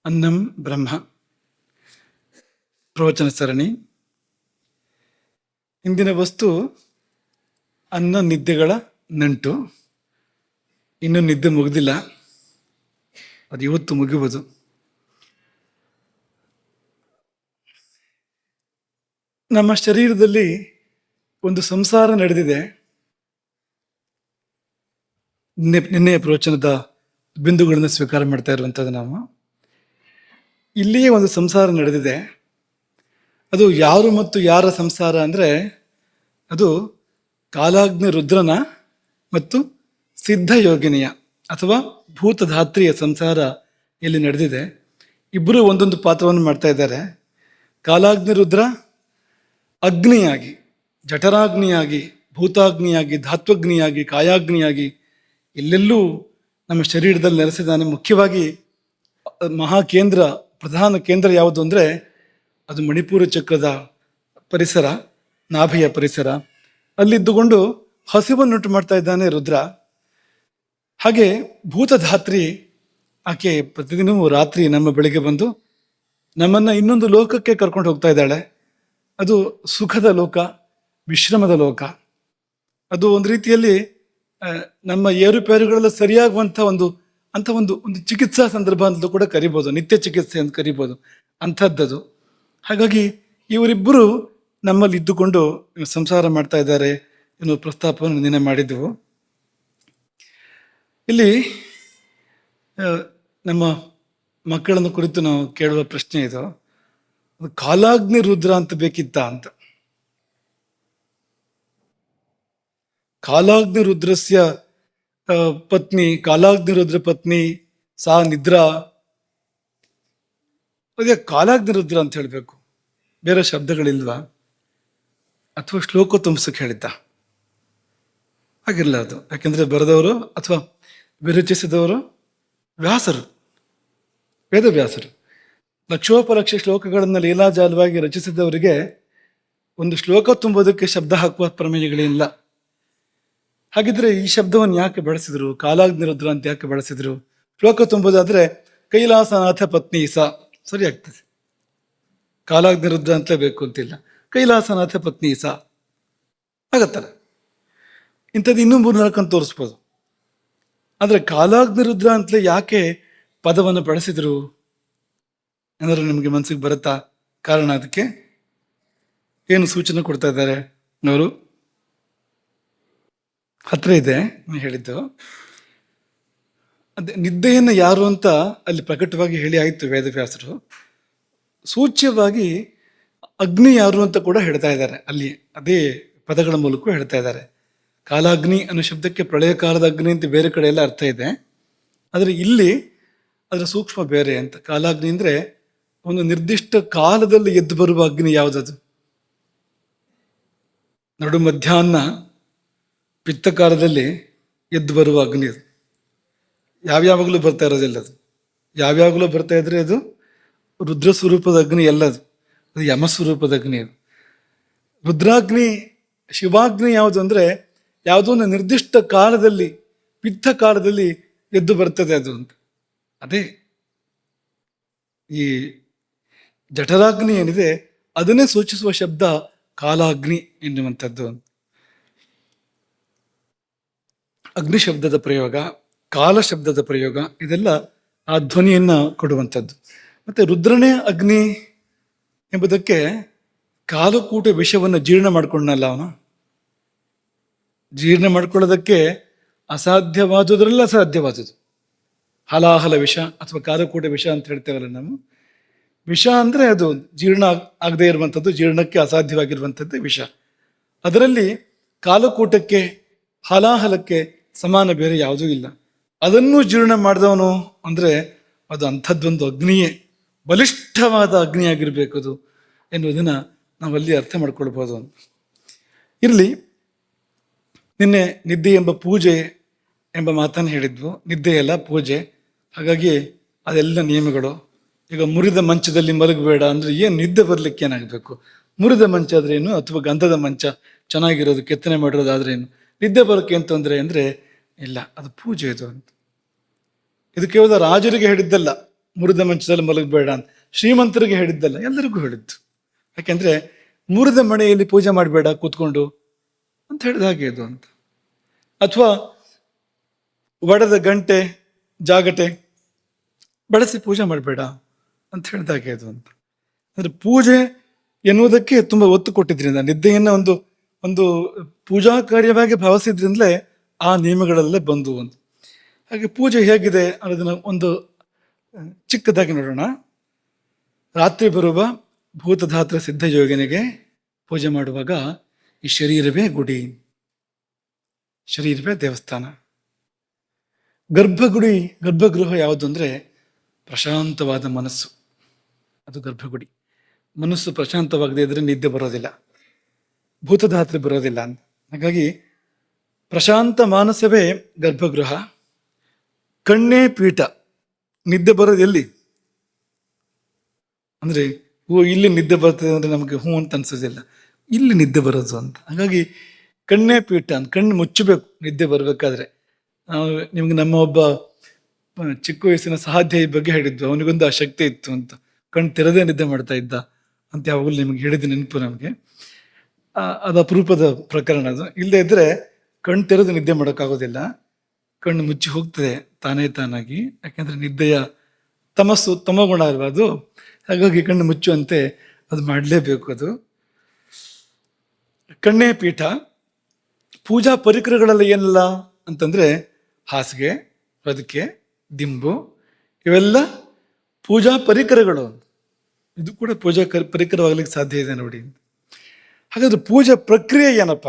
ಅನ್ನಂ ಬ್ರಹ್ಮ ಪ್ರವಚನ ಸರಣಿ. ಇಂದಿನ ವಸ್ತು ಅನ್ನ ನಿದ್ದೆಗಳ ನಂಟು. ಇನ್ನೂ ನಿದ್ದೆ ಮುಗಿದಿಲ್ಲ, ಅದು ಇವತ್ತು ಮುಗಿಯುವುದು. ನಮ್ಮ ಶರೀರದಲ್ಲಿ ಒಂದು ಸಂಸಾರ ನಡೆದಿದೆ. ನಿನ್ನೆಯ ಪ್ರವಚನದ ಬಿಂದುಗಳನ್ನು ಸ್ವೀಕಾರ ಮಾಡ್ತಾ ಇರುವಂಥದ್ದು ನಾವು. ಇಲ್ಲಿಯೇ ಒಂದು ಸಂಸಾರ ನಡೆದಿದೆ. ಅದು ಯಾರು ಮತ್ತು ಯಾರ ಸಂಸಾರ ಅಂದರೆ, ಅದು ಕಾಲಾಗ್ನಿ ರುದ್ರನ ಮತ್ತು ಸಿದ್ಧಯೋಗಿನಿಯ ಅಥವಾ ಭೂತಧಾತ್ರಿಯ ಸಂಸಾರ ಇಲ್ಲಿ ನಡೆದಿದೆ. ಇಬ್ಬರು ಒಂದೊಂದು ಪಾತ್ರವನ್ನು ಮಾಡ್ತಾ ಇದ್ದಾರೆ. ಕಾಲಾಗ್ನಿ ರುದ್ರ ಅಗ್ನಿಯಾಗಿ, ಜಠರಾಗ್ನಿಯಾಗಿ, ಭೂತಾಗ್ನಿಯಾಗಿ, ಧಾತ್ವಗ್ನಿಯಾಗಿ, ಕಾಯಾಗ್ನಿಯಾಗಿ ಎಲ್ಲೆಲ್ಲೂ ನಮ್ಮ ಶರೀರದಲ್ಲಿ ನೆಲೆಸಿದ್ದಾನೆ. ಮುಖ್ಯವಾಗಿ ಮಹಾಕೇಂದ್ರ, ಪ್ರಧಾನ ಕೇಂದ್ರ ಯಾವುದು ಅಂದರೆ ಅದು ಮಣಿಪುರ ಚಕ್ರದ ಪರಿಸರ, ನಾಭಿಯ ಪರಿಸರ. ಅಲ್ಲಿದ್ದುಕೊಂಡು ಹಸಿವನ್ನುಂಟು ಮಾಡ್ತಾ ಇದ್ದಾನೆ ರುದ್ರ. ಹಾಗೆ ಭೂತಧಾತ್ರಿ, ಆಕೆ ಪ್ರತಿದಿನವೂ ರಾತ್ರಿ ನಮ್ಮ ಬೆಳಿಗ್ಗೆ ಬಂದು ನಮ್ಮನ್ನು ಇನ್ನೊಂದು ಲೋಕಕ್ಕೆ ಕರ್ಕೊಂಡು ಹೋಗ್ತಾ ಇದ್ದಾಳೆ. ಅದು ಸುಖದ ಲೋಕ, ವಿಶ್ರಮದ ಲೋಕ. ಅದು ಒಂದು ರೀತಿಯಲ್ಲಿ ನಮ್ಮ ಏರುಪೇರುಗಳೆಲ್ಲ ಸರಿಯಾಗುವಂಥ ಒಂದು ಚಿಕಿತ್ಸಾ ಸಂದರ್ಭ ಅಂತಲೂ ಕೂಡ ಕರಿಬೋದು, ನಿತ್ಯ ಚಿಕಿತ್ಸೆ ಅಂತ ಕರಿಬೋದು, ಅಂಥದ್ದದು. ಹಾಗಾಗಿ ಇವರಿಬ್ಬರು ನಮ್ಮಲ್ಲಿ ಇದ್ದುಕೊಂಡು ಸಂಸಾರ ಮಾಡ್ತಾ ಇದ್ದಾರೆ ಎನ್ನುವ ಪ್ರಸ್ತಾಪವನ್ನು ನಿನ್ನೆ ಮಾಡಿದ್ದೆವು. ಇಲ್ಲಿ ನಮ್ಮ ಮಕ್ಕಳನ್ನು ಕುರಿತು ನಾವು ಕೇಳುವ ಪ್ರಶ್ನೆ ಇದು, ಕಾಲಾಗ್ನಿ ರುದ್ರ ಅಂತ ಬೇಕಿತ್ತ ಅಂತ. ಕಾಲಾಗ್ನಿ ರುದ್ರಸ್ಯ ಪತ್ನಿ, ಕಾಲಾಗ್ನಿ ರುದ್ರ ಪತ್ನಿ ಸಾ ನಿದ್ರಾ, ಅದೇ ಕಾಲಾಗ್ನಿ ರುದ್ರ ಅಂತ ಹೇಳಬೇಕು, ಬೇರೆ ಶಬ್ದಗಳಿಲ್ವಾ? ಅಥವಾ ಶ್ಲೋಕ ತುಂಬಿಸಕ್ಕೆ ಹೇಳಿದ್ದ? ಹಾಗಿರಲ್ಲ ಅದು. ಯಾಕೆಂದ್ರೆ ಬರೆದವರು ಅಥವಾ ವಿರಚಿಸಿದವರು ವ್ಯಾಸರು, ವೇದವ್ಯಾಸರು. ಲಕ್ಷೋಪಲಕ್ಷ ಶ್ಲೋಕಗಳನ್ನು ಲೀಲಾಜಾಲವಾಗಿ ರಚಿಸಿದವರಿಗೆ ಒಂದು ಶ್ಲೋಕ ತುಂಬೋದಕ್ಕೆ ಶಬ್ದ ಹಾಕುವ ಪ್ರಮೇಯಗಳಿಲ್ಲ. ಹಾಗಿದ್ರೆ ಈ ಶಬ್ದವನ್ನು ಯಾಕೆ ಬಳಸಿದ್ರು? ಕಾಲಾಗ್ನಿ ರುದ್ರ ಅಂತ ಯಾಕೆ ಬಳಸಿದ್ರು? ಶ್ಲೋಕ ತುಂಬೋದಾದ್ರೆ ಕೈಲಾಸನಾಥ ಪತ್ನಿ ಸ ಸರಿ ಆಗ್ತದೆ. ಕಾಲಾಗ್ನಿ ರುದ್ರ ಅಂತಲೇ ಬೇಕು ಅಂತಿಲ್ಲ, ಕೈಲಾಸನಾಥ ಪತ್ನಿ ಸ ಆಗತ್ತಲ್ಲ. ಇಂಥದ್ದು ಇನ್ನೂ 3-4 ಅಂತ ತೋರಿಸ್ಬೋದು. ಆದರೆ ಕಾಲಾಗ್ನಿ ರುದ್ರ ಅಂತಲೇ ಯಾಕೆ ಪದವನ್ನು ಬಳಸಿದ್ರು ಏನಾದ್ರು ನಿಮಗೆ ಮನಸ್ಸಿಗೆ ಬರುತ್ತಾ? ಕಾರಣ ಅದಕ್ಕೆ ಏನು ಸೂಚನೆ ಕೊಡ್ತಾ ಇದ್ದಾರೆ ಅವರು? ಹತ್ರ ಇದೆ ಹೇಳಿದ್ದು. ಅದೇ ನಿದ್ದೆಯನ್ನು ಯಾರು ಅಂತ ಅಲ್ಲಿ ಪ್ರಕಟವಾಗಿ ಹೇಳಿ ಆಯಿತು ವೇದವ್ಯಾಸರು. ಸೂಚ್ಯವಾಗಿ ಅಗ್ನಿ ಯಾರು ಅಂತ ಕೂಡ ಹೇಳ್ತಾ ಇದ್ದಾರೆ ಅಲ್ಲಿ, ಅದೇ ಪದಗಳ ಮೂಲಕ ಹೇಳ್ತಾ ಇದ್ದಾರೆ. ಕಾಲಾಗ್ನಿ ಅನ್ನೋ ಶಬ್ದಕ್ಕೆ ಪ್ರಳಯ ಕಾಲದ ಅಗ್ನಿ ಅಂತ ಬೇರೆ ಕಡೆ ಎಲ್ಲ ಅರ್ಥ ಇದೆ, ಆದರೆ ಇಲ್ಲಿ ಅದರ ಸೂಕ್ಷ್ಮ ಬೇರೆ ಅಂತ. ಕಾಲಾಗ್ನಿ ಅಂದರೆ ಒಂದು ನಿರ್ದಿಷ್ಟ ಕಾಲದಲ್ಲಿ ಎದ್ದು ಬರುವ ಅಗ್ನಿ. ಯಾವುದದು? ನಡು ಮಧ್ಯಾಹ್ನ ಪಿತ್ತಕಾಲದಲ್ಲಿ ಎದ್ದು ಬರುವ ಅಗ್ನಿ ಅದು. ಯಾವ್ಯಾವಾಗಲೂ ಬರ್ತಾ ಇರೋದಿಲ್ಲ ಅದು. ಯಾವ್ಯಾವಾಗಲೂ ಬರ್ತಾ ಇದ್ರೆ ಅದು ರುದ್ರ ಸ್ವರೂಪದ ಅಗ್ನಿ ಅಲ್ಲದು, ಅದು ಯಮ ಸ್ವರೂಪದ ಅಗ್ನಿ ಅದು. ರುದ್ರಾಗ್ನಿ, ಶಿವಾಗ್ನಿ ಯಾವುದು ಅಂದರೆ ಯಾವುದೋ ಒಂದು ನಿರ್ದಿಷ್ಟ ಕಾಲದಲ್ಲಿ, ಪಿತ್ತ ಕಾಲದಲ್ಲಿ ಎದ್ದು ಬರ್ತದೆ ಅದು ಅಂತ. ಅದೇ ಈ ಜಠರಾಗ್ನಿ ಏನಿದೆ ಅದನ್ನೇ ಸೂಚಿಸುವ ಶಬ್ದ ಕಾಲಾಗ್ನಿ ಎನ್ನುವಂಥದ್ದು. ಅಗ್ನಿ ಶಬ್ದದ ಪ್ರಯೋಗ, ಕಾಲ ಶಬ್ದದ ಪ್ರಯೋಗ, ಇದೆಲ್ಲ ಆ ಧ್ವನಿಯನ್ನ ಕೊಡುವಂಥದ್ದು. ಮತ್ತೆ ರುದ್ರನೇ ಅಗ್ನಿ ಎಂಬುದಕ್ಕೆ ಕಾಲಕೂಟ ವಿಷವನ್ನು ಜೀರ್ಣ ಮಾಡ್ಕೊಂಡಲ್ಲ ಅವನು. ಜೀರ್ಣ ಮಾಡ್ಕೊಳ್ಳೋದಕ್ಕೆ ಅಸಾಧ್ಯವಾದುದರೆಲ್ಲ ಅಸಾಧ್ಯವಾದುದು. ಹಲಾಹಲ ವಿಷ ಅಥವಾ ಕಾಲಕೂಟ ವಿಷ ಅಂತ ಹೇಳ್ತೇವಲ್ಲ ನಾವು. ವಿಷ ಅಂದರೆ ಅದು ಜೀರ್ಣ ಆಗದೆ ಇರುವಂಥದ್ದು, ಜೀರ್ಣಕ್ಕೆ ಅಸಾಧ್ಯವಾಗಿರುವಂಥದ್ದು ವಿಷ. ಅದರಲ್ಲಿ ಕಾಲಕೂಟಕ್ಕೆ, ಹಲಾಹಲಕ್ಕೆ ಸಮಾನ ಬೇರೆ ಯಾವುದೂ ಇಲ್ಲ. ಅದನ್ನು ಜೀರ್ಣ ಮಾಡಿದವನು ಅಂದರೆ ಅದು ಅಂಥದ್ದೊಂದು ಅಗ್ನಿಯೇ, ಬಲಿಷ್ಠವಾದ ಅಗ್ನಿಯಾಗಿರ್ಬೇಕು ಅದು ಎನ್ನುವುದನ್ನು ನಾವಲ್ಲಿ ಅರ್ಥ ಮಾಡ್ಕೊಳ್ಬೋದು. ಇರಲಿ, ನಿನ್ನೆ ನಿದ್ದೆ ಎಂಬ ಪೂಜೆ ಎಂಬ ಮಾತನ್ನು ಹೇಳಿದ್ವು. ನಿದ್ದೆಯಲ್ಲ, ಪೂಜೆ. ಹಾಗಾಗಿ ಅದೆಲ್ಲ ನಿಯಮಗಳು. ಈಗ ಮುರಿದ ಮಂಚದಲ್ಲಿ ಮಲಗಬೇಡ ಅಂದರೆ ಏನು? ನಿದ್ದೆ ಬರಲಿಕ್ಕೆ ಏನಾಗಬೇಕು? ಮುರಿದ ಮಂಚ ಆದ್ರೇನು, ಅಥವಾ ಗಂಧದ ಮಂಚ ಚೆನ್ನಾಗಿರೋದು, ಕೆತ್ತನೆ ಮಾಡಿರೋದಾದ್ರೇನು? ನಿದ್ದೆ ಬರೋಕ್ಕೆ ಏನು ತೊಂದರೆ ಅಂದರೆ ಇಲ್ಲ, ಅದು ಪೂಜೆ ಇದು ಅಂತ. ಇದು ಕೇವಲ ರಾಜರಿಗೆ ಹೇಳಿದ್ದಲ್ಲ, ಮುರಿದ ಮಂಚದಲ್ಲಿ ಮಲಗಬೇಡ ಅಂತ ಶ್ರೀಮಂತರಿಗೆ ಹೇಳಿದ್ದಲ್ಲ, ಎಲ್ಲರಿಗೂ ಹೇಳಿದ್ದು. ಯಾಕೆಂದ್ರೆ ಮುರಿದ ಮನೆಯಲ್ಲಿ ಪೂಜೆ ಮಾಡಬೇಡ ಕೂತ್ಕೊಂಡು ಅಂತ ಹೇಳಿದ ಹಾಗೆ ಇದು ಅಂತ. ಅಥವಾ ಒಡೆದ ಗಂಟೆ ಜಾಗಟೆ ಬಳಸಿ ಪೂಜೆ ಮಾಡಬೇಡ ಅಂತ ಹೇಳಿದ ಹಾಗೆ ಇದು ಅಂತ. ಅಂದ್ರೆ ಪೂಜೆ ಎನ್ನುವುದಕ್ಕೆ ತುಂಬಾ ಒತ್ತು ಕೊಟ್ಟಿದ್ರಿಂದ, ನಿದ್ದೆಯನ್ನ ಒಂದು ಒಂದು ಪೂಜಾ ಕಾರ್ಯವಾಗಿ ಭಾವಿಸಿದ್ರಿಂದಲೇ ಆ ನಿಯಮಗಳಲ್ಲೇ ಬಂದು ಅಂತ. ಹಾಗೆ ಪೂಜೆ ಹೇಗಿದೆ ಅನ್ನೋದನ್ನ ಒಂದು ಚಿಕ್ಕದಾಗಿ ನೋಡೋಣ. ರಾತ್ರಿ ಬರುವ ಭೂತಧಾತ್ರ ಸಿದ್ಧ ಯೋಗಿನಿಗೆ ಪೂಜೆ ಮಾಡುವಾಗ ಈ ಶರೀರವೇ ಗುಡಿ, ಶರೀರವೇ ದೇವಸ್ಥಾನ. ಗರ್ಭಗೃಹ ಯಾವುದು ಅಂದ್ರೆ ಪ್ರಶಾಂತವಾದ ಮನಸ್ಸು, ಅದು ಗರ್ಭಗುಡಿ. ಮನಸ್ಸು ಪ್ರಶಾಂತವಾಗದೇ ಇದ್ರೆ ನಿದ್ದೆ ಬರೋದಿಲ್ಲ, ಭೂತಧಾತ್ರೆ ಬರೋದಿಲ್ಲ ಅಂತ. ಹಾಗಾಗಿ ಪ್ರಶಾಂತ ಮಾನಸವೇ ಗರ್ಭಗೃಹ. ಕಣ್ಣೇ ಪೀಠ. ನಿದ್ದೆ ಬರೋದು ಎಲ್ಲಿ ಅಂದ್ರೆ ಇಲ್ಲಿ ನಿದ್ದೆ ಬರ್ತದೆ ಅಂದ್ರೆ ನಮಗೆ ಹೂ ಅಂತ ಅನ್ಸೋದಿಲ್ಲ, ಇಲ್ಲಿ ನಿದ್ದೆ ಬರೋದು ಅಂತ. ಹಾಗಾಗಿ ಕಣ್ಣೇ ಪೀಠ ಅಂತ, ಕಣ್ಣು ಮುಚ್ಚಬೇಕು ನಿದ್ದೆ ಬರ್ಬೇಕಾದ್ರೆ. ನಾವು ನಿಮ್ಗೆ ನಮ್ಮ ಒಬ್ಬ ಚಿಕ್ಕ ವಯಸ್ಸಿನ ಸಹಾಧ್ಯಾಯಿ ಬಗ್ಗೆ ಹೇಳಿದ್ವಿ, ಅವನಿಗೊಂದು ಆ ಶಕ್ತಿ ಇತ್ತು ಅಂತ, ಕಣ್ಣು ತೆರೆದೇ ನಿದ್ದೆ ಮಾಡ್ತಾ ಇದ್ದ ಅಂತ ಯಾವಾಗಲೂ ನಿಮ್ಗೆ ಹೇಳಿದ ನೆನಪು ನಮಗೆ. ಅದು ಅಪರೂಪದ ಪ್ರಕರಣ ಅದು. ಇಲ್ಲದೆ ಇದ್ರೆ ಕಣ್ಣು ತೆರೆದು ನಿದ್ದೆ ಮಾಡೋಕ್ಕಾಗೋದಿಲ್ಲ, ಕಣ್ಣು ಮುಚ್ಚಿ ಹೋಗ್ತದೆ ತಾನೇ ತಾನಾಗಿ. ಯಾಕೆಂದ್ರೆ ನಿದ್ದೆಯ ತಮಗುಣ ಅಲ್ವಾ ಅದು. ಹಾಗಾಗಿ ಕಣ್ಣು ಮುಚ್ಚುವಂತೆ ಅದು ಮಾಡಲೇಬೇಕು. ಅದು ಕಣ್ಣೇ ಪೀಠ. ಪೂಜಾ ಪರಿಕರಗಳೆಲ್ಲ ಏನಿಲ್ಲ ಅಂತಂದ್ರೆ ಹಾಸಿಗೆ, ಹೊದಿಕೆ, ದಿಂಬು, ಇವೆಲ್ಲ ಪೂಜಾ ಪರಿಕರಗಳು. ಇದು ಕೂಡ ಪೂಜಾ ಪರಿಕರವಾಗ್ಲಿಕ್ಕೆ ಸಾಧ್ಯ ಇದೆ ನೋಡಿ. ಹಾಗಾದ್ರೆ ಪೂಜಾ ಪ್ರಕ್ರಿಯೆ ಏನಪ್ಪ?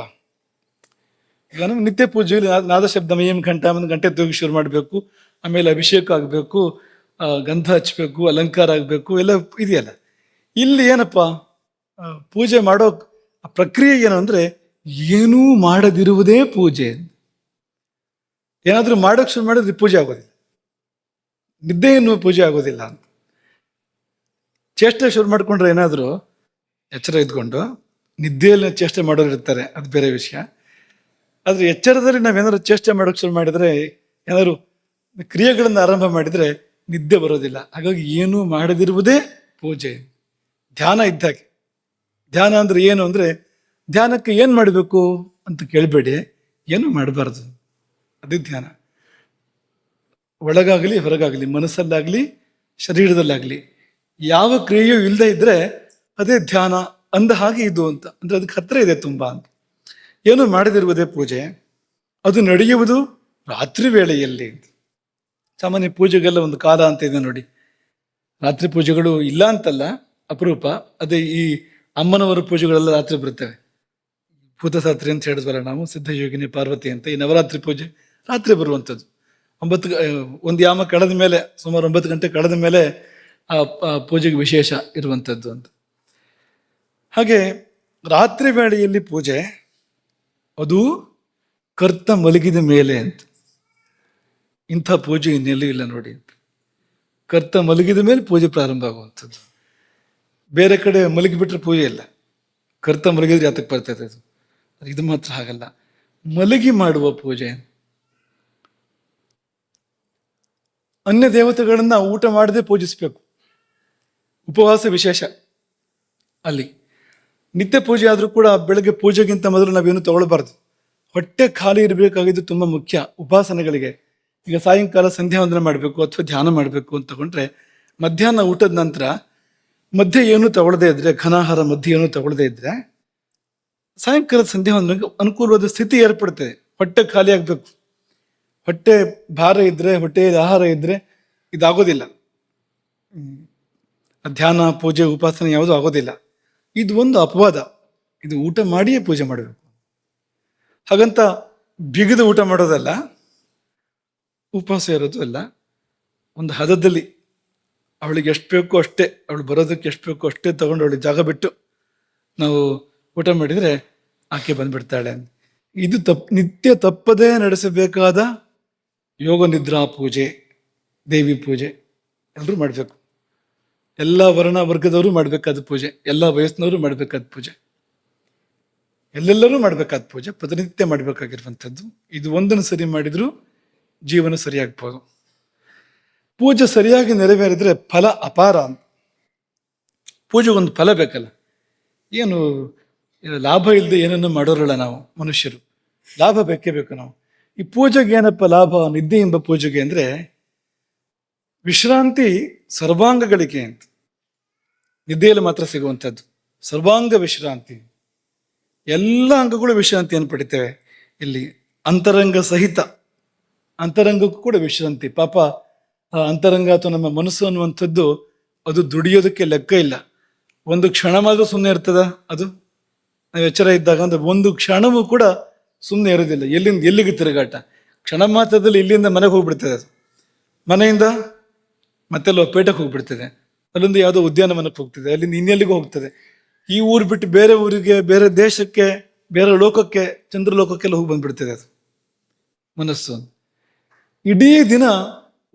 ಈಗ ನಮ್ಗೆ ನಿತ್ಯ ಪೂಜೆಯಲ್ಲಿ ನಾದಶಬ್ದ ಮಯಂ ಘಂಟ ಒಂದು ಗಂಟೆ ತೂಗಿ ಶುರು ಮಾಡಬೇಕು, ಆಮೇಲೆ ಅಭಿಷೇಕ ಆಗಬೇಕು, ಗಂಧ ಹಚ್ಚಬೇಕು, ಅಲಂಕಾರ ಆಗಬೇಕು, ಎಲ್ಲ ಇದೆಯಲ್ಲ. ಇಲ್ಲಿ ಏನಪ್ಪ ಪೂಜೆ ಮಾಡೋ ಪ್ರಕ್ರಿಯೆ ಏನು ಅಂದ್ರೆ ಏನೂ ಮಾಡದಿರುವುದೇ ಪೂಜೆ. ಏನಾದ್ರೂ ಮಾಡೋಕೆ ಶುರು ಮಾಡಿದ್ರೆ ಪೂಜೆ ಆಗೋದಿಲ್ಲ, ನಿದ್ದೆಯನ್ನು ಪೂಜೆ ಆಗೋದಿಲ್ಲ ಅಂತ. ಚೇಷ್ಟೆ ಶುರು ಮಾಡ್ಕೊಂಡ್ರೆ ಏನಾದ್ರು ಎಚ್ಚರ ಇದ್ಕೊಂಡು, ನಿದ್ದೆಯಲ್ಲಿ ಚೇಷ್ಟೆ ಮಾಡೋರು ಇರ್ತಾರೆ, ಅದು ಬೇರೆ ವಿಷಯ. ಆದ್ರೆ ಎಚ್ಚರದಲ್ಲಿ ನಾವೇನಾದ್ರು ಚೇಷ್ಟೆ ಮಾಡೋಕೆ ಶುರು ಮಾಡಿದ್ರೆ, ಏನಾದ್ರು ಕ್ರಿಯೆಗಳನ್ನು ಆರಂಭ ಮಾಡಿದ್ರೆ ನಿದ್ದೆ ಬರೋದಿಲ್ಲ. ಹಾಗಾಗಿ ಏನೂ ಮಾಡದಿರುವುದೇ ಪೂಜೆ. ಧ್ಯಾನ ಇದ್ದಾಗೆ. ಧ್ಯಾನ ಅಂದ್ರೆ ಏನು ಅಂದ್ರೆ, ಧ್ಯಾನಕ್ಕೆ ಏನ್ ಮಾಡಬೇಕು ಅಂತ ಕೇಳಬೇಡಿ, ಏನು ಮಾಡಬಾರ್ದು, ಅದೇ ಧ್ಯಾನ. ಒಳಗಾಗಲಿ ಹೊರಗಾಗಲಿ, ಮನಸ್ಸಲ್ಲಾಗ್ಲಿ ಶರೀರದಲ್ಲಾಗ್ಲಿ ಯಾವ ಕ್ರಿಯೆಯೂ ಇಲ್ಲದೆ ಇದ್ರೆ ಅದೇ ಧ್ಯಾನ ಅಂದ ಹಾಗೆ ಇದು ಅಂತ. ಅಂದ್ರೆ ಅದಕ್ಕೆ ಹತ್ರ ಇದೆ ತುಂಬಾ ಅಂತ. ಏನು ಮಾಡದಿರುವುದೇ ಪೂಜೆ. ಅದು ನಡೆಯುವುದು ರಾತ್ರಿ ವೇಳೆಯಲ್ಲಿ. ಸಾಮಾನ್ಯ ಪೂಜೆಗೆಲ್ಲ ಒಂದು ಕಾಲ ಅಂತ ಇದೆ ನೋಡಿ. ರಾತ್ರಿ ಪೂಜೆಗಳು ಇಲ್ಲ ಅಂತಲ್ಲ, ಅಪರೂಪ. ಅದೇ ಈ ಅಮ್ಮನವರ ಪೂಜೆಗಳೆಲ್ಲ ರಾತ್ರಿ ಬರ್ತವೆ. ಭೂತಸಾತ್ರಿ ಅಂತ ಹೇಳಿದ್ವಲ್ಲ ನಾವು, ಸಿದ್ಧಯೋಗಿನಿ ಪಾರ್ವತಿ ಅಂತ. ಈ ನವರಾತ್ರಿ ಪೂಜೆ ರಾತ್ರಿ ಬರುವಂಥದ್ದು. ಒಂದು ಯಾಮ ಕಳೆದ ಮೇಲೆ, ಸುಮಾರು 9 ಗಂಟೆ ಕಳೆದ ಮೇಲೆ ಆ ಪೂಜೆಗೆ ವಿಶೇಷ ಇರುವಂಥದ್ದು ಅಂತ. ಹಾಗೆ ರಾತ್ರಿ ವೇಳೆಯಲ್ಲಿ ಪೂಜೆ, ಅದು ಕರ್ತ ಮಲಗಿದ ಮೇಲೆ ಅಂತ. ಇಂಥ ಪೂಜೆ ಇನ್ನೆಲ್ಲೂ ಇಲ್ಲ ನೋಡಿ. ಕರ್ತ ಮಲಗಿದ ಮೇಲೆ ಪೂಜೆ ಪ್ರಾರಂಭ ಆಗುವಂಥದ್ದು. ಬೇರೆ ಕಡೆ ಮಲಗಿಬಿಟ್ರೆ ಪೂಜೆ ಇಲ್ಲ, ಕರ್ತ ಮಲಗಿದ್ರೆ ಯಾತಕ್ಕೆ ಬರ್ತೈತೆ ಅದು. ಇದು ಮಾತ್ರ ಹಾಗಲ್ಲ, ಮಲಗಿ ಮಾಡುವ ಪೂಜೆ. ಅನ್ಯ ದೇವತೆಗಳನ್ನ ಊಟ ಮಾಡದೆ ಪೂಜಿಸ್ಬೇಕು, ಉಪವಾಸ ವಿಶೇಷ ಅಲ್ಲಿ. ನಿತ್ಯ ಪೂಜೆ ಆದ್ರೂ ಕೂಡ ಬೆಳಗ್ಗೆ ಪೂಜೆಗಿಂತ ಮೊದಲು ನಾವೇನು ತಗೊಳ್ಬಾರ್ದು. ಹೊಟ್ಟೆ ಖಾಲಿ ಇರಬೇಕಾಗಿದ್ದು ತುಂಬಾ ಮುಖ್ಯ ಉಪಾಸನೆಗಳಿಗೆ. ಈಗ ಸಾಯಂಕಾಲ ಸಂಧ್ಯಾ ವಂದನೆ ಮಾಡಬೇಕು ಅಥವಾ ಧ್ಯಾನ ಮಾಡಬೇಕು ಅಂತ ತಗೊಂಡ್ರೆ, ಮಧ್ಯಾಹ್ನ ಊಟದ ನಂತರ ಮಧ್ಯೆ ಏನು ತಗೊಳ್ಳದೇ ಇದ್ರೆ, ಘನಾಹಾರ ಮಧ್ಯೆ ಏನು ತಗೊಳ್ಳದೇ ಇದ್ರೆ, ಸಾಯಂಕಾಲದ ಸಂಧ್ಯಾ ವಂದನೆಗೆ ಅನುಕೂಲವಾದ ಸ್ಥಿತಿ ಏರ್ಪಡ್ತದೆ. ಹೊಟ್ಟೆ ಖಾಲಿ ಆಗ್ಬೇಕು. ಹೊಟ್ಟೆ ಭಾರ ಇದ್ರೆ, ಹೊಟ್ಟೆಯಲ್ಲಿ ಆಹಾರ ಇದ್ರೆ ಇದಾಗೋದಿಲ್ಲ. ಧ್ಯಾನ, ಪೂಜೆ, ಉಪಾಸನೆ ಯಾವುದು ಆಗೋದಿಲ್ಲ. ಇದು ಒಂದು ಅಪವಾದ. ಇದು ಊಟ ಮಾಡಿಯೇ ಪೂಜೆ ಮಾಡಬೇಕು. ಹಾಗಂತ ಬಿಗಿದು ಊಟ ಮಾಡೋದಲ್ಲ, ಉಪವಾಸ ಇರೋದು ಅಲ್ಲ. ಒಂದು ಹದದಲ್ಲಿ ಅವಳಿಗೆ ಎಷ್ಟು ಬೇಕೋ ಅಷ್ಟೇ, ಅವಳು ಬರೋದಕ್ಕೆ ಎಷ್ಟು ಬೇಕೋ ಅಷ್ಟೇ ತಗೊಂಡು ಅವಳಿಗೆ ಜಾಗ ಬಿಟ್ಟು ನಾವು ಊಟ ಮಾಡಿದರೆ ಆಕೆ ಬಂದ್ಬಿಡ್ತಾಳೆ. ಇದು ನಿತ್ಯ ತಪ್ಪದೇ ನಡೆಸಬೇಕಾದ ಯೋಗ ನಿದ್ರಾ ಪೂಜೆ, ದೇವಿ ಪೂಜೆ ಎಲ್ಲರೂ ಮಾಡಬೇಕು. ಎಲ್ಲ ವರ್ಣ ವರ್ಗದವರು ಮಾಡಬೇಕಾದ ಪೂಜೆ, ಎಲ್ಲ ವಯಸ್ಸಿನವರು ಮಾಡಬೇಕಾದ ಪೂಜೆ, ಎಲ್ಲೆಲ್ಲರೂ ಮಾಡಬೇಕಾದ ಪೂಜೆ, ಪ್ರತಿನಿತ್ಯ ಮಾಡಬೇಕಾಗಿರುವಂಥದ್ದು. ಇದು ಒಂದನ್ನು ಸರಿ ಮಾಡಿದ್ರು ಜೀವನ ಸರಿಯಾಗ್ಬೋದು. ಪೂಜೆ ಸರಿಯಾಗಿ ನೆರವೇರಿದ್ರೆ ಫಲ ಅಪಾರ ಅಂತ. ಪೂಜೆಗೊಂದು ಫಲ ಬೇಕಲ್ಲ. ಏನು ಲಾಭ ಇಲ್ಲದೆ ಏನನ್ನು ಮಾಡೋರಲ್ಲ ನಾವು ಮನುಷ್ಯರು, ಲಾಭ ಬೇಕೇ ಬೇಕು ನಾವು. ಈ ಪೂಜೆಗೆ ಏನಪ್ಪ ಲಾಭ, ನಿದ್ದೆ ಎಂಬ ಪೂಜೆಗೆ ಅಂದ್ರೆ ವಿಶ್ರಾಂತಿ ಸರ್ವಾಂಗಗಳಿಗೆ ಅಂತ. ನಿದ್ದೆಯಲ್ಲಿ ಮಾತ್ರ ಸಿಗುವಂಥದ್ದು ಸರ್ವಾಂಗ ವಿಶ್ರಾಂತಿ. ಎಲ್ಲ ಅಂಗಗಳು ವಿಶ್ರಾಂತಿಯನ್ನು ಪಡಿತೇವೆ ಇಲ್ಲಿ. ಅಂತರಂಗ ಸಹಿತ ಅಂತರಂಗಕ್ಕೂ ಕೂಡ ವಿಶ್ರಾಂತಿ. ಪಾಪ ಆ ಅಂತರಂಗ ಅಥವಾ ನಮ್ಮ ಮನಸ್ಸು ಅನ್ನುವಂಥದ್ದು ಅದು ದುಡಿಯೋದಕ್ಕೆ ಲೆಕ್ಕ ಇಲ್ಲ. ಒಂದು ಕ್ಷಣ ಮಾತ್ರ ಸುಮ್ಮನೆ ಇರ್ತದ ಅದು. ನಾವು ಎಚ್ಚರ ಇದ್ದಾಗ ಅಂದ್ರೆ ಒಂದು ಕ್ಷಣವೂ ಕೂಡ ಸುಮ್ಮನೆ ಇರೋದಿಲ್ಲ. ಎಲ್ಲಿಂದ ಎಲ್ಲಿಗೆ ತಿರುಗಾಟ. ಕ್ಷಣ ಮಾತ್ರದಲ್ಲಿ ಇಲ್ಲಿಂದ ಮನೆಗೆ ಹೋಗ್ಬಿಡ್ತದೆ ಅದು. ಮನೆಯಿಂದ ಮತ್ತೆಲ್ಲೋ ಪೇಟೆಗೆ ಹೋಗ್ಬಿಡ್ತದೆ, ಅಲ್ಲಿಂದ ಯಾವುದೋ ಉದ್ಯಾನವನಕ್ಕೆ ಹೋಗ್ತದೆ, ಅಲ್ಲಿಂದ ಇನ್ನೆಲ್ಲಿಗೂ ಹೋಗ್ತದೆ. ಈ ಊರು ಬಿಟ್ಟು ಬೇರೆ ಊರಿಗೆ, ಬೇರೆ ದೇಶಕ್ಕೆ, ಬೇರೆ ಲೋಕಕ್ಕೆ, ಚಂದ್ರಲೋಕಕ್ಕೆಲ್ಲ ಹೋಗಿ ಬಂದ್ಬಿಡ್ತದೆ ಅದು ಮನಸ್ಸು. ಇಡೀ ದಿನ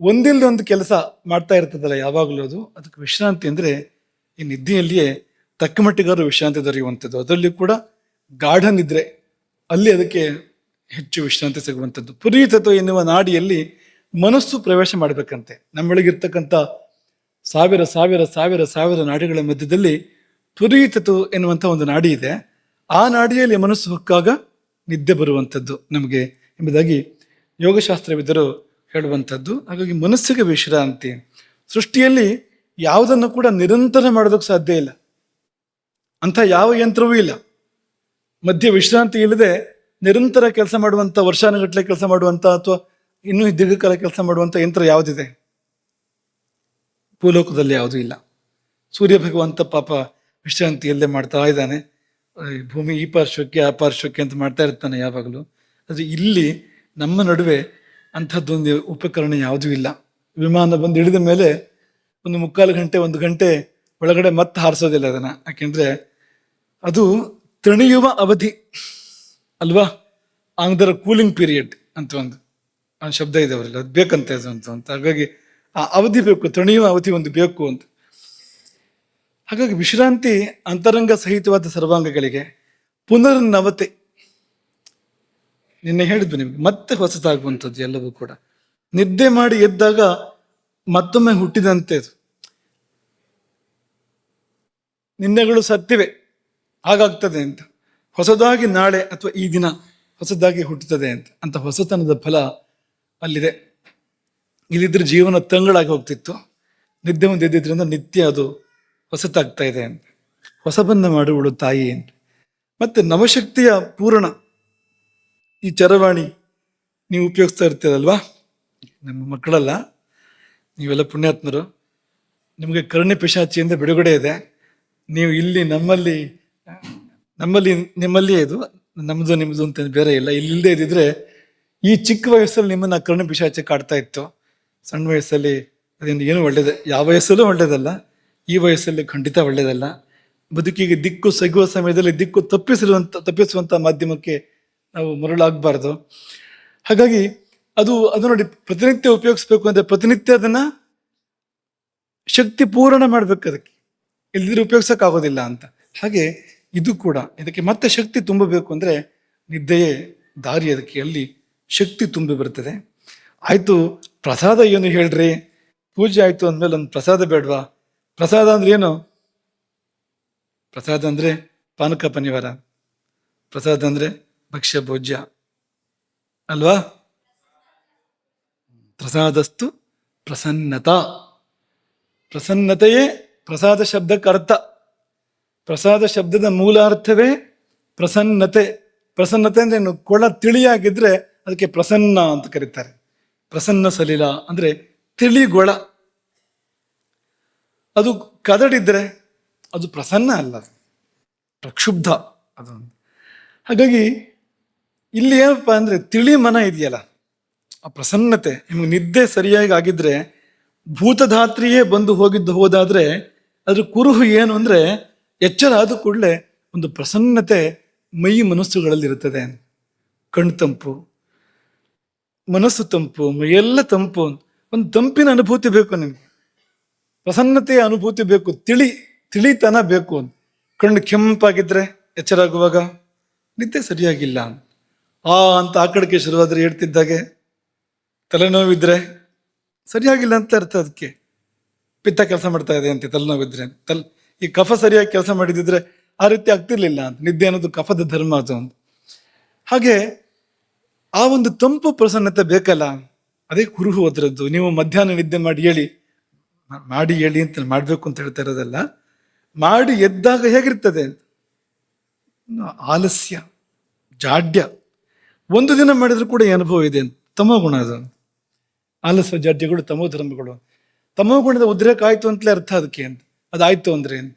ಒಂದಿಲ್ಲದ ಒಂದು ಕೆಲಸ ಮಾಡ್ತಾ ಇರ್ತದಲ್ಲ ಯಾವಾಗಲೂ ಅದು. ಅದಕ್ಕೆ ವಿಶ್ರಾಂತಿ ಅಂದ್ರೆ ಈ ನಿದ್ದೆಯಲ್ಲಿಯೇ ತಕ್ಕ ಮಟ್ಟಿಗಾರು ವಿಶ್ರಾಂತಿ ದೊರೆಯುವಂಥದ್ದು. ಅದರಲ್ಲಿ ಕೂಡ ಗಾಢ ನಿದ್ರೆ, ಅಲ್ಲಿ ಅದಕ್ಕೆ ಹೆಚ್ಚು ವಿಶ್ರಾಂತಿ ಸಿಗುವಂಥದ್ದು. ಪುರೀತತ್ವ ಎನ್ನುವ ನಾಡಿಯಲ್ಲಿ ಮನಸ್ಸು ಪ್ರವೇಶ ಮಾಡಬೇಕಂತೆ. ನಮ್ಮೊಳಗಿರ್ತಕ್ಕಂಥ ಸಾವಿರ ಸಾವಿರ ಸಾವಿರ ಸಾವಿರ ನಾಡಿಗಳ ಮಧ್ಯದಲ್ಲಿ ಪುರೀತತ್ವ ಎನ್ನುವಂಥ ಒಂದು ನಾಡಿ ಇದೆ. ಆ ನಾಡಿಯಲ್ಲಿ ಮನಸ್ಸು ಹೊಕ್ಕಾಗ ನಿದ್ದೆ ಬರುವಂಥದ್ದು ನಮಗೆ ಎಂಬುದಾಗಿ ಯೋಗಶಾಸ್ತ್ರವಿದ್ದರು ಹೇಳುವಂಥದ್ದು. ಹಾಗಾಗಿ ಮನಸ್ಸಿಗೆ ವಿಶ್ರಾಂತಿ. ಸೃಷ್ಟಿಯಲ್ಲಿ ಯಾವುದನ್ನು ಕೂಡ ನಿರಂತರ ಮಾಡೋದಕ್ಕೆ ಸಾಧ್ಯ ಇಲ್ಲ. ಅಂಥ ಯಾವ ಯಂತ್ರವೂ ಇಲ್ಲ. ಮಧ್ಯೆ ವಿಶ್ರಾಂತಿ ಇಲ್ಲದೆ ನಿರಂತರ ಕೆಲಸ ಮಾಡುವಂಥ, ವರ್ಷಾನುಗಟ್ಟಲೆ ಕೆಲಸ ಮಾಡುವಂಥ ಅಥವಾ ಇನ್ನೂ ದೀರ್ಘಕಾಲ ಕೆಲಸ ಮಾಡುವಂಥ ಯಂತ್ರ ಯಾವುದಿದೆ? ಭೂಲೋಕದಲ್ಲಿ ಯಾವುದೂ ಇಲ್ಲ. ಸೂರ್ಯ ಭಗವಂತ ಪಾಪ ವಿಶ್ರಾಂತಿ ಇಲ್ಲದೆ ಮಾಡ್ತಾ ಇದ್ದಾನೆ. ಭೂಮಿ ಈ ಪಾರ್ಶ್ವಕ್ಕೆ ಆ ಪಾರ್ಶ್ವಕ್ಕೆ ಅಂತ ಮಾಡ್ತಾ ಇರ್ತಾನೆ ಯಾವಾಗಲೂ. ಆದರೆ ಇಲ್ಲಿ ನಮ್ಮ ನಡುವೆ ಅಂಥದ್ದೊಂದು ಉಪಕರಣ ಯಾವುದೂ ಇಲ್ಲ. ವಿಮಾನ ಬಂದು ಇಳಿದ ಮೇಲೆ ಒಂದು 3/4 ಗಂಟೆ 1 ಗಂಟೆ ಒಳಗಡೆ ಮತ್ತೆ ಹಾರಿಸೋದಿಲ್ಲ ಅದನ್ನ. ಯಾಕೆಂದ್ರೆ ಅದು ತಣಿಯುವ ಅವಧಿ ಅಲ್ವಾ. ಆಂಗ್ದರ ಕೂಲಿಂಗ್ ಪೀರಿಯಡ್ ಅಂತ ಒಂದು ಆ ಶಬ್ದ ಇದೆ ಅವರಲ್ಲಿ, ಅದು ಬೇಕಂತೆ ಅದು ಅಂತ. ಹಾಗಾಗಿ ಆ ಅವಧಿ ಬೇಕು, ತಣಿಯುವ ಅವಧಿ ಒಂದು ಬೇಕು ಅಂತ. ಹಾಗಾಗಿ ವಿಶ್ರಾಂತಿ ಅಂತರಂಗ ಸಹಿತವಾದ ಸರ್ವಾಂಗಗಳಿಗೆ. ಪುನರ್ನವತೆ, ನಿನ್ನೆ ಹೇಳಿದ್ವಿ ನಿಮ್ಗೆ, ಮತ್ತೆ ಹೊಸತಾಗುವಂಥದ್ದು ಎಲ್ಲವೂ ಕೂಡ. ನಿದ್ದೆ ಮಾಡಿ ಎದ್ದಾಗ ಮತ್ತೊಮ್ಮೆ ಹುಟ್ಟಿದಂತೆ ಅದು. ನಿನ್ನೆಗಳು ಸತ್ತಿವೆ, ಹಾಗಾಗ್ತದೆ ಅಂತ. ಹೊಸದಾಗಿ ನಾಳೆ ಅಥವಾ ಈ ದಿನ ಹೊಸದಾಗಿ ಹುಟ್ಟುತ್ತದೆ ಅಂತ ಹೊಸತನದ ಫಲ ಅಲ್ಲಿದೆ. ಇಲ್ಲಿದ್ರೆ ಜೀವನ ತಂಗಳಾಗಿ ಹೋಗ್ತಿತ್ತು. ನಿದ್ದೆ ಒಂದು ಎದ್ದಿದ್ರಿಂದ ನಿತ್ಯ ಅದು ಹೊಸತಾಗ್ತಾ ಇದೆ ಅಂತ. ಹೊಸಬನ್ನ ಮಾಡುವಳು ತಾಯಿ ಅಂತ. ಮತ್ತೆ ನವಶಕ್ತಿಯ ಪೂರ್ಣ ಈ ಚರವಾಣಿ ನೀವು ಉಪಯೋಗಿಸ್ತಾ ಇರ್ತೀರಲ್ವಾ. ನಮ್ಮ ಮಕ್ಕಳಲ್ಲ, ನೀವೆಲ್ಲ ಪುಣ್ಯಾತ್ಮರು. ನಿಮಗೆ ಕರುಣೆ ಪಿಶಾಚಿಯಿಂದ ಬಿಡುಗಡೆ ಇದೆ. ನೀವು ಇಲ್ಲಿ ನಮ್ಮಲ್ಲಿ ನಿಮ್ಮಲ್ಲಿ ಇದು ನಮ್ಮದು ನಿಮ್ಮದು ಅಂತ ಬೇರೆ ಇಲ್ಲ. ಇಲ್ಲಿಲ್ಲದೆ ಇದ್ದಿದ್ರೆ ಈ ಚಿಕ್ಕ ವಯಸ್ಸಲ್ಲಿ ನಿಮ್ಮನ್ನ ಕರುಣೆ ಪಿಶಾಚಿ ಕಾಡ್ತಾ ಇತ್ತು. ಸಣ್ಣ ವಯಸ್ಸಲ್ಲಿ ಅದರಿಂದ ಏನು ಒಳ್ಳೇದು, ಯಾವ ವಯಸ್ಸಲ್ಲೂ ಒಳ್ಳೇದಲ್ಲ, ಈ ವಯಸ್ಸಲ್ಲಿ ಖಂಡಿತ ಒಳ್ಳೇದಲ್ಲ. ಬದುಕಿಗೆ ದಿಕ್ಕು ಸಿಗುವ ಸಮಯದಲ್ಲಿ ದಿಕ್ಕು ತಪ್ಪಿಸುವಂತ ಮಾಧ್ಯಮಕ್ಕೆ ನಾವು ಮರಳಾಗಬಾರ್ದು. ಹಾಗಾಗಿ ಅದು ನೋಡಿ, ಪ್ರತಿನಿತ್ಯ ಉಪಯೋಗಿಸ್ಬೇಕು ಅಂದ್ರೆ ಪ್ರತಿನಿತ್ಯ ಅದನ್ನ ಶಕ್ತಿ ಪೂರ್ಣ ಮಾಡ್ಬೇಕು. ಅದಕ್ಕೆ ಇಲ್ದಿದ್ರೆ ಉಪಯೋಗಿಸಕ್ ಆಗೋದಿಲ್ಲ ಅಂತ. ಹಾಗೆ ಇದು ಕೂಡ ಇದಕ್ಕೆ ಮತ್ತೆ ಶಕ್ತಿ ತುಂಬಬೇಕು ಅಂದ್ರೆ ನಿದ್ದೆಯೇ ದಾರಿ. ಅದಕ್ಕೆ ಅಲ್ಲಿ ಶಕ್ತಿ ತುಂಬಿ ಬರ್ತದೆ. ಆಯ್ತು, ಪ್ರಸಾದ ಏನು ಹೇಳ್ರಿ, ಪೂಜೆ ಆಯ್ತು ಅಂದ್ಮೇಲೆ ಒಂದು ಪ್ರಸಾದ ಬೇಡವಾ? ಪ್ರಸಾದ ಅಂದ್ರೆ ಏನು? ಪ್ರಸಾದ ಅಂದ್ರೆ ಪಾನಕ ಪನಿವಾರ, ಪ್ರಸಾದ ಅಂದ್ರೆ ಭಕ್ಷ್ಯ ಭೋಜ್ಯ ಅಲ್ವಾ. ಪ್ರಸಾದಸ್ತು ಪ್ರಸನ್ನತಾ. ಪ್ರಸನ್ನತೆಯೇ ಪ್ರಸಾದ ಶಬ್ದಕ್ಕೆ ಅರ್ಥ. ಪ್ರಸಾದ ಶಬ್ದದ ಮೂಲಾರ್ಥವೇ ಪ್ರಸನ್ನತೆ. ಪ್ರಸನ್ನತೆ ಅಂದ್ರೆ ಏನು? ಕೊಳ ತಿಳಿಯಾಗಿದ್ರೆ ಅದಕ್ಕೆ ಪ್ರಸನ್ನ ಅಂತ ಕರೀತಾರೆ. ಪ್ರಸನ್ನ ಸಲಿಲ ಅಂದ್ರೆ ತಿಳಿಗೊಳ. ಅದು ಕದಡಿದ್ರೆ ಅದು ಪ್ರಸನ್ನ ಅಲ್ಲ, ಪ್ರಕ್ಷುಬ್ಧ ಅದು. ಹಾಗಾಗಿ ಇಲ್ಲಿ ಏನಪ್ಪ ಅಂದ್ರೆ ತಿಳಿ ಮನ ಇದೆಯಲ್ಲ, ಆ ಪ್ರಸನ್ನತೆ. ನಿಮ್ಗೆ ನಿದ್ದೆ ಸರಿಯಾಗಿ ಆಗಿದ್ರೆ, ಭೂತಧಾತ್ರಿಯೇ ಬಂದು ಹೋದಾದ್ರೆ ಅದ್ರ ಕುರುಹು ಏನು ಅಂದ್ರೆ, ಎಚ್ಚರ ಆದ ಕೂಡಲೇ ಒಂದು ಪ್ರಸನ್ನತೆ ಮೈ ಮನಸ್ಸುಗಳಲ್ಲಿ ಇರುತ್ತದೆ. ಕಣ್ಣು ತಂಪು, ಮನಸ್ಸು ತಂಪು, ಮೈಯೆಲ್ಲ ತಂಪು. ಒಂದು ತಂಪಿನ ಅನುಭೂತಿ ಬೇಕು ನಿಮ್ಗೆ, ಪ್ರಸನ್ನತೆಯ ಅನುಭೂತಿ ಬೇಕು, ತಿಳಿತನ ಬೇಕು. ಕಣ್ಣು ಕೆಂಪಾಗಿದ್ರೆ ಎಚ್ಚರ ಆಗುವಾಗ ನಿದ್ದೆ ಸರಿಯಾಗಿಲ್ಲ ಅಂತ ಆ ಕಡೆಗೆ ಶುರುವಾದ್ರೆ ಹೇಳ್ತಿದ್ದಾಗೆ, ತಲೆನೋವಿದ್ರೆ ಸರಿಯಾಗಿಲ್ಲ ಅಂತ ಅರ್ಥ. ಅದಕ್ಕೆ ಪಿತ್ತ ಕೆಲಸ ಮಾಡ್ತಾ ಇದೆ ಅಂತ, ತಲೆನೋವಿದ್ರೆ ಈ ಕಫ ಸರಿಯಾಗಿ ಕೆಲಸ ಮಾಡಿದಿದ್ರೆ ಆ ರೀತಿ ಆಗ್ತಿರ್ಲಿಲ್ಲ ಅಂತ. ನಿದ್ದೆ ಅನ್ನೋದು ಕಫದ ಧರ್ಮ ಅದು ಅಂತ. ಹಾಗೆ ಆ ಒಂದು ತಂಪು ಪ್ರಸನ್ನತೆ ಬೇಕಲ್ಲ, ಅದೇ ಕುರುಹು ಅದರದ್ದು. ನೀವು ಮಧ್ಯಾಹ್ನ ನಿದ್ದೆ ಮಾಡಿ ಹೇಳಿ ಅಂತ ಮಾಡ್ಬೇಕು ಅಂತ ಹೇಳ್ತಾ ಇರೋದಲ್ಲ, ಮಾಡಿ ಎದ್ದಾಗ ಹೇಗಿರ್ತದೆ ಅಂತ. ಆಲಸ್ಯ, ಜಾಡ್ಯ, ಒಂದು ದಿನ ಮಾಡಿದ್ರು ಕೂಡ ಈ ಅನುಭವ ಇದೆ ಅಂತ. ತಮೋ ಗುಣ ಅದು. ಆಲಸ್ಯ ಜಾಡ್ಯಗಳು ತಮೋ ಧರ್ಮಗಳು. ತಮೋ ಗುಣದ ಉದ್ರೇಕ ಆಯ್ತು ಅಂತಲೇ ಅರ್ಥ ಅದಕ್ಕೆ ಅಂತ. ಅದಾಯ್ತು ಅಂದ್ರೆ ಅಂತ.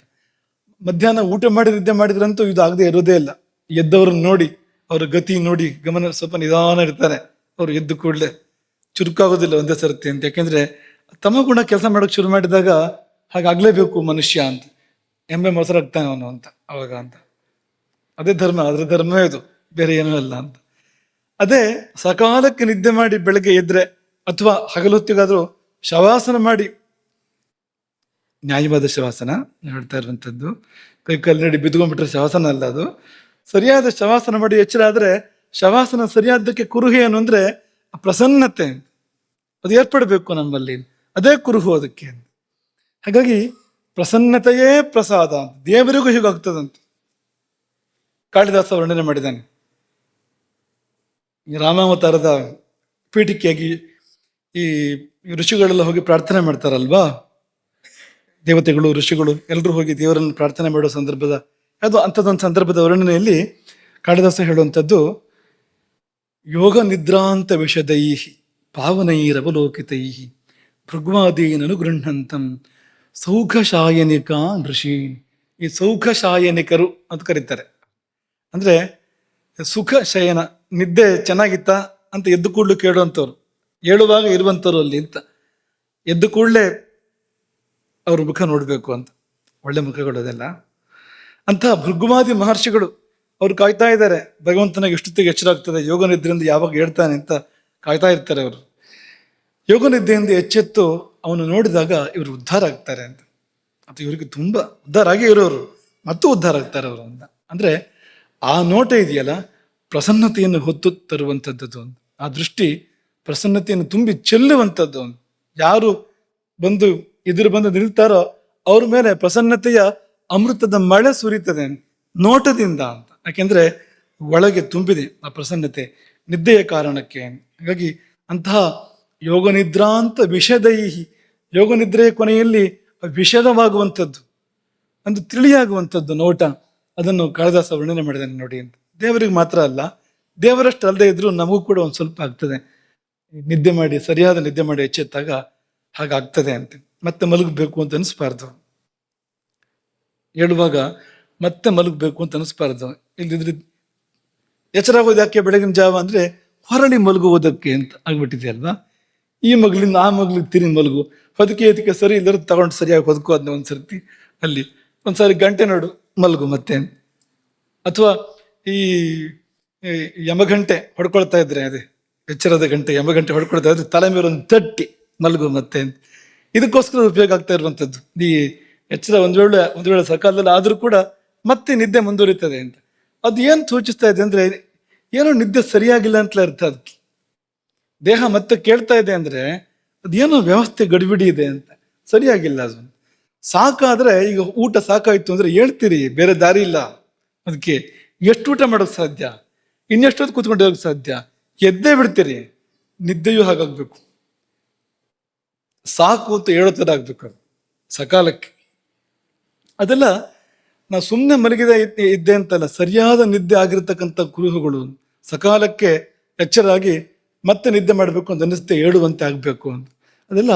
ಮಧ್ಯಾಹ್ನ ಊಟ ಮಾಡಿ ನಿದ್ದೆ ಮಾಡಿದ್ರಂತೂ ಇದು ಆಗದೆ ಇರೋದೇ ಇಲ್ಲ. ಎದ್ದವ್ರನ್ನ ನೋಡಿ, ಅವ್ರ ಗತಿ ನೋಡಿ, ಗಮನ ಸ್ವಲ್ಪ ನಿಧಾನ ಇರ್ತಾರೆ. ಅವ್ರು ಎದ್ದು ಕೂಡಲೇ ಚುರುಕಾಗೋದಿಲ್ಲ ಒಂದೇ ಸರ್ತಿ ಅಂತ. ಯಾಕೆಂದ್ರೆ ತಮೋ ಗುಣ ಕೆಲಸ ಮಾಡೋಕೆ ಶುರು ಮಾಡಿದಾಗ ಹಾಗಾಗ್ಲೇಬೇಕು ಮನುಷ್ಯ ಅಂತ. ಎಮ್ಮೆ ಮೊಸರಾಗ್ತಾನೆ ಅವನು ಅಂತ ಅವಾಗ ಅಂತ. ಅದೇ ಧರ್ಮ, ಅದ್ರ ಧರ್ಮವೇ ಇದು, ಬೇರೆ ಏನೂ ಅಲ್ಲ ಅಂತ. ಅದೇ ಸಕಾಲಕ್ಕೆ ನಿದ್ದೆ ಮಾಡಿ ಬೆಳಗ್ಗೆ ಎದ್ರೆ, ಅಥವಾ ಹಗಲೊತ್ತಿಗಾದ್ರೂ ಶವಾಸನ ಮಾಡಿ, ನ್ಯಾಯವಾದ ಶವಾಸನ ಹೇಳ್ತಾ ಇರುವಂಥದ್ದು, ಕೈ ಕಾಲಿನಡಿ ಬಿದ್ದುಕೊಂಡ್ಬಿಟ್ರೆ ಶವಾಸನ ಅಲ್ಲ ಅದು. ಸರಿಯಾದ ಶವಾಸನ ಮಾಡಿ ಎಚ್ಚರ ಆದ್ರೆ, ಶವಾಸನ ಸರಿಯಾದಕ್ಕೆ ಕುರುಹು ಏನು ಅಂದ್ರೆ ಪ್ರಸನ್ನತೆ, ಅದು ಏರ್ಪಡಬೇಕು ನಮ್ಮಲ್ಲಿ. ಅದೇ ಕುರುಹು ಅದಕ್ಕೆ. ಹಾಗಾಗಿ ಪ್ರಸನ್ನತೆಯೇ ಪ್ರಸಾದ ಅಂತ. ದೇವರಿಗೂ ಹೀಗಾಗ್ತದಂತೆ. ಕಾಳಿದಾಸ ವರ್ಣನೆ ಮಾಡಿದ್ದಾನೆ. ಈ ರಾಮಾವತಾರದ ಪೀಠಿಕೆಯಾಗಿ ಈ ಋಷಿಗಳೆಲ್ಲ ಹೋಗಿ ಪ್ರಾರ್ಥನೆ ಮಾಡ್ತಾರಲ್ವಾ, ದೇವತೆಗಳು ಋಷಿಗಳು ಎಲ್ಲರೂ ಹೋಗಿ ದೇವರನ್ನು ಪ್ರಾರ್ಥನೆ ಮಾಡೋ ಸಂದರ್ಭದ ಅದು ಅಂಥದ್ದೊಂದು ಸಂದರ್ಭದ ವರ್ಣನೆಯಲ್ಲಿ ಕಾಳಿದಾಸ ಹೇಳುವಂಥದ್ದು, ಯೋಗ ನಿದ್ರಾಂತ ವಿಷದೈಹಿ ಪಾವನೈರವಲೋಕಿತೈಹಿ ಭೃಗ್ವಾದೀನನು ಗೃಹಂತಂ ಸೌಖಶಾಯನಿಕ ಋಷಿ. ಈ ಸೌಖಶಾಯನಿಕರು ಅಂತ ಕರೀತಾರೆ. ಅಂದ್ರೆ ಸುಖ ಶಯನ, ನಿದ್ದೆ ಚೆನ್ನಾಗಿತ್ತ ಅಂತ ಎದ್ದು ಕೂಡ್ಲು ಕೇಳುವಂಥವ್ರು, ಹೇಳುವಾಗ ಇರುವಂಥವ್ರು ಅಲ್ಲಿ ಅಂತ. ಎದ್ದು ಕೂಡಲೇ ಅವ್ರ ಮುಖ ನೋಡಬೇಕು ಅಂತ, ಒಳ್ಳೆ ಮುಖಗಳದೆಲ್ಲ. ಅಂತಹ ಭೃಗುಮಾದಿ ಮಹರ್ಷಿಗಳು ಅವ್ರು ಕಾಯ್ತಾ ಇದ್ದಾರೆ, ಭಗವಂತನಿಗೆ ಎಷ್ಟೊತ್ತಿಗೆ ಎಚ್ಚರಾಗ್ತದೆ, ಯೋಗ ನಿದ್ರೆಯಿಂದ ಯಾವಾಗ ಹೇಳ್ತಾನೆ ಅಂತ ಕಾಯ್ತಾ ಇರ್ತಾರೆ ಅವರು. ಯೋಗ ನಿದ್ದೆಯಿಂದ ಎಚ್ಚೆತ್ತು ಅವನು ನೋಡಿದಾಗ ಇವರು ಉದ್ಧಾರ ಆಗ್ತಾರೆ ಅಂತ. ಅದು ಇವರಿಗೆ ತುಂಬಾ ಉದ್ಧಾರ ಆಗೇ ಇರೋರು ಮತ್ತು ಉದ್ಧಾರ ಆಗ್ತಾರೆ ಅವರು ಅಂತ. ಅಂದ್ರೆ ಆ ನೋಟ ಇದೆಯಲ್ಲ, ಪ್ರಸನ್ನತೆಯನ್ನು ಹೊತ್ತು ತರುವಂಥದ್ದು. ಆ ದೃಷ್ಟಿ ಪ್ರಸನ್ನತೆಯನ್ನು ತುಂಬಿ ಚೆಲ್ಲುವಂಥದ್ದು. ಯಾರು ಬಂದು ಬಂದು ನಿಲ್ತಾರೋ ಅವ್ರ ಮೇಲೆ ಪ್ರಸನ್ನತೆಯ ಅಮೃತದ ಮಳೆ ಸುರಿತದೆ ನೋಟದಿಂದ ಅಂತ. ಯಾಕೆಂದ್ರೆ ಒಳಗೆ ತುಂಬಿದೆ ಆ ಪ್ರಸನ್ನತೆ ನಿದ್ದೆಯ ಕಾರಣಕ್ಕೆ. ಹಾಗಾಗಿ ಅಂತಹ ಯೋಗ ನಿದ್ರಾಂತ ವಿಷದೈಹಿ, ಯೋಗ ನಿದ್ರೆಯ ಕೊನೆಯಲ್ಲಿ ವಿಷದವಾಗುವಂಥದ್ದು, ಒಂದು ತಿಳಿಯಾಗುವಂಥದ್ದು ನೋಟ, ಅದನ್ನು ಕಾಳಿದಾಸ ವರ್ಣನೆ ಮಾಡಿದ್ದಾನೆ ನೋಡಿ ಅಂತ. ದೇವರಿಗೆ ಮಾತ್ರ ಅಲ್ಲ, ದೇವರಷ್ಟು ಅಲ್ಲದೆ ಇದ್ರೂ ನಮಗೂ ಕೂಡ ಒಂದು ಸ್ವಲ್ಪ ಆಗ್ತದೆ. ನಿದ್ದೆ ಮಾಡಿ, ಸರಿಯಾದ ನಿದ್ದೆ ಮಾಡಿ ಎಚ್ಚೆತ್ತಾಗ ಹಾಗಾಗ್ತದೆ ಅಂತ. ಮತ್ತೆ ಮಲಗಬೇಕು ಅಂತ ಅನಿಸ್ಬಾರ್ದು, ಹೇಳುವಾಗ ಮತ್ತೆ ಮಲಗಬೇಕು ಅಂತ ಅನಿಸ್ಬಾರ್ದು. ಇಲ್ದಿದ್ರೆ ಎಚ್ಚರಾಗೋದು ಯಾಕೆ ಬೆಳಗಿನ ಜಾವ ಅಂದ್ರೆ ಹೊರಳಿ ಮಲಗುವುದಕ್ಕೆ ಅಂತ ಆಗ್ಬಿಟ್ಟಿದೆ ಅಲ್ವಾ. ಈ ಮಗಳಿಂದ ಆ ಮಗಳಿಗೆ ತಿರುಗಿ ಮಲಗು, ಹೊದಕೆ ಸರಿ ಇಲ್ಲದ್ರೆ ತಗೊಂಡು ಸರಿಯಾಗಿ ಹೊದಕು ಅದನ್ನ ಒಂದ್ಸರ್ತಿ ಅಲ್ಲಿ ಒಂದ್ಸಾರಿ ಗಂಟೆ ನೋಡು ಮಲಗು ಮತ್ತೆ. ಅಥವಾ ಈ ಯಮಗಂಟೆ ಹೊಡ್ಕೊಳ್ತಾ ಇದ್ರೆ, ಅದೇ ಎಚ್ಚರದ ಗಂಟೆ ಯಮಗಂಟೆ ಹೊಡ್ಕೊಳ್ತಾ ಇದ್ರೆ ತಲೆ ಮೇಲೆ ಒಂದು ತಟ್ಟಿ ಮಲಗು ಮತ್ತೆ. ಇದಕ್ಕೋಸ್ಕರ ಉಪಯೋಗ ಆಗ್ತಾ ಇರುವಂಥದ್ದು ಈ ಎಚ್ಚರ. ಒಂದ್ ವೇಳೆ ಸಕಾಲದಲ್ಲಿ ಆದ್ರೂ ಕೂಡ ಮತ್ತೆ ನಿದ್ದೆ ಮುಂದುವರಿತದೆ ಅಂತ. ಅದು ಏನ್ ಸೂಚಿಸ್ತಾ ಇದೆ ಅಂದ್ರೆ ಏನೋ ನಿದ್ದೆ ಸರಿಯಾಗಿಲ್ಲ ಅಂತಲೇ ಅರ್ಥ. ಅದಕ್ಕೆ ದೇಹ ಮತ್ತೆ ಕೇಳ್ತಾ ಇದೆ ಅಂದ್ರೆ ಅದೇನೋ ವ್ಯವಸ್ಥೆ ಗಡಿಬಿಡಿ ಇದೆ ಅಂತ, ಸರಿಯಾಗಿಲ್ಲ ಅದು. ಸಾಕಾದ್ರೆ ಈಗ ಊಟ ಸಾಕಾಯ್ತು ಅಂದ್ರೆ ಹೇಳ್ತೀರಿ, ಬೇರೆ ದಾರಿ ಇಲ್ಲ. ಅದಕ್ಕೆ ಎಷ್ಟು ಊಟ ಮಾಡೋಕ್ ಸಾಧ್ಯ, ಇನ್ನೆಷ್ಟೊತ್ತು ಕೂತ್ಕೊಂಡು ಹೋಗಕ್ ಸಾಧ್ಯ, ಎದ್ದೇ ಬಿಡ್ತೀರಿ. ನಿದ್ದೆಯೂ ಹಾಗಾಗ್ಬೇಕು, ಸಾಕು ಅಂತ ಹೇಳೋ ಥರ ಆಗ್ಬೇಕು ಸಕಾಲಕ್ಕೆ. ಅದೆಲ್ಲ ನಾವು ಸುಮ್ಮನೆ ಮಲಗಿದೆ ಇದ್ದೆ ಅಂತಲ್ಲ, ಸರಿಯಾದ ನಿದ್ದೆ ಆಗಿರ್ತಕ್ಕಂಥ ಕುರುಹುಗಳು. ಸಕಾಲಕ್ಕೆ ಎಚ್ಚರಾಗಿ ಮತ್ತೆ ನಿದ್ದೆ ಮಾಡಬೇಕು ಅಂತ ಅನ್ನಿಸ್ತೆ ಹೇಳುವಂತೆ ಆಗ್ಬೇಕು ಅಂತ. ಅದೆಲ್ಲ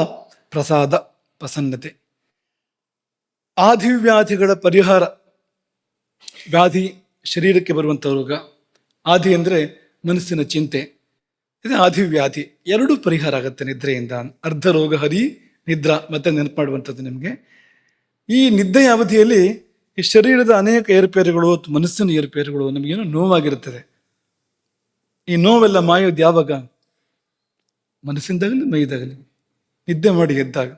ಪ್ರಸಾದ, ಪ್ರಸನ್ನತೆ. ಆದಿವ್ಯಾಧಿಗಳ ಪರಿಹಾರ. ವ್ಯಾಧಿ ಶರೀರಕ್ಕೆ ಬರುವಂಥ ರೋಗ, ಆದಿ ಅಂದ್ರೆ ಮನಸ್ಸಿನ ಚಿಂತೆ, ಇದು ಆದಿವ್ಯಾಧಿ. ಎರಡೂ ಪರಿಹಾರ ಆಗುತ್ತೆ ನಿದ್ರೆಯಿಂದ. ಅರ್ಧ ರೋಗ ಹರಿ ನಿದ್ರಾ ಮತ್ತೆ ನೆನಪು ಮಾಡುವಂಥದ್ದು ನಿಮಗೆ. ಈ ನಿದ್ದೆಯ ಅವಧಿಯಲ್ಲಿ ಈ ಶರೀರದ ಅನೇಕ ಏರುಪೇರುಗಳು, ಮನಸ್ಸಿನ ಏರುಪೇರುಗಳು, ನಮಗೇನೋ ನೋವಾಗಿರುತ್ತದೆ. ಈ ನೋವೆಲ್ಲ ಮಾಯೋದು ಯಾವಾಗ? ಮನಸ್ಸಿಂದಾಗಲಿ ಮೈದಾಗಲಿ ನಿದ್ದೆ ಮಾಡಿ ಎದ್ದಾಗ.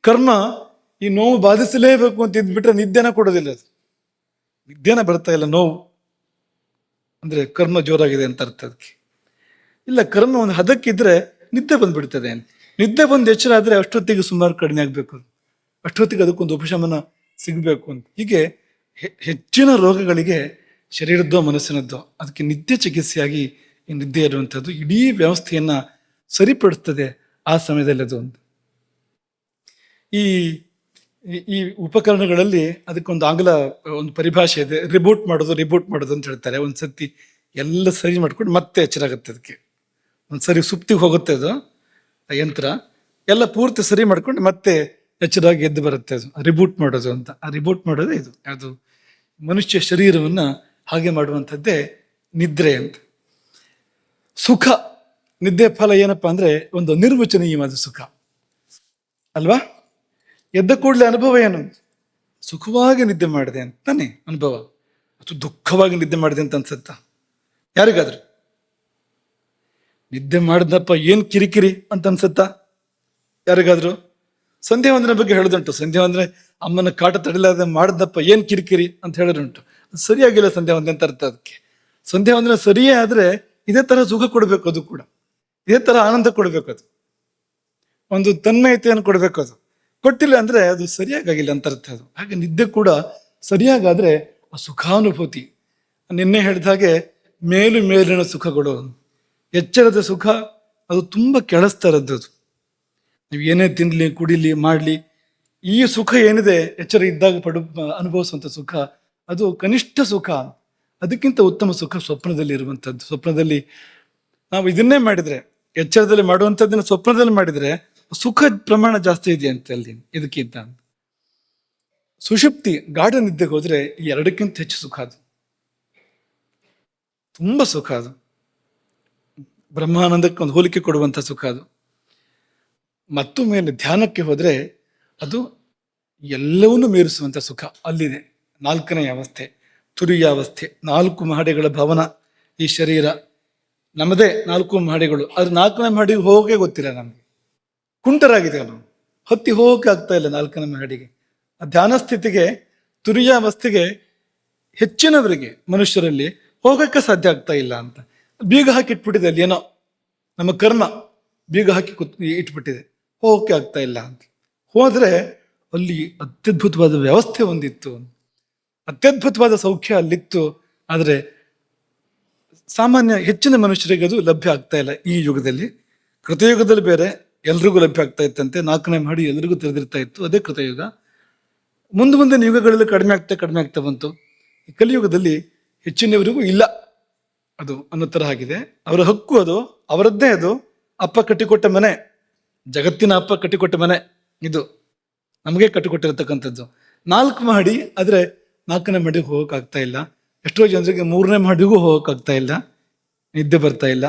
ಕರ್ಮ ಈ ನೋವು ಬಾಧಿಸಲೇಬೇಕು ಅಂತ ಇದ್ಬಿಟ್ರೆ ನಿದ್ದೆನ ಕೊಡೋದಿಲ್ಲ. ಅದು ನಿದ್ದೆನ ಬರ್ತಾ ಇಲ್ಲ, ನೋವು ಅಂದ್ರೆ ಕರ್ಮ ಜೋರಾಗಿದೆ ಅಂತ ಅರ್ಥ. ಅದಕ್ಕೆ ಇಲ್ಲ, ಕರ್ಮ ಒಂದು ಹದಕ್ಕಿದ್ರೆ ನಿದ್ದೆ ಬಂದ್ಬಿಡ್ತದೆ. ನಿದ್ದೆ ಬಂದು ಎಚ್ಚರ ಆದರೆ ಅಷ್ಟೊತ್ತಿಗೆ ಸುಮಾರು ಕಡಿಮೆ ಆಗಬೇಕು, ಅಷ್ಟೊತ್ತಿಗೆ ಅದಕ್ಕೊಂದು ಉಪಶಮನ ಸಿಗಬೇಕು ಅಂತ. ಹೀಗೆ ಹೆಚ್ಚಿನ ರೋಗಗಳಿಗೆ ಶರೀರದ್ದೋ ಮನಸ್ಸಿನದ್ದೋ ಅದಕ್ಕೆ ನಿದ್ದೆ ಚಿಕಿತ್ಸೆಯಾಗಿ ಈ ನಿದ್ದೆ ಇರುವಂಥದ್ದು ಇಡೀ ವ್ಯವಸ್ಥೆಯನ್ನ ಸರಿಪಡಿಸ್ತದೆ ಆ ಸಮಯದಲ್ಲಿ ಅದು. ಈ ಈ ಉಪಕರಣಗಳಲ್ಲಿ ಅದಕ್ಕೊಂದು ಆಂಗ್ಲ ಒಂದು ಪರಿಭಾಷೆ ಇದೆ, ರಿಬೂಟ್ ಮಾಡೋದು ಅಂತ ಹೇಳ್ತಾರೆ. ಒಂದ್ಸತಿ ಎಲ್ಲ ಸರಿ ಮಾಡ್ಕೊಂಡು ಮತ್ತೆ ಎಚ್ಚರ ಆಗುತ್ತೆ. ಅದಕ್ಕೆ ಒಂದ್ಸರಿ ಸುಪ್ತಿಗೆ ಹೋಗುತ್ತೆ ಅದು ಆ ಯಂತ್ರ, ಎಲ್ಲ ಪೂರ್ತಿ ಸರಿ ಮಾಡ್ಕೊಂಡು ಮತ್ತೆ ಎಚ್ಚರಾಗಿ ಎದ್ದು ಬರುತ್ತೆ. ಅದು ರಿಬೂಟ್ ಮಾಡೋದು ಅಂತ. ಆ ರಿಬೂಟ್ ಮಾಡೋದೇ ಇದು. ಅದು ಮನುಷ್ಯ ಶರೀರವನ್ನ ಹಾಗೆ ಮಾಡುವಂಥದ್ದೇ ನಿದ್ರೆ ಅಂತ. ಸುಖ, ನಿದ್ದೆ ಫಲ ಏನಪ್ಪಾ ಅಂದ್ರೆ ಒಂದು ನಿರ್ವಚನೀಯವಾದ ಸುಖ ಅಲ್ವಾ. ಎದ್ದ ಕೂಡಲೇ ಅನುಭವ ಏನು? ಸುಖವಾಗಿ ನಿದ್ದೆ ಮಾಡಿದೆ ಅಂತ ತಾನೆ ಅನುಭವ, ಅಥವಾ ದುಃಖವಾಗಿ ನಿದ್ದೆ ಮಾಡಿದೆ ಅಂತ ಅನ್ಸತ್ತ ಯಾರಿಗಾದ್ರು? ನಿದ್ದೆ ಮಾಡಿದಪ್ಪ ಏನ್ ಕಿರಿಕಿರಿ ಅಂತ ಅನ್ಸತ್ತ ಯಾರಿಗಾದ್ರು? ಸಂಧ್ಯಾ ವಂದನೆ ಬಗ್ಗೆ ಹೇಳೋದುಂಟು. ಸಂಧ್ಯಾ ವಂದನೆ ಅಮ್ಮನ ಕಾಟ ತಡಿಲಾದ ಮಾಡಿದಪ್ಪ ಏನ್ ಕಿರಿಕಿರಿ ಅಂತ ಹೇಳೋದುಂಟು. ಅದು ಸರಿಯಾಗಿಲ್ಲ ಸಂಧ್ಯಾ ವಂದನೆ ಅಂತ ಅರ್ಥ. ಅದಕ್ಕೆ ಸಂಧ್ಯಾ ವಂದನೆ ಸರಿಯೇ ಆದ್ರೆ ಇದೇ ತರ ಸುಖ ಕೊಡ್ಬೇಕು, ಅದು ಕೂಡ ಇದೇ ತರ ಆನಂದ ಕೊಡ್ಬೇಕು, ಅದು ಒಂದು ತನ್ಮಯತೆಯನ್ನು ಕೊಡ್ಬೇಕು. ಅದು ಕೊಟ್ಟಿಲ್ಲ ಅಂದ್ರೆ ಅದು ಸರಿಯಾಗಿಲ್ಲ ಅಂತ ಅರ್ಥ. ಅದು ಹಾಗೆ ನಿದ್ದೆ ಕೂಡ ಸರಿಯಾಗಾದ್ರೆ ಆ ಸುಖಾನುಭೂತಿ. ನಿನ್ನೆ ಹೇಳಿದ ಹಾಗೆ ಮೇಲಿನ ಸುಖಗಳು, ಎಚ್ಚರದ ಸುಖ ಅದು ತುಂಬಾ ಕೆಳಸ್ತರದ್ದು. ಅದು ನೀವು ಏನೇ ತಿನ್ಲಿ ಕುಡಿಲಿ ಮಾಡ್ಲಿ, ಈ ಸುಖ ಏನಿದೆ ಎಚ್ಚರ ಇದ್ದಾಗ ಅನುಭವಿಸುವಂತ ಸುಖ ಅದು ಕನಿಷ್ಠ ಸುಖ. ಅದಕ್ಕಿಂತ ಉತ್ತಮ ಸುಖ ಸ್ವಪ್ನದಲ್ಲಿ ಇರುವಂಥದ್ದು. ಸ್ವಪ್ನದಲ್ಲಿ ನಾವು ಇದನ್ನೇ ಮಾಡಿದ್ರೆ, ಎಚ್ಚರದಲ್ಲಿ ಮಾಡುವಂಥದ್ದನ್ನ ಸ್ವಪ್ನದಲ್ಲಿ ಮಾಡಿದ್ರೆ ಸುಖ ಪ್ರಮಾಣ ಜಾಸ್ತಿ ಇದೆ ಅಂತ ಅಲ್ಲಿ ಇದಕ್ಕಿಂತ. ಸುಷುಪ್ತಿ ಗಾಢ ನಿದ್ದೆಗೆ ಹೋದ್ರೆ ಈ ಎರಡಕ್ಕಿಂತ ಹೆಚ್ಚು ಸುಖ. ಅದು ತುಂಬಾ ಸುಖ. ಅದು ಬ್ರಹ್ಮಾನಂದಕ್ಕೆ ಒಂದು ಹೋಲಿಕೆ ಕೊಡುವಂತ ಸುಖ ಅದು. ಮತ್ತು ಮೇಲೆ ಧ್ಯಾನಕ್ಕೆ ಹೋದ್ರೆ ಅದು ಎಲ್ಲವನ್ನೂ ಮೀರಿಸುವಂತ ಸುಖ ಅಲ್ಲಿದೆ. ನಾಲ್ಕನೇ ಅವಸ್ಥೆ ತುರಿಯಾವಸ್ಥೆ, 4 ಮಹಡಿಗಳ ಭವನ ಈ ಶರೀರ. ನಮ್ಮದೇ 4 ಮಹಡಿಗಳು, ಅದ್ರ 4ನೇ ಮಹಡಿಗೆ ಹೋಗೇ ಗೊತ್ತಿಲ್ಲ ನಮ್ಗೆ. ಕುಂಟರಾಗಿದೆ ನಾವು, ಹತ್ತಿ ಹೋಗಕ್ಕೆ ಆಗ್ತಾ ಇಲ್ಲ 4ನೇ ಮಹಡಿಗೆ. ಆ ಧ್ಯಾನ ಸ್ಥಿತಿಗೆ, ತುರಿಯಾವಸ್ಥೆಗೆ ಹೆಚ್ಚಿನವರಿಗೆ ಮನುಷ್ಯರಲ್ಲಿ ಹೋಗಕ್ಕೆ ಸಾಧ್ಯ ಆಗ್ತಾ ಇಲ್ಲ ಅಂತ. ಬೀಗ ಹಾಕಿ ಇಟ್ಬಿಟ್ಟಿದೆ ಅಲ್ಲಿ, ಏನೋ ನಮ್ಮ ಕರ್ಮ ಬೀಗ ಹಾಕಿ ಇಟ್ಬಿಟ್ಟಿದೆ, ಹೋಗಕ್ಕೆ ಆಗ್ತಾ ಇಲ್ಲ ಅಂತ. ಹೋದ್ರೆ ಅಲ್ಲಿ ಅತ್ಯದ್ಭುತವಾದ ವ್ಯವಸ್ಥೆ ಒಂದಿತ್ತು, ಅತ್ಯದ್ಭುತವಾದ ಸೌಖ್ಯ ಅಲ್ಲಿತ್ತು. ಆದರೆ ಸಾಮಾನ್ಯ ಹೆಚ್ಚಿನ ಮನುಷ್ಯರಿಗೆ ಅದು ಲಭ್ಯ ಆಗ್ತಾ ಇಲ್ಲ ಈ ಯುಗದಲ್ಲಿ. ಕೃತಯುಗದಲ್ಲಿ ಬೇರೆ ಎಲ್ರಿಗೂ ಲಭ್ಯ ಆಗ್ತಾ ಇತ್ತಂತೆ, 4ನೇ ಮಹಡಿ ಎಲ್ರಿಗೂ ತೆರೆದಿರ್ತಾ ಇತ್ತು, ಅದೇ ಕೃತಯುಗ. ಮುಂದಿನ ಯುಗಗಳಲ್ಲಿ ಕಡಿಮೆ ಆಗ್ತಾ ಬಂತು. ಈ ಕಲಿಯುಗದಲ್ಲಿ ಹೆಚ್ಚಿನವರಿಗೂ ಇಲ್ಲ ಅದು ಅನ್ನೋ ತರ ಆಗಿದೆ. ಅವರ ಹಕ್ಕು ಅದು, ಅವರದ್ದೇ ಅದು. ಅಪ್ಪ ಕಟ್ಟಿಕೊಟ್ಟ ಮನೆ, ಜಗತ್ತಿನ ಅಪ್ಪ ಕಟ್ಟಿಕೊಟ್ಟ ಮನೆ ಇದು, ನಮಗೆ ಕಟ್ಟಿಕೊಟ್ಟಿರತಕ್ಕಂಥದ್ದು 4 ಮಹಡಿ. ಆದ್ರೆ 4ನೇ ಮಹಡಿಗೆ ಹೋಗಕ್ಕಾಗ್ತಾ ಇಲ್ಲ. ಎಷ್ಟೋ ಜನರಿಗೆ 3ನೇ ಮಹಡಿಗೂ ಹೋಗಕ್ಕಾಗ್ತಾ ಇಲ್ಲ, ನಿದ್ದೆ ಬರ್ತಾ ಇಲ್ಲ.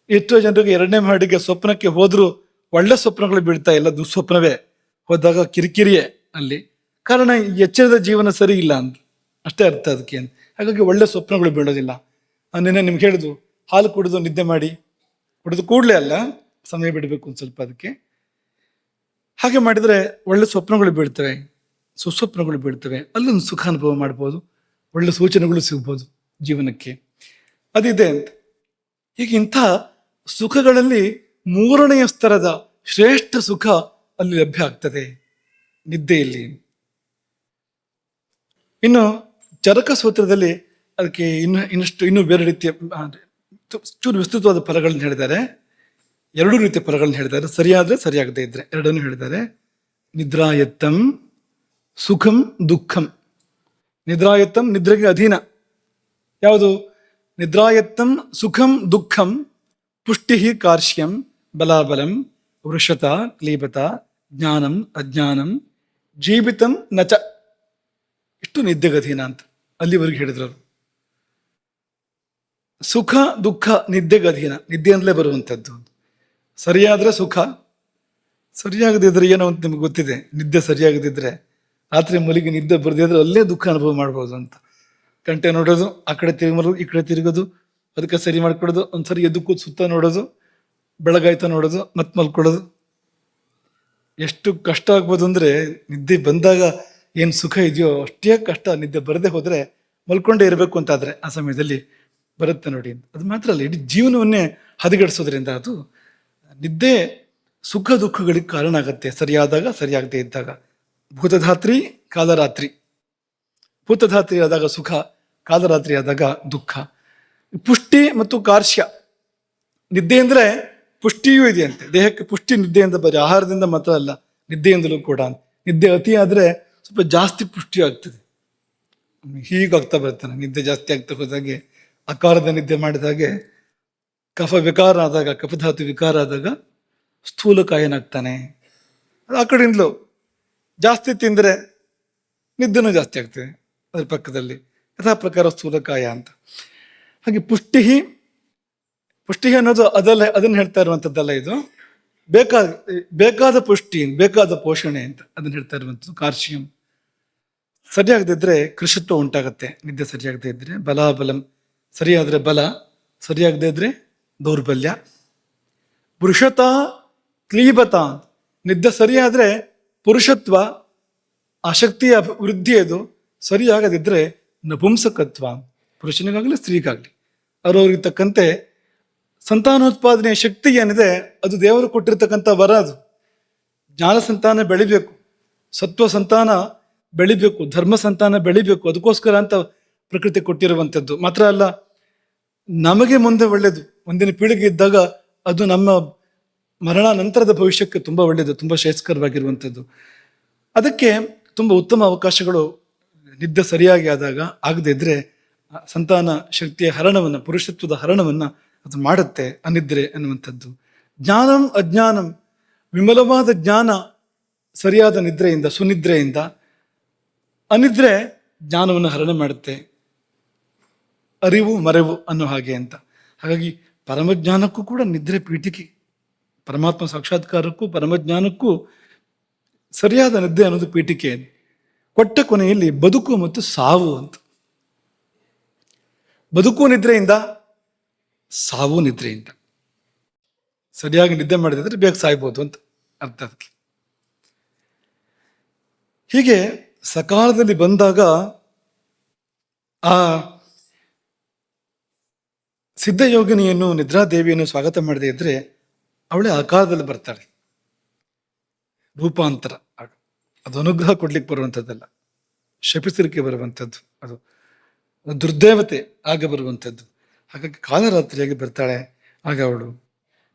ಎಷ್ಟೋ ಜನರಿಗೆ 2ನೇ ಮಹಡಿಗೆ ಸ್ವಪ್ನಕ್ಕೆ ಹೋದ್ರು ಒಳ್ಳೆ ಸ್ವಪ್ನಗಳು ಬೀಳ್ತಾ ಇಲ್ಲ, ದುಸ್ವಪ್ನವೇ. ಹೋದಾಗ ಕಿರಿಕಿರಿಯೇ ಅಲ್ಲಿ. ಕಾರಣ ಎಚ್ಚರದ ಜೀವನ ಸರಿ ಇಲ್ಲ ಅಂತ ಅಷ್ಟೇ ಅರ್ಥ ಅದಕ್ಕೆ. ಹಾಗಾಗಿ ಒಳ್ಳೆ ಸ್ವಪ್ನಗಳು ಬೀಳೋದಿಲ್ಲ. ನಿನ್ನೆ ನಿಮ್ಗೆ ಹೇಳಿದ್ರು, ಹಾಲು ಕುಡಿದು ನಿದ್ದೆ ಮಾಡಿ, ಕುಡಿದು ಕೂಡಲೇ ಅಲ್ಲ, ಸಮಯ ಬಿಡಬೇಕು ಒಂದು ಸ್ವಲ್ಪ ಅದಕ್ಕೆ. ಹಾಗೆ ಮಾಡಿದ್ರೆ ಒಳ್ಳೆ ಸ್ವಪ್ನಗಳು ಬೀಳ್ತವೆ, ಸುಸ್ವಪ್ನಗಳು ಬೀಳ್ತವೆ, ಅಲ್ಲೊಂದು ಸುಖ ಅನುಭವ ಮಾಡ್ಬೋದು, ಒಳ್ಳೆ ಸೂಚನೆಗಳು ಸಿಗ್ಬೋದು ಜೀವನಕ್ಕೆ. ಅದಿದೆ ಅಂತ. ಈಗ ಇಂಥ ಸುಖಗಳಲ್ಲಿ 3ನೆಯ ಸ್ತರದ ಶ್ರೇಷ್ಠ ಸುಖ ಅಲ್ಲಿ ಲಭ್ಯ ಆಗ್ತದೆ ನಿದ್ದೆಯಲ್ಲಿ. ಇನ್ನು ಚರಕ ಸೂತ್ರದಲ್ಲಿ ಅದಕ್ಕೆ ಇನ್ನೂ ಬೇರೆ ರೀತಿಯ ಚೂರು ವಿಸ್ತೃತವಾದ ಫಲಗಳನ್ನ ಹೇಳಿದ್ದಾರೆ. 2 ರೀತಿಯ ಫಲಗಳನ್ನ ಹೇಳಿದ್ದಾರೆ, ಸರಿಯಾದ್ರೆ ಸರಿಯಾಗದೇ ಇದ್ರೆ ಎರಡನ್ನೂ ಹೇಳಿದ್ದಾರೆ. ನಿದ್ರಾಯತ್ತಂ ಸುಖಂ ದುಃಖಂ. ನಿದ್ರಾಯತ್ತಂ ನಿದ್ರೆಗೆ ಅಧೀನ ಯಾವುದು? ನಿದ್ರಾಯತ್ತಂ ಸುಖಂ ದುಃಖಂ ಪುಷ್ಟಿ ಕಾರ್ಶ್ಯಂ ಬಲಾಬಲಂ ವೃಷತ ಕ್ಲೀಬತ ಜ್ಞಾನಂ ಅಜ್ಞಾನಂ ಜೀವಿತಂ ನಚ. ಇಷ್ಟು ನಿದ್ದೆಗೆ ಅಧೀನ ಅಂತ ಅಲ್ಲಿವರೆಗೆ ಹೇಳಿದ್ರು. ಸುಖ ದುಃಖ ನಿದ್ದೆಗೆ ಅಧೀನ, ನಿದ್ದೆಯಿಂದಲೇ ಬರುವಂಥದ್ದು. ಸರಿಯಾದ್ರೆ ಸುಖ, ಸರಿಯಾಗದಿದ್ರೆ ಏನೋ ಅಂತ ನಿಮ್ಗೆ ಗೊತ್ತಿದೆ. ನಿದ್ದೆ ಸರಿಯಾಗದಿದ್ರೆ ರಾತ್ರಿ ಮಲಿಗೆ ನಿದ್ದೆ ಬರದಿದ್ರೆ ಅಲ್ಲೇ ದುಃಖ ಅನುಭವ ಮಾಡ್ಬೋದು ಅಂತ. ಗಂಟೆ ನೋಡೋದು, ಆ ಕಡೆ ತಿರುಗೋದು ಈ ಕಡೆ ತಿರುಗೋದು, ಅದಕ್ಕೆ ಸರಿ ಮಾಡ್ಕೊಡೋದು, ಒಂದ್ಸರಿ ಎದ್ದು ಕೂತ್ ಸುತ್ತ ನೋಡೋದು, ಬೆಳಗಾಯ್ತ ನೋಡೋದು, ಮತ್ ಮಲ್ಕೊಳ್ಳೋದು. ಎಷ್ಟು ಕಷ್ಟ ಆಗ್ಬೋದು ಅಂದ್ರೆ, ನಿದ್ದೆ ಬಂದಾಗ ಏನ್ ಸುಖ ಇದೆಯೋ ಅಷ್ಟೇ ಕಷ್ಟ ನಿದ್ದೆ ಬರದೆ ಹೋದ್ರೆ. ಮಲ್ಕೊಂಡೇ ಇರಬೇಕು ಅಂತಾದ್ರೆ ಆ ಸಮಯದಲ್ಲಿ ಬರುತ್ತೆ ನೋಡಿ. ಅದು ಮಾತ್ರ ಅಲ್ಲ, ಇಡೀ ಜೀವನವನ್ನೇ ಹದಗೆಡಿಸೋದ್ರಿಂದ ಅದು ನಿದ್ದೆ ಸುಖ ದುಃಖಗಳಿಗೆ ಕಾರಣ ಆಗತ್ತೆ, ಸರಿಯಾದಾಗ ಸರಿಯಾಗದೇ ಇದ್ದಾಗ. ಭೂತಧಾತ್ರಿ ಕಾಲರಾತ್ರಿ, ಭೂತಧಾತ್ರಿ ಆದಾಗ ಸುಖ, ಕಾಲರಾತ್ರಿ ಆದಾಗ ದುಃಖ. ಪುಷ್ಟಿ ಮತ್ತು ಕಾರ್ಶ್ಯ, ನಿದ್ದೆ ಅಂದರೆ ಪುಷ್ಟಿಯೂ ಇದೆಯಂತೆ, ದೇಹಕ್ಕೆ ಪುಷ್ಟಿ ನಿದ್ದೆಯಿಂದ ಬರೀ ಆಹಾರದಿಂದ ಮಾತ್ರ ಅಲ್ಲ, ನಿದ್ದೆಯಿಂದಲೂ ಕೂಡ. ನಿದ್ದೆ ಅತಿ ಆದರೆ ಸ್ವಲ್ಪ ಜಾಸ್ತಿ ಪುಷ್ಟಿ ಆಗ್ತದೆ, ಹೀಗಾಗ್ತಾ ಬರ್ತಾನೆ. ನಿದ್ದೆ ಜಾಸ್ತಿ ಆಗ್ತಾ ಹೋದಾಗೆ, ಅಕಾರದ ನಿದ್ದೆ ಮಾಡಿದಾಗೆ ಕಫ ವಿಕಾರ ಆದಾಗ, ಕಫಧಾತು ವಿಕಾರ ಆದಾಗ ಸ್ಥೂಲಕಾಯನಾಗ್ತಾನೆ. ಆ ಕಡೆಯಿಂದಲೂ ಜಾಸ್ತಿ ತಿಂದರೆ ನಿದ್ದೆನೂ ಜಾಸ್ತಿ ಆಗ್ತದೆ ಅದ್ರ ಪಕ್ಕದಲ್ಲಿ, ಯಥಾ ಪ್ರಕಾರ ಸ್ಥೂಲಕಾಯ ಅಂತ. ಹಾಗೆ ಪುಷ್ಟಿ ಅನ್ನೋದು ಅದನ್ನು ಹೇಳ್ತಾ ಇರುವಂಥದ್ದಲ್ಲ, ಇದು ಬೇಕಾದ ಪುಷ್ಟಿ, ಬೇಕಾದ ಪೋಷಣೆ ಅಂತ ಅದನ್ನ ಹೇಳ್ತಾ ಇರುವಂಥದ್ದು. ಕಾರ್ಶ್ಯಂ ಸರಿಯಾಗದಿದ್ರೆ ಕೃಷತ್ವ ಉಂಟಾಗತ್ತೆ. ನಿದ್ದೆ ಸರಿಯಾಗದೇ ಇದ್ರೆ ಬಲಾಬಲಂ, ಸರಿಯಾದ್ರೆ ಬಲ, ಸರಿಯಾಗದೇ ಇದ್ರೆ ದೌರ್ಬಲ್ಯ. ಪುರುಷತಾ ಕ್ಲೀಬತ, ನಿದ್ದೆ ಸರಿಯಾದ್ರೆ ಪುರುಷತ್ವ, ಆಸಕ್ತಿಯ ವೃದ್ಧಿ. ಅದು ಸರಿಯಾಗದಿದ್ರೆ ನಪುಂಸಕತ್ವ, ಪುರುಷನಿಗಾಗಲಿ ಸ್ತ್ರೀಗಾಗಲಿ ಅವ್ರವ್ರಿಗೆ ತಕ್ಕಂತೆ ಸಂತಾನೋತ್ಪಾದನೆಯ ಶಕ್ತಿ ಏನಿದೆ ಅದು ದೇವರು ಕೊಟ್ಟಿರ್ತಕ್ಕಂಥ ವರ. ಅದು ಜ್ಞಾನ ಸಂತಾನ ಬೆಳಿಬೇಕು, ಸತ್ವ ಸಂತಾನ ಬೆಳಿಬೇಕು, ಧರ್ಮ ಸಂತಾನ ಬೆಳಿಬೇಕು. ಅದಕ್ಕೋಸ್ಕರ ಅಂತ ಪ್ರಕೃತಿ ಕೊಟ್ಟಿರುವಂಥದ್ದು. ಮಾತ್ರ ಅಲ್ಲ, ನಮಗೆ ಮುಂದೆ ಒಳ್ಳೆಯದು, ಮುಂದಿನ ಪೀಳಿಗೆ ಇದ್ದಾಗ ಅದು ನಮ್ಮ ಮರಣ ನಂತರದ ಭವಿಷ್ಯಕ್ಕೆ ತುಂಬ ಒಳ್ಳೆಯದು, ತುಂಬ ಶ್ರೇಯಸ್ಕರವಾಗಿರುವಂಥದ್ದು. ಅದಕ್ಕೆ ತುಂಬ ಉತ್ತಮ ಅವಕಾಶಗಳು ನಿದ್ದೆ ಸರಿಯಾಗಿ ಆದಾಗ. ಆಗದೇ ಇದ್ರೆ ಸಂತಾನ ಶಕ್ತಿಯ ಹರಣವನ್ನು, ಪುರುಷತ್ವದ ಹರಣವನ್ನು ಅದು ಮಾಡುತ್ತೆ ಅನಿದ್ರೆ ಅನ್ನುವಂಥದ್ದು. ಜ್ಞಾನಂ ಅಜ್ಞಾನಂ, ವಿಮಲವಾದ ಜ್ಞಾನ ಸರಿಯಾದ ನಿದ್ರೆಯಿಂದ, ಸುನಿದ್ರೆಯಿಂದ. ಅನಿದ್ರೆ ಜ್ಞಾನವನ್ನು ಹರಣ ಮಾಡುತ್ತೆ, ಅರಿವು ಮರೆವು ಅನ್ನೋ ಹಾಗೆ ಅಂತ. ಹಾಗಾಗಿ ಪರಮಜ್ಞಾನಕ್ಕೂ ಕೂಡ ನಿದ್ರೆ ಪೀಠಿಕೆ. ಪರಮಾತ್ಮ ಸಾಕ್ಷಾತ್ಕಾರಕ್ಕೂ ಪರಮಜ್ಞಾನಕ್ಕೂ ಸರಿಯಾದ ನಿದ್ದೆ ಅನ್ನೋದು ಪೀಠಿಕೆ. ಕೊಟ್ಟ ಕೊನೆಯಲ್ಲಿ ಬದುಕು ಮತ್ತು ಸಾವು ಅಂತ. ಬದುಕು ನಿದ್ರೆಯಿಂದ, ಸಾವು ನಿದ್ರೆಯಿಂದ. ಸರಿಯಾಗಿ ನಿದ್ದೆ ಮಾಡಿದ್ರೆ ಬೇಗ ಸಾಯ್ಬೋದು ಅಂತ ಅರ್ಥ ಅದಕ್ಕೆ. ಹೀಗೆ ಸಕಾಲದಲ್ಲಿ ಬಂದಾಗ ಆ ಸಿದ್ಧಯೋಗಿನಿಯನ್ನು, ನಿದ್ರಾದೇವಿಯನ್ನು ಸ್ವಾಗತ ಮಾಡದೇ ಇದ್ರೆ ಅವಳೇ ಅಕಾಲದಲ್ಲಿ ಬರ್ತಾಳೆ. ರೂಪಾಂತರ, ಅದು ಅನುಗ್ರಹ ಕೊಡ್ಲಿಕ್ಕೆ ಬರುವಂಥದ್ದಲ್ಲ, ಶಪಿಸಲಿಕ್ಕೆ ಬರುವಂಥದ್ದು, ಅದು ದುರ್ದೇವತೆ ಆಗ ಬರುವಂಥದ್ದು. ಹಾಗಾಗಿ ಕಾಲರಾತ್ರಿಯಾಗಿ ಬರ್ತಾಳೆ. ಆಗ ಅವಳು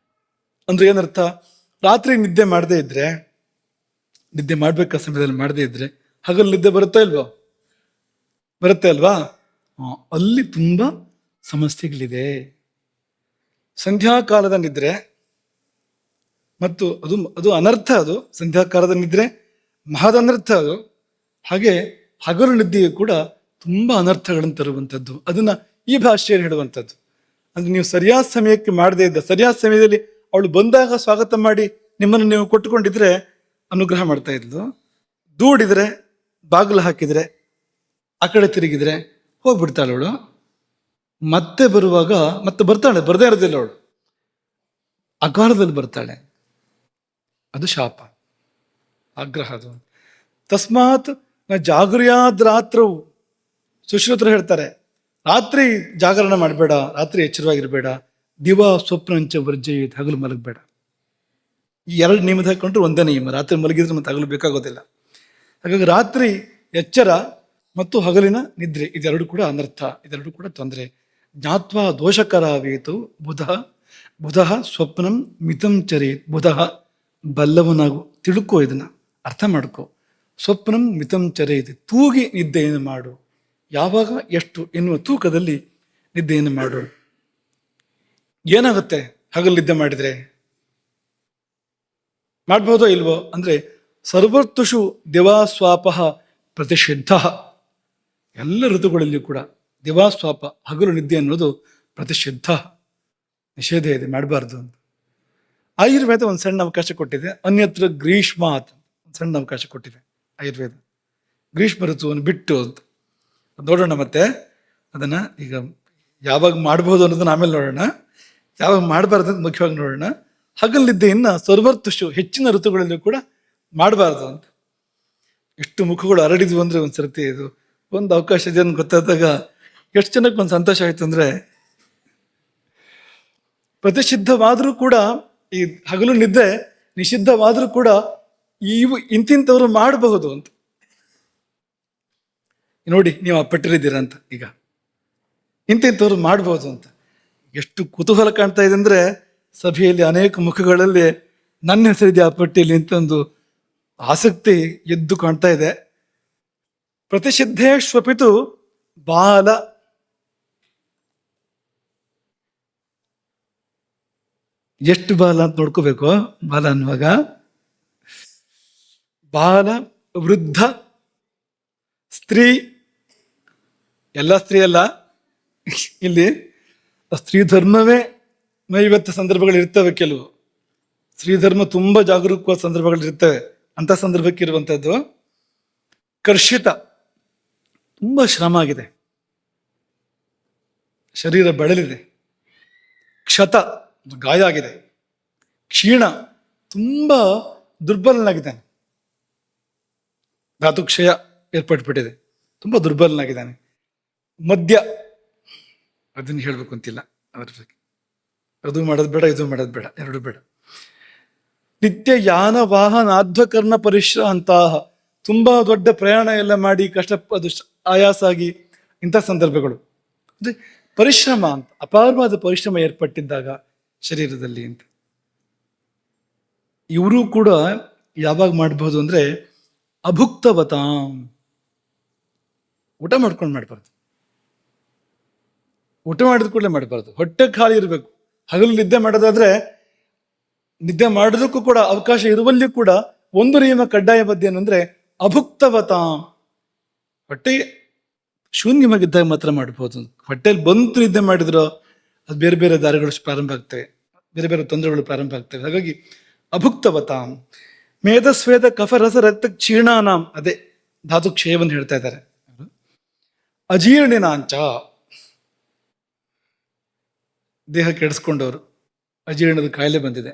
ಅಂದ್ರೆ ಏನರ್ಥ, ರಾತ್ರಿ ನಿದ್ದೆ ಮಾಡದೇ ಇದ್ರೆ, ನಿದ್ದೆ ಮಾಡ್ಬೇಕಾ ಸಮಯದಲ್ಲಿ ಮಾಡದೇ ಇದ್ರೆ ಹಗಲು ನಿದ್ದೆ ಬರುತ್ತಾ ಇಲ್ವೋ? ಬರುತ್ತೆ ಅಲ್ವಾ? ಅಲ್ಲಿ ತುಂಬಾ ಸಮಸ್ಯೆಗಳಿದೆ. ಸಂಧ್ಯಾಕಾಲದ ನಿದ್ರೆ ಮತ್ತು ಅದು ಅನರ್ಥ. ಅದು ಸಂಧ್ಯಾಕಾಲದ ನಿದ್ರೆ ಮಹದ ಅನರ್ಥ ಅದು. ಹಾಗೆ ಹಗಲು ನಿದ್ದೆಯು ಕೂಡ ತುಂಬಾ ಅನರ್ಥಗಳನ್ನು ತರುವಂಥದ್ದು. ಅದನ್ನ ಈ ಭಾಷೆಯಲ್ಲಿ ಹೇಳುವಂಥದ್ದು. ಅಂದ್ರೆ ನೀವು ಸರಿಯಾದ ಸಮಯಕ್ಕೆ ಮಾಡದೇ ಇದ್ದ, ಸರಿಯಾದ ಸಮಯದಲ್ಲಿ ಅವಳು ಬಂದಾಗ ಸ್ವಾಗತ ಮಾಡಿ ನಿಮ್ಮನ್ನು ನೀವು ಕೊಟ್ಟುಕೊಂಡಿದ್ರೆ ಅನುಗ್ರಹ ಮಾಡ್ತಾ ಇದ್ಲು. ದೂಡಿದ್ರೆ, ಬಾಗಿಲು ಹಾಕಿದ್ರೆ, ಆ ಕಡೆ ತಿರುಗಿದ್ರೆ ಹೋಗ್ಬಿಡ್ತಾಳೆ ಅವಳು. ಮತ್ತೆ ಬರುವಾಗ ಮತ್ತೆ ಬರ್ತಾಳೆ, ಬರದೇ ಇರೋದಿಲ್ಲ ಅವಳು, ಅಕಾಲದಲ್ಲಿ ಬರ್ತಾಳೆ. ಅದು ಶಾಪ, ಆಗ್ರಹ ಅದು. ತಸ್ಮಾತ್ ಜಾಗರ್ಯಾದ್ ರಾತ್ರವು, ಸುಶ್ರುತರು ಹೇಳ್ತಾರೆ, ರಾತ್ರಿ ಜಾಗರಣ ಮಾಡಬೇಡ, ರಾತ್ರಿ ಎಚ್ಚರವಾಗಿರ್ಬೇಡ. ದಿವಾ ಸ್ವಪ್ನಂಚ ವರ್ಜಯಿತ್, ಹಗಲು ಮಲಗಬೇಡ. ಈ ಎರಡು ನಿಯಮ ಹಾಕೊಂಡ್ರೆ ಒಂದೇ ನಿಯಮ. ರಾತ್ರಿ ಮಲಗಿದ್ರೆ ಮತ್ತೆ ಹಗಲು ಬೇಕಾಗೋದಿಲ್ಲ. ಹಾಗಾಗಿ ರಾತ್ರಿ ಎಚ್ಚರ ಮತ್ತು ಹಗಲಿನ ನಿದ್ರೆ ಇದೆರಡು ಕೂಡ ಅನರ್ಥ, ಇದೆರಡು ಕೂಡ ತೊಂದರೆ. ಜ್ಞಾತ್ವಾ ದೋಷಕರಾವೇತು ಬುಧ ಸ್ವಪ್ನಂ ಮಿತಂ ಚರೇತ್. ಬುಧ ಬಲ್ಲವನಾಗು, ತಿಳ್ಕೋ, ಇದನ್ನ ಅರ್ಥ ಮಾಡ್ಕೋ. ಸ್ವಪ್ನಂ ಮಿತಂ ಚರೇತ್, ತೂಗಿ ನಿದ್ದೆಯನ್ನು ಮಾಡು. ಯಾವಾಗ ಎಷ್ಟು ಎನ್ನುವ ತೂಕದಲ್ಲಿ ನಿದ್ದೆಯನ್ನು ಮಾಡು. ಏನಾಗುತ್ತೆ ಹಗಲು ನಿದ್ದೆ ಮಾಡಿದ್ರೆ? ಮಾಡ್ಬೋದೋ ಇಲ್ವೋ ಅಂದ್ರೆ, ಸರ್ವರ್ತುಷು ದಿವಾಸ್ವಾಪ ಪ್ರತಿಷಿದ್ಧ. ಎಲ್ಲ ಋತುಗಳಲ್ಲಿಯೂ ಕೂಡ ದಿವಾಸ್ವಾಪ, ಹಗಲು ನಿದ್ದೆ ಅನ್ನೋದು ಪ್ರತಿಷಿದ್ಧ, ನಿಷೇಧ ಇದೆ, ಮಾಡಬಾರ್ದು ಅಂತ. ಆಯುರ್ವೇದ ಒಂದು ಸಣ್ಣ ಅವಕಾಶ ಕೊಟ್ಟಿದೆ. ಅನ್ಯತ್ರ ಗ್ರೀಷ್ಮ ಅಂತ ಒಂದು ಸಣ್ಣ ಅವಕಾಶ ಕೊಟ್ಟಿದೆ ಆಯುರ್ವೇದ. ಗ್ರೀಷ್ಮ ಋತುವನ್ನು ಬಿಟ್ಟು ಅಂತ ನೋಡೋಣ. ಮತ್ತೆ ಅದನ್ನ ಈಗ ಯಾವಾಗ ಮಾಡ್ಬೋದು ಅನ್ನೋದನ್ನ ಆಮೇಲೆ ನೋಡೋಣ, ಯಾವಾಗ ಮಾಡಬಾರ್ದು ಅಂತ ಮುಖ್ಯವಾಗಿ ನೋಡೋಣ. ಹಗಲು ನಿದ್ದೆಯನ್ನ ಸರ್ವರ್ತುಷು, ಹೆಚ್ಚಿನ ಋತುಗಳಲ್ಲಿ ಕೂಡ ಮಾಡಬಾರ್ದು ಅಂತ. ಎಷ್ಟು ಮುಖಗಳು ಹರಡಿದ್ವು ಅಂದ್ರೆ ಒಂದ್ಸರ್ತಿ ಇದು ಒಂದು ಅವಕಾಶ ಇದೆ ಅಂತ ಗೊತ್ತಾದಾಗ ಎಷ್ಟು ಜನಕ್ಕೆ ಒಂದು ಸಂತೋಷ ಆಯ್ತು ಅಂದ್ರೆ, ಪ್ರತಿಷಿದ್ಧವಾದರೂ ಕೂಡ ಈ ಹಗಲು ನಿದ್ದೆ ನಿಷಿದ್ಧವಾದರೂ ಕೂಡ ಇಂತಿಂಥವ್ರು ಮಾಡಬಹುದು ಅಂತ. ನೋಡಿ, ನೀವು ಆ ಪಟ್ಟಿರಿದ್ದೀರ ಅಂತ. ಈಗ ಇಂತಿಂಥವ್ರು ಮಾಡಬಹುದು ಅಂತ ಎಷ್ಟು ಕುತೂಹಲ ಕಾಣ್ತಾ ಇದೆ ಅಂದ್ರೆ, ಸಭೆಯಲ್ಲಿ ಅನೇಕ ಮುಖಗಳಲ್ಲಿ ನನ್ನ ಹೆಸರಿದೆ ಆ ಪಟ್ಟಿಯಲ್ಲಿ ಅಂತ ಒಂದು ಆಸಕ್ತಿ ಎದ್ದು ಕಾಣ್ತಾ ಇದೆ. ಪ್ರತಿಷಿದ್ಧೇಶ್ವಪಿತು ಬಾಲ, ಎಷ್ಟು ಬಾಲ ಅಂತ ನೋಡ್ಕೋಬೇಕು. ಬಾಲ ಅನ್ನುವಾಗ ಬಾಲ, ವೃದ್ಧ, ಸ್ತ್ರೀ, ಎಲ್ಲ ಸ್ತ್ರೀ ಅಲ್ಲ, ಇಲ್ಲಿ ಸ್ತ್ರೀ ಧರ್ಮವೇ ನೈವೇದ್ಯ ಸಂದರ್ಭಗಳು ಇರ್ತವೆ. ಕೆಲವು ಸ್ತ್ರೀ ಧರ್ಮ ತುಂಬಾ ಜಾಗರೂಕವಾದ ಸಂದರ್ಭಗಳು ಇರ್ತವೆ. ಅಂತ ಸಂದರ್ಭಕ್ಕೆ ಇರುವಂತಹದ್ದು. ಕರ್ಷಿತ, ತುಂಬಾ ಶ್ರಮ ಆಗಿದೆ, ಶರೀರ ಬಳಲಿದೆ. ಕ್ಷತ, ಗಾಯ ಆಗಿದೆ. ಕ್ಷೀಣ, ತುಂಬಾ ದುರ್ಬಲನಾಗಿದ್ದಾನೆ, ಧಾತುಕ್ಷಯ ಏರ್ಪಟ್ಬಿಟ್ಟಿದೆ, ತುಂಬಾ ದುರ್ಬಲನಾಗಿದ್ದಾನೆ. ಮದ್ಯ, ಅದನ್ನು ಹೇಳ್ಬೇಕು ಅಂತಿಲ್ಲ ಅದ್ರ ಬಗ್ಗೆ. ಅದು ಮಾಡೋದು ಬೇಡ, ಇದು ಮಾಡೋದು ಬೇಡ, ಎರಡು ಬೇಡ. ನಿತ್ಯ ಯಾನ ವಾಹನಾಧ್ವಕರ್ಣ ಪರಿಶ್ರಾಂತಹ, ತುಂಬಾ ದೊಡ್ಡ ಪ್ರಯಾಣ ಎಲ್ಲ ಮಾಡಿ ಅದು ಆಯಾಸ ಆಗಿ ಇಂಥ ಸಂದರ್ಭಗಳು. ಅಂದ್ರೆ ಪರಿಶ್ರಮ ಅಂತ, ಅಪಾರವಾದ ಪರಿಶ್ರಮ ಏರ್ಪಟ್ಟಿದ್ದಾಗ ಶರೀರದಲ್ಲಿ ಅಂತ. ಇವರು ಕೂಡ ಯಾವಾಗ ಮಾಡಬಹುದು ಅಂದ್ರೆ ಅಭುಕ್ತವತಾಂ, ಊಟ ಮಾಡ್ಕೊಂಡು ಮಾಡಬಾರ್ದು. ಊಟ ಮಾಡಿದ ಕೂಡಲೇ ಮಾಡಬಾರ್ದು, ಹೊಟ್ಟೆ ಖಾಲಿ ಇರಬೇಕು. ಹಗಲು ನಿದ್ದೆ ಮಾಡೋದಾದ್ರೆ ನಿದ್ದೆ ಮಾಡೋದಕ್ಕೂ ಕೂಡ ಅವಕಾಶ ಇರುವಲ್ಲಿ ಕೂಡ ಒಂದು ನಿಯಮ ಕಡ್ಡಾಯ ಬದ್ಧ ಏನಂದ್ರೆ ಅಭುಕ್ತವತಾಂ, ಹೊಟ್ಟೆ ಶೂನ್ಯವಾಗಿದ್ದಾಗ ಮಾತ್ರ ಮಾಡಬಹುದು. ಹೊಟ್ಟೆಯಲ್ಲಿ ಬಂತು ನಿದ್ದೆ ಮಾಡಿದ್ರು ಅದು ಬೇರೆ ಬೇರೆ ದಾರಿಗಳು ಪ್ರಾರಂಭ ಆಗ್ತವೆ, ಬೇರೆ ಬೇರೆ ತೊಂದರೆಗಳು ಪ್ರಾರಂಭ ಆಗ್ತವೆ. ಹಾಗಾಗಿ ಅಭುಕ್ತವತಾಂ. ಮೇಧಸ್ವೇದ ಕಫರಸ ರಕ್ತ ಕ್ಷೀಣಾನಾಂ, ಅದೇ ಧಾತು ಕ್ಷಯವನ್ನು ಹೇಳ್ತಾ ಇದ್ದಾರೆ. ಅಜೀರ್ಣಿನಾಂಚ, ದೇಹ ಕೆಡಿಸ್ಕೊಂಡವರು, ಅಜೀರ್ಣದ ಕಾಯಿಲೆ ಬಂದಿದೆ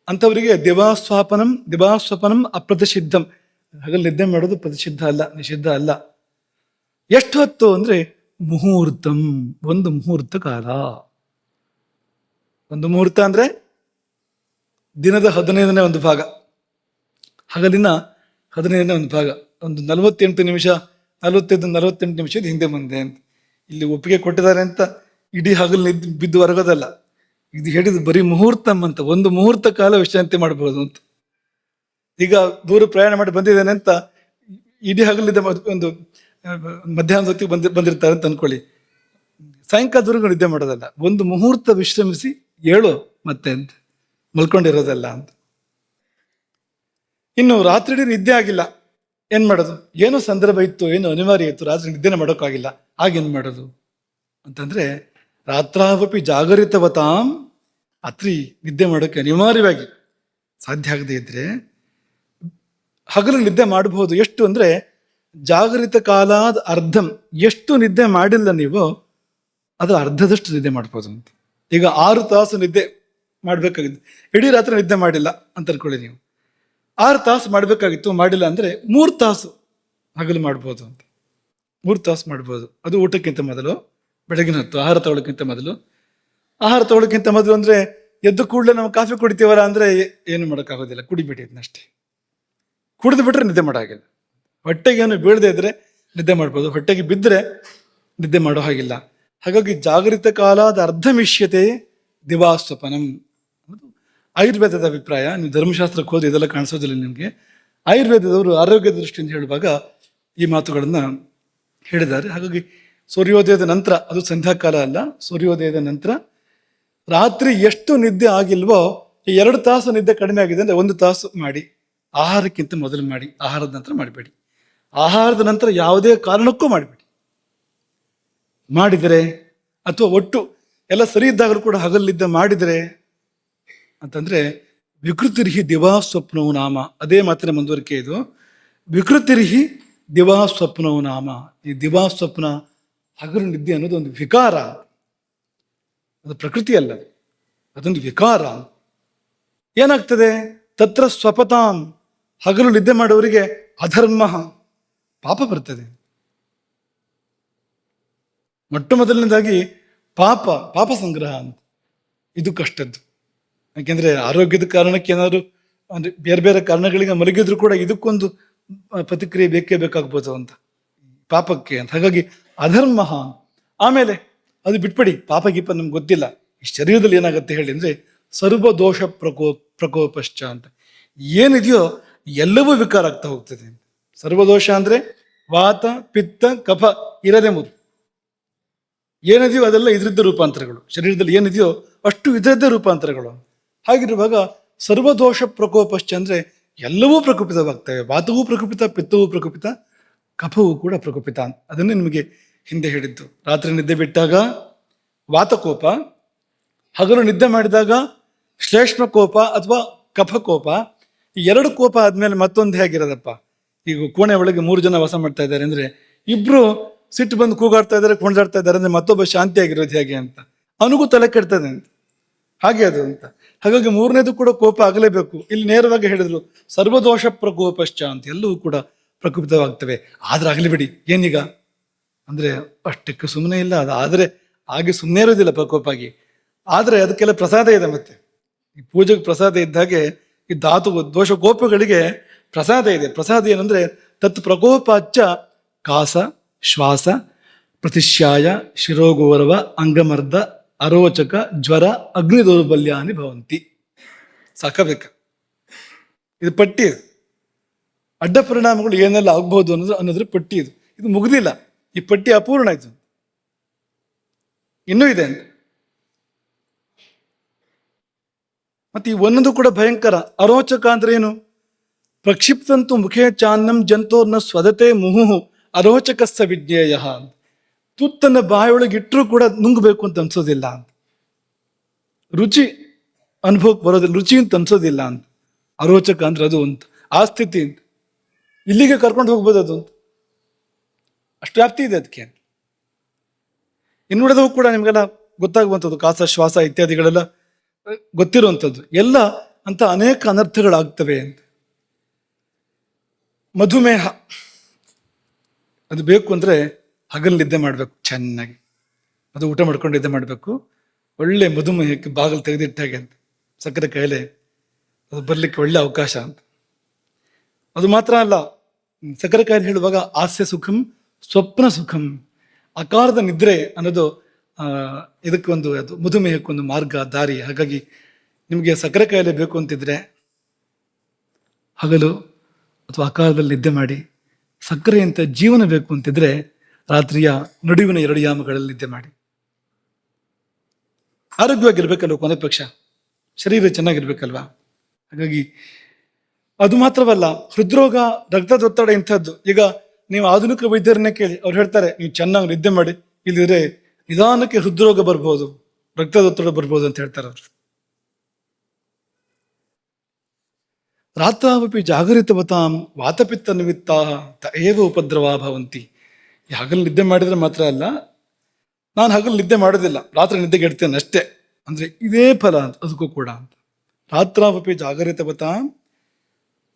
ಅಂಥವರಿಗೆ ದಿವಾಸ್ವಪನಂ ಅಪ್ರತಿಷಿದ್ಧಂ. ಹಗಲು ನಿದ್ದೆ ಮಾಡೋದು ಪ್ರತಿಷಿದ್ಧ ಅಲ್ಲ, ನಿಷಿದ್ಧ ಅಲ್ಲ. ಎಷ್ಟು ಹೊತ್ತು ಅಂದ್ರೆ ಮುಹೂರ್ತಂ, ಒಂದು ಮುಹೂರ್ತ ಕಾಲ. ಒಂದು ಮುಹೂರ್ತ ಅಂದ್ರೆ ದಿನದ 15ನೇ ಒಂದು ಭಾಗ, ಹಗಲಿನ 15ನೇ ಒಂದು ಭಾಗ, ಒಂದು 48 ನಿಮಿಷ, 48 ನಿಮಿಷದ ಹಿಂದೆ ಮುಂದೆ ಅಂತ ಇಲ್ಲಿ ಒಪ್ಪಿಗೆ ಕೊಟ್ಟಿದ್ದಾರೆ ಅಂತ ಇಡೀ ಹಗಲು ಬಿದ್ದು ಹೊರಗೋದಲ್ಲ. ಇದು ಹೇಳಿದ ಬರೀ ಮುಹೂರ್ತಂ ಅಂತ, ಒಂದು ಮುಹೂರ್ತ ಕಾಲ ವಿಶ್ರಾಂತಿ ಮಾಡಬಹುದು ಅಂತ. ಈಗ ದೂರ ಪ್ರಯಾಣ ಮಾಡಿ ಬಂದಿದ್ದೇನೆ ಅಂತ ಇಡೀ ಹಗಲಿದ್ದ ಒಂದು ಮಧ್ಯಾಹ್ನದ ಹೊತ್ತಿಗೆ ಬಂದಿರ್ತಾರೆ ಅಂತ ಅನ್ಕೊಳ್ಳಿ, ಸಾಯಂಕಾಲದವರೆಗೂ ನಿದ್ದೆ ಮಾಡೋದಲ್ಲ, ಒಂದು ಮುಹೂರ್ತ ವಿಶ್ರಮಿಸಿ ಏಳು ಮತ್ತೆ ಅಂತ ಮಲ್ಕೊಂಡಿರೋದಲ್ಲ ಅಂತ. ಇನ್ನು ರಾತ್ರಿ ನಿದ್ದೆ ಆಗಿಲ್ಲ, ಏನ್ ಮಾಡೋದು? ಏನೋ ಸಂದರ್ಭ ಇತ್ತು, ಏನೋ ಅನಿವಾರ್ಯ ಇತ್ತು, ರಾತ್ರಿ ನಿದ್ದೆನೆ ಮಾಡೋಕ್ಕಾಗಿಲ್ಲ, ಆಗೇನ್ ಮಾಡೋದು ಅಂತಂದ್ರೆ ರಾತ್ರಾವಪಿ ಜಾಗರಿತವತಾಂ, ರಾತ್ರಿ ನಿದ್ದೆ ಮಾಡೋಕೆ ಅನಿವಾರ್ಯವಾಗಿ ಸಾಧ್ಯ ಆಗದೆ ಇದ್ರೆ ಹಗಲು ನಿದ್ದೆ ಮಾಡಬಹುದು. ಎಷ್ಟು ಅಂದ್ರೆ ಜಾಗರಿತ ಕಾಲಾದ ಅರ್ಧಂ, ಎಷ್ಟು ನಿದ್ದೆ ಮಾಡಿಲ್ಲ ನೀವು ಅದರ ಅರ್ಧದಷ್ಟು ನಿದ್ದೆ ಮಾಡ್ಬೋದು ಅಂತ. ಈಗ 6 ತಾಸು ನಿದ್ದೆ ಮಾಡ್ಬೇಕಾಗಿತ್ತು, ಇಡೀ ರಾತ್ರಿ ನಿದ್ದೆ ಮಾಡಿಲ್ಲ ಅಂತ ಅನ್ಕೊಳ್ಳಿ ನೀವು. 6 ತಾಸು ಮಾಡ್ಬೇಕಾಗಿತ್ತು, ಮಾಡಿಲ್ಲ ಅಂದ್ರೆ 3 ತಾಸು ಹಗಲು ಮಾಡ್ಬೋದು ಅಂತ. 3 ತಾಸು ಮಾಡ್ಬೋದು. ಅದು ಊಟಕ್ಕಿಂತ ಮೊದಲು, ಬೆಳಗಿನ ಹೊತ್ತು ಆಹಾರ ತಗೊಳ್ಳೋಕ್ಕಿಂತ ಮೊದಲು. ಆಹಾರ ತಗೊಳ್ಳೋಕ್ಕಿಂತ ಮೊದಲು ಅಂದ್ರೆ ಎದ್ದು ಕೂಡಲೇ ನಾವು ಕಾಫಿ ಕುಡಿತೀವಲ್ಲ ಅಂದ್ರೆ ಏನು ಮಾಡೋಕ್ಕಾಗೋದಿಲ್ಲ, ಕುಡಿಬಿಡಿ ಅದನ್ನಷ್ಟೇ. ಕುಡಿದು ಬಿಟ್ರೆ ನಿದ್ದೆ ಮಾಡೋಗಿಲ್ಲ. ಹೊಟ್ಟೆಗೇನು ಬೀಳದೆ ಇದ್ರೆ ನಿದ್ದೆ ಮಾಡ್ಬೋದು, ಹೊಟ್ಟೆಗೆ ಬಿದ್ದರೆ ನಿದ್ದೆ ಮಾಡೋ ಹಾಗಿಲ್ಲ. ಹಾಗಾಗಿ ಜಾಗರಿತ ಕಾಲಾದ ಅರ್ಧಮಿಷ್ಯತೆ ದಿವಾಸ್ವಪನಂ. ಆಯುರ್ವೇದದ ಅಭಿಪ್ರಾಯ. ನೀವು ಧರ್ಮಶಾಸ್ತ್ರಕ್ಕೆ ಹೋದ್ರೆ ಇದೆಲ್ಲ ಕಾಣಿಸೋದಿಲ್ಲ ನಿಮಗೆ. ಆಯುರ್ವೇದದವರು ಆರೋಗ್ಯದ ದೃಷ್ಟಿಯಿಂದ ಹೇಳುವಾಗ ಈ ಮಾತುಗಳನ್ನ ಹೇಳಿದ್ದಾರೆ. ಹಾಗಾಗಿ ಸೂರ್ಯೋದಯದ ನಂತರ, ಅದು ಸಂಧ್ಯಾಕಾಲ ಅಲ್ಲ, ಸೂರ್ಯೋದಯದ ನಂತರ ರಾತ್ರಿ ಎಷ್ಟು ನಿದ್ದೆ ಆಗಿಲ್ವೋ, 2 ತಾಸು ನಿದ್ದೆ ಕಡಿಮೆ ಆಗಿದೆ ಅಂದ್ರೆ 1 ತಾಸು ಮಾಡಿ. ಆಹಾರಕ್ಕಿಂತ ಮೊದಲು ಮಾಡಿ, ಆಹಾರದ ನಂತರ ಮಾಡಬೇಡಿ. ಆಹಾರದ ನಂತರ ಯಾವುದೇ ಕಾರಣಕ್ಕೂ ಮಾಡಬೇಡಿ. ಮಾಡಿದರೆ ಅಥವಾ ಒಟ್ಟು ಎಲ್ಲ ಸರಿ ಇದ್ದಾಗಲೂ ಕೂಡ ಹಗಲಿದ್ದ ಮಾಡಿದರೆ ಅಂತಂದ್ರೆ ವಿಕೃತಿರ್ಹಿ ದಿವಾ ಸ್ವಪ್ನವು ನಾಮ. ಅದೇ ಮಾತಿನ ಮುಂದುವರಿಕೆ ಇದು. ವಿಕೃತಿರ್ಹಿ ದಿವಾ ಸ್ವಪ್ನವು ನಾಮ. ಈ ದಿವಾ ಸ್ವಪ್ನ, ಹಗಲು ನಿದ್ದೆ ಅನ್ನೋದು ಒಂದು ವಿಕಾರ, ಅದು ಪ್ರಕೃತಿ ಅಲ್ಲ, ಅದೊಂದು ವಿಕಾರ. ಏನಾಗ್ತದೆ? ತತ್ರ ಸ್ವಪತಾಂ, ಹಗಲು ನಿದ್ದೆ ಮಾಡುವವರಿಗೆ ಅಧರ್ಮ, ಪಾಪ ಬರ್ತದೆ. ಮೊಟ್ಟ ಮೊದಲನೇದಾಗಿ ಪಾಪ ಸಂಗ್ರಹ ಅಂತ. ಇದು ಕಷ್ಟದ್ದು. ಯಾಕೆಂದ್ರೆ ಆರೋಗ್ಯದ ಕಾರಣಕ್ಕೆ ಏನಾದ್ರು ಅಂದ್ರೆ ಬೇರೆ ಬೇರೆ ಕಾರಣಗಳಿಗೆ ಮಲಗಿದ್ರು ಕೂಡ ಇದಕ್ಕೊಂದು ಪ್ರತಿಕ್ರಿಯೆ ಬೇಕೇ ಬೇಕಾಗ್ಬೋದು ಅಂತ, ಪಾಪಕ್ಕೆ ಅಂತ. ಹಾಗಾಗಿ ಅಧರ್ಮ. ಆಮೇಲೆ ಅದು ಬಿಟ್ಬಿಡಿ, ಪಾಪ ಗೀಪ ನಮ್ಗೆ ಗೊತ್ತಿಲ್ಲ. ಈ ಶರೀರದಲ್ಲಿ ಏನಾಗುತ್ತೆ ಹೇಳಿ ಅಂದ್ರೆ ಸರ್ವದೋಷ ಪ್ರಕೋಪಶ್ಚ ಅಂತ ಏನಿದೆಯೋ ಎಲ್ಲವೂ ವಿಕಾರ ಆಗ್ತಾ ಹೋಗ್ತದೆ. ಸರ್ವದೋಷ ಅಂದ್ರೆ ವಾತ ಪಿತ್ತ ಕಫ ಇರದೆ ಮೊದಲು ಏನಿದೆಯೋ ಅದೆಲ್ಲ ಇದರದ್ದ ರೂಪಾಂತರಗಳು. ಶರೀರದಲ್ಲಿ ಏನಿದೆಯೋ ಅಷ್ಟು ಇದರದ್ದೇ ರೂಪಾಂತರಗಳು. ಹಾಗಿರುವಾಗ ಸರ್ವದೋಷ ಪ್ರಕೋಪಶ್ಚ ಅಂದ್ರೆ ಎಲ್ಲವೂ ಪ್ರಕುಪಿತವಾಗ್ತವೆ. ವಾತವೂ ಪ್ರಕುಪಿತ, ಪಿತ್ತವೂ ಪ್ರಕುಪಿತ, ಕಫವೂ ಕೂಡ ಪ್ರಕುಪಿತ. ಅದನ್ನೇ ನಿಮಗೆ ಹಿಂದೆ ಹೇಳಿದ್ದು. ರಾತ್ರಿ ನಿದ್ದೆ ಬಿಟ್ಟಾಗ ವಾತಕೋಪ, ಹಗಲು ನಿದ್ದೆ ಮಾಡಿದಾಗ ಶ್ಲೇಷ್ಮ ಕೋಪ ಅಥವಾ ಕಫಕೋಪ. ಈ ಎರಡು ಕೋಪ ಆದ್ಮೇಲೆ ಮತ್ತೊಂದು ಹೇಗಿರೋದಪ್ಪ, ಈಗ ಕೋಣೆ ಒಳಗೆ 3 ಜನ ವಾಸ ಮಾಡ್ತಾ ಇದ್ದಾರೆ ಅಂದ್ರೆ ಇಬ್ರು ಸಿಟ್ಟು ಬಂದು ಕೂಗಾಡ್ತಾ ಇದ್ದಾರೆ, ಕುಣಿದಾಡ್ತಾ ಇದ್ದಾರೆ ಅಂದ್ರೆ ಮತ್ತೊಬ್ಬ ಶಾಂತಿಯಾಗಿರೋದು ಹೇಗೆ ಅಂತ ಅವನಿಗೂ ತಲೆ ಕೆಡ್ತದೆ ಅಂತ. ಹಾಗೆ ಅದು ಅಂತ. ಹಾಗಾಗಿ ಮೂರನೇದು ಕೂಡ ಕೋಪ ಆಗಲೇಬೇಕು. ಇಲ್ಲಿ ನೇರವಾಗಿ ಹೇಳಿದ್ರು ಸರ್ವದೋಷ ಪ್ರಕೋಪಶ್ಚ ಅಂತ, ಎಲ್ಲವೂ ಕೂಡ ಪ್ರಕುಪಿತವಾಗ್ತವೆ. ಆದ್ರೆ ಆಗಲಿ ಬಿಡಿ, ಏನೀಗ ಅಂದ್ರೆ ಅಷ್ಟಕ್ಕೆ ಸುಮ್ಮನೆ ಇಲ್ಲ ಅದು. ಆದ್ರೆ ಹಾಗೆ ಸುಮ್ಮನೆ ಇರೋದಿಲ್ಲ ಪ್ರಕೋಪ ಆಗಿ. ಆದ್ರೆ ಅದಕ್ಕೆಲ್ಲ ಪ್ರಸಾದ ಇದೆ. ಮತ್ತೆ ಈ ಪೂಜೆಗೆ ಪ್ರಸಾದ ಇದ್ದಾಗೆ ಈ ಧಾತು ದೋಷ ಕೋಪಗಳಿಗೆ ಪ್ರಸಾದ ಇದೆ. ಪ್ರಸಾದ ಏನಂದ್ರೆ ತತ್ ಪ್ರಕೋಪಾಚ್ಚ ಕಾಸ ಶ್ವಾಸ ಪ್ರತಿಶ್ಯಾಯ ಶಿರೋಗೌರವ ಅಂಗಮರ್ದ ಅರೋಚಕ ಜ್ವರ ಅಗ್ನಿ ದೌರ್ಬಲ್ಯಾನಿ ಭವಂತಿ. ಸಾಕಬೇಕ, ಇದು ಪಟ್ಟಿ. ಅಡ್ಡ ಪರಿಣಾಮಗಳು ಏನೆಲ್ಲ ಆಗ್ಬಹುದು ಅನ್ನೋದ್ರ ಪಟ್ಟಿ ಇದು. ಇದು ಮುಗ್ದಿಲ್ಲ, ಈ ಪಟ್ಟಿ ಅಪೂರ್ಣ ಇದು, ಇನ್ನೂ ಇದೆ ಅಂತ. ಮತ್ತೆ ಈ ಒಂದೊಂದು ಕೂಡ ಭಯಂಕರ. ಅರೋಚಕ ಅಂದ್ರೆ ಏನು? ಪ್ರಕ್ಷಿಪ್ತಂತು ಮುಖೇ ಚಾನ್ನಂ ಜಂತೋರ್ನ ಸ್ವದತೆ ಮುಹುಹು ಅರೋಚಕಸ್ಸ ವಿಜ್ಞೇಯ. ತುತ್ತನ್ನ ಬಾಯೊಳಗೆ ಇಟ್ಟರೂ ಕೂಡ ನುಂಗಬೇಕು ಅಂತ ಅನ್ಸೋದಿಲ್ಲ ಅಂತ. ರುಚಿ ಅನುಭವಕ್ಕೆ ಬರೋದಿಲ್ಲ, ರುಚಿ ಅಂತ ಅನ್ಸೋದಿಲ್ಲ ಅಂತ. ಅರೋಚಕ ಅಂದ್ರೆ ಅದು ಅಂತ, ಆ ಸ್ಥಿತಿ ಅಂತ. ಇಲ್ಲಿಗೆ ಕರ್ಕೊಂಡು ಹೋಗ್ಬೋದು ಅದು ಅಂತ, ಅಷ್ಟು ವ್ಯಾಪ್ತಿ ಇದೆ ಅದಕ್ಕೆ. ಇನ್ನುಳಿದವು ಕೂಡ ನಿಮ್ಗೆಲ್ಲ ಗೊತ್ತಾಗುವಂಥದ್ದು, ಕಾಸ ಶ್ವಾಸ ಇತ್ಯಾದಿಗಳೆಲ್ಲ ಗೊತ್ತಿರುವಂಥದ್ದು. ಎಲ್ಲ ಅಂತ ಅನೇಕ ಅನರ್ಥಗಳಾಗ್ತವೆ ಅಂತ. ಮಧುಮೇಹ ಅದು ಬೇಕು ಅಂದ್ರೆ ಹಗಲು ನಿದ್ದೆ ಮಾಡಬೇಕು ಚೆನ್ನಾಗಿ. ಅದು ಊಟ ಮಾಡ್ಕೊಂಡು ನಿದ್ದೆ ಮಾಡಬೇಕು. ಒಳ್ಳೆ ಮಧುಮೇಹಕ್ಕೆ ಬಾಗಿಲು ತೆಗೆದಿಟ್ಟಾಗೆ ಅಂತ. ಸಕ್ಕರೆ ಕಾಯಿಲೆ ಅದು ಬರ್ಲಿಕ್ಕೆ ಒಳ್ಳೆ ಅವಕಾಶ ಅಂತ. ಅದು ಮಾತ್ರ ಅಲ್ಲ, ಸಕ್ಕರೆ ಕಾಯಿಲೆ ಹೇಳುವಾಗ ಹಾಸ್ಯ ಸುಖಂ ಸ್ವಪ್ನ ಸುಖಂ, ಅಕಾರದ ನಿದ್ರೆ ಅನ್ನೋದು ಇದಕ್ಕೊಂದು ಅದು ಮಧುಮೇಹಕ್ಕೊಂದು ಮಾರ್ಗ ದಾರಿ. ಹಾಗಾಗಿ ನಿಮಗೆ ಸಕ್ಕರೆ ಕಾಯಿಲೆ ಬೇಕು ಅಂತಿದ್ರೆ ಹಗಲು ಅಥವಾ ಅಕಾಲದಲ್ಲಿ ನಿದ್ದೆ ಮಾಡಿ. ಸಕ್ಕರೆಯಂತ ಜೀವನ ಬೇಕು ಅಂತಿದ್ರೆ ರಾತ್ರಿಯ ನಡುವಿನ 2 ಯಾಮಗಳಲ್ಲಿ ನಿದ್ದೆ ಮಾಡಿ. ಆರೋಗ್ಯವಾಗಿರ್ಬೇಕಲ್ವ, ಕೊನೆ ಪಕ್ಷ ಶರೀರ ಚೆನ್ನಾಗಿರ್ಬೇಕಲ್ವಾ. ಹಾಗಾಗಿ ಅದು ಮಾತ್ರವಲ್ಲ, ಹೃದ್ರೋಗ, ರಕ್ತದೊತ್ತಡ ಇಂಥದ್ದು. ಈಗ ನೀವು ಆಧುನಿಕ ವೈದ್ಯರನ್ನೇ ಕೇಳಿ, ಅವ್ರು ಹೇಳ್ತಾರೆ ನೀವು ಚೆನ್ನಾಗಿ ನಿದ್ದೆ ಮಾಡಿ, ಇಲ್ಲಿದ್ರೆ ನಿಧಾನಕ್ಕೆ ಹೃದ್ರೋಗ ಬರ್ಬೋದು, ರಕ್ತದೊತ್ತಡ ಬರ್ಬೋದು ಅಂತ ಹೇಳ್ತಾರೆ ಅವರು. ರಾತ್ರಾವಪಿ ಜಾಗರಿತವತಾಂ ವಾತಪಿತ್ತ ನಿಮಿತ್ತ ತಏವ ಉಪದ್ರವಾ ಭವಂತಿ. ಈ ಹಗಲು ನಿದ್ದೆ ಮಾಡಿದ್ರೆ ಮಾತ್ರ ಅಲ್ಲ, ನಾನು ಹಗಲು ನಿದ್ದೆ ಮಾಡೋದಿಲ್ಲ, ರಾತ್ರಿ ನಿದ್ದೆಗೆ ಇಡ್ತೇನೆ ಅಷ್ಟೇ ಅಂದ್ರೆ ಇದೇ ಫಲ ಅಂತ ಅದಕ್ಕೂ ಕೂಡ ಅಂತ. ರಾತ್ರಾವಪಿ ಜಾಗರಿತವತಾಂ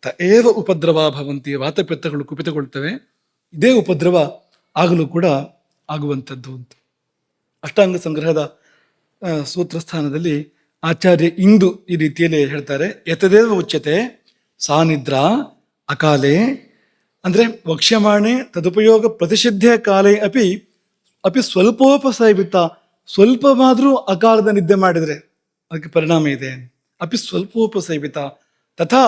ತಏವ ಉಪದ್ರವಾ ಭವಂತಿ. ವಾತಪಿತ್ತಗಳು ಕುಪಿತಗೊಳ್ತವೆ, ಇದೇ ಉಪದ್ರವ ಆಗಲು ಕೂಡ ಆಗುವಂಥದ್ದು ಅಂತ. ಅಷ್ಟಾಂಗ ಸಂಗ್ರಹದ ಸೂತ್ರ ಸ್ಥಾನದಲ್ಲಿ ಆಚಾರ್ಯ ಇಂದು ಈ ರೀತಿಯಲ್ಲಿ ಹೇಳ್ತಾರೆ. ಯತದೇವ ಉಚ್ಯತೆ ಸಾನಿದ್ರಾ ಅಕಾಲೆ ಅಂದ್ರೆ ವಕ್ಷ್ಯಮಾಣೆ ತದುಪಯೋಗ ಪ್ರತಿಷಿದ್ಧೆ ಕಾಲೇ ಅಪಿ ಸ್ವಲ್ಪೋಪಸೇವಿತ. ಸ್ವಲ್ಪವಾದ್ರೂ ಅಕಾಲದ ನಿದ್ದೆ ಮಾಡಿದ್ರೆ ಅದಕ್ಕೆ ಪರಿಣಾಮ ಇದೆ. ಅಪಿ ಸ್ವಲ್ಪೋಪಸೇವಿತ ತಥಾ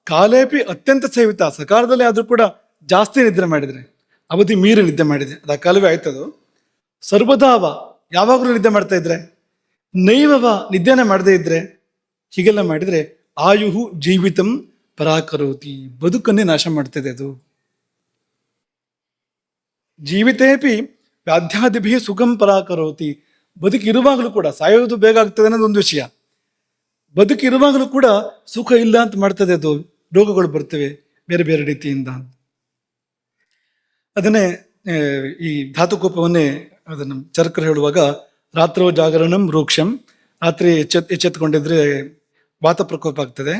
ಕಾಲೇಪಿ ಅತ್ಯಂತ ಸೇವಿತ. ಸಕಾಲದಲ್ಲಿ ಆದ್ರೂ ಕೂಡ ಜಾಸ್ತಿ ನಿದ್ರೆ ಮಾಡಿದ್ರೆ, ಅವಧಿ ಮೀರಿ ನಿದ್ದೆ ಮಾಡಿದೆ, ಅದು ಅಕಾಲವೇ ಆಯ್ತದು. ಸರ್ವದಾವ ಯಾವಾಗಲೂ ನಿದ್ದೆ ಮಾಡ್ತಾ ಇದ್ರೆ, ನೈವವ ನಿದ್ದೆನ ಮಾಡದೇ ಇದ್ರೆ, ಹೀಗೆಲ್ಲ ಮಾಡಿದ್ರೆ ಆಯುಹು ಜೀವಿತಂ ಪರಾಕರೋತಿ. ಬದುಕನ್ನೇ ನಾಶ ಮಾಡ್ತದೆ ಅದು. ಜೀವಿತೇಪಿ ವ್ಯಾಧ್ಯಾದಿಭಿ ಸುಖಂ ಪರಾಕರೋತಿ. ಬದುಕಿರುವಾಗಲೂ ಕೂಡ, ಸಾಯೋದು ಬೇಗ ಆಗ್ತದೆ ಅನ್ನೋದೊಂದು ವಿಷಯ, ಬದುಕಿರುವಾಗಲೂ ಕೂಡ ಸುಖ ಇಲ್ಲ ಅಂತ ಮಾಡ್ತದೆ ಅದು. ರೋಗಗಳು ಬರ್ತವೆ ಬೇರೆ ಬೇರೆ ರೀತಿಯಿಂದ. ಅದನ್ನೇ ಈ ಧಾತುಕೋಪವನ್ನೇ ಅದನ್ನು ಚರಕರು ಹೇಳುವಾಗ ರಾತ್ರೋ ಜಾಗರಣಂ ರೂಕ್ಷಂ. ರಾತ್ರಿ ಎಚ್ಚೆತ್ಕೊಂಡಿದ್ರೆ ವಾತ ಪ್ರಕೋಪ ಆಗ್ತದೆ.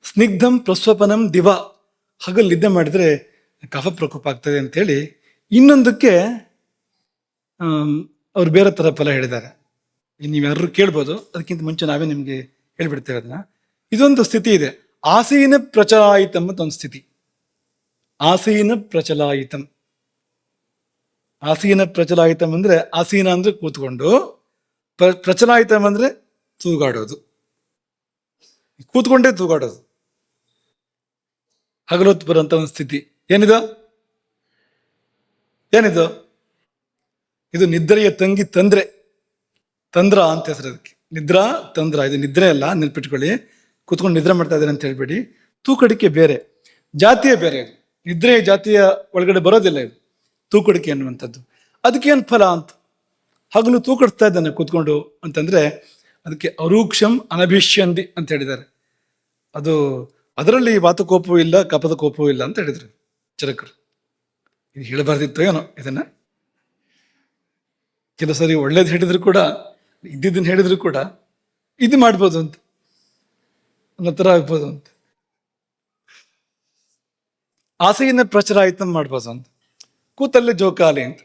ಸ್ನಿಗ್ಧಂ ಪ್ರಸ್ವಪನಂ ದಿವ. ಹಗಲು ನಿದ್ದೆ ಮಾಡಿದ್ರೆ ಕಫ ಪ್ರಕೋಪ ಆಗ್ತದೆ ಅಂತೇಳಿ. ಇನ್ನೊಂದಕ್ಕೆ ಅವ್ರು ಬೇರೆ ಥರ ಫಲ ಹೇಳಿದ್ದಾರೆ. ನೀವ್ಯಾರು ಕೇಳ್ಬೋದು, ಅದಕ್ಕಿಂತ ಮುಂಚೆ ನಾವೇ ನಿಮಗೆ ಹೇಳ್ಬಿಡ್ತೇವೆ ಅದನ್ನ. ಇದೊಂದು ಸ್ಥಿತಿ ಇದೆ, ಆಸೀನ ಪ್ರಚಲಾಯಿತಂ ಅಂತ ಒಂದು ಸ್ಥಿತಿ. ಆಸೀನ ಪ್ರಚಲಾಯಿತಂ, ಆಸೀನ ಪ್ರಚಲಾಯಿತಂ ಅಂದ್ರೆ ಆಸೀನ ಅಂದ್ರೆ ಕೂತ್ಕೊಂಡು, ಪ್ರಚಲಾಯಿತಂ ಅಂದ್ರೆ ತೂಗಾಡೋದು, ಕೂತ್ಕೊಂಡೇ ತೂಗಾಡೋದು, ಹಗಲೊತ್ತು ಬರುವಂತ ಒಂದು ಸ್ಥಿತಿ. ಏನಿದು ಏನಿದು? ಇದು ನಿದ್ರೆಯ ತಂಗಿ ತಂದ್ರೆ, ತಂದ್ರ ಅಂತ ಹೆಸರು ಅದಕ್ಕೆ. ನಿದ್ರಾ ತಂದ್ರ, ಇದು ನಿದ್ರೆ ಅಲ್ಲ, ನೆನ್ಪಿಟ್ಕೊಳ್ಳಿ. ಕೂತ್ಕೊಂಡು ನಿದ್ರೆ ಮಾಡ್ತಾ ಇದ್ದಾರೆ ಅಂತ ಹೇಳ್ಬೇಡಿ. ತೂಕಡಿಕೆ ಬೇರೆ, ಜಾತಿಯ ಬೇರೆ. ಇದು ನಿದ್ರೆಯ ಜಾತಿಯ ಒಳಗಡೆ ಬರೋದಿಲ್ಲ ಇದು ತೂಕಡಿಕೆ ಅನ್ನುವಂಥದ್ದು. ಅದಕ್ಕೇನು ಫಲ ಅಂತ, ಹಗಲು ತೂಕಡಿಸ್ತಾ ಇದ್ದಾನೆ ಕೂತ್ಕೊಂಡು ಅಂತಂದ್ರೆ ಅದಕ್ಕೆ ಅರೂಕ್ಷಂ ಅನಭಿಷ್ಯಂದಿ ಅಂತ ಹೇಳಿದ್ದಾರೆ. ಅದು ಅದರಲ್ಲಿ ವಾತಕೋಪವೂ ಇಲ್ಲ, ಕಪದ ಕೋಪವೂ ಇಲ್ಲ ಅಂತ ಹೇಳಿದ್ರು ಚರಕರು. ಇದು ಹೇಳಬಾರ್ದಿತ್ತು ಏನೋ ಇದನ್ನ. ಕೆಲವು ಸರಿ ಒಳ್ಳೇದು ಹೇಳಿದ್ರು ಕೂಡ, ಇದ್ದಿದ್ದನ್ನು ಹೇಳಿದ್ರು ಕೂಡ ಇದು ಮಾಡ್ಬೋದು ಅಂತ ಅನ್ನೋ ಥರ ಆಗ್ಬೋದು ಅಂತ. ಆಸೆಯಿಂದ ಪ್ರಚಾರ ಆಯ್ತು ಮಾಡ್ಬೋದು ಅಂತ. ಕೂತಲ್ಲೇ ಜೋಕಾಲಿ ಅಂತ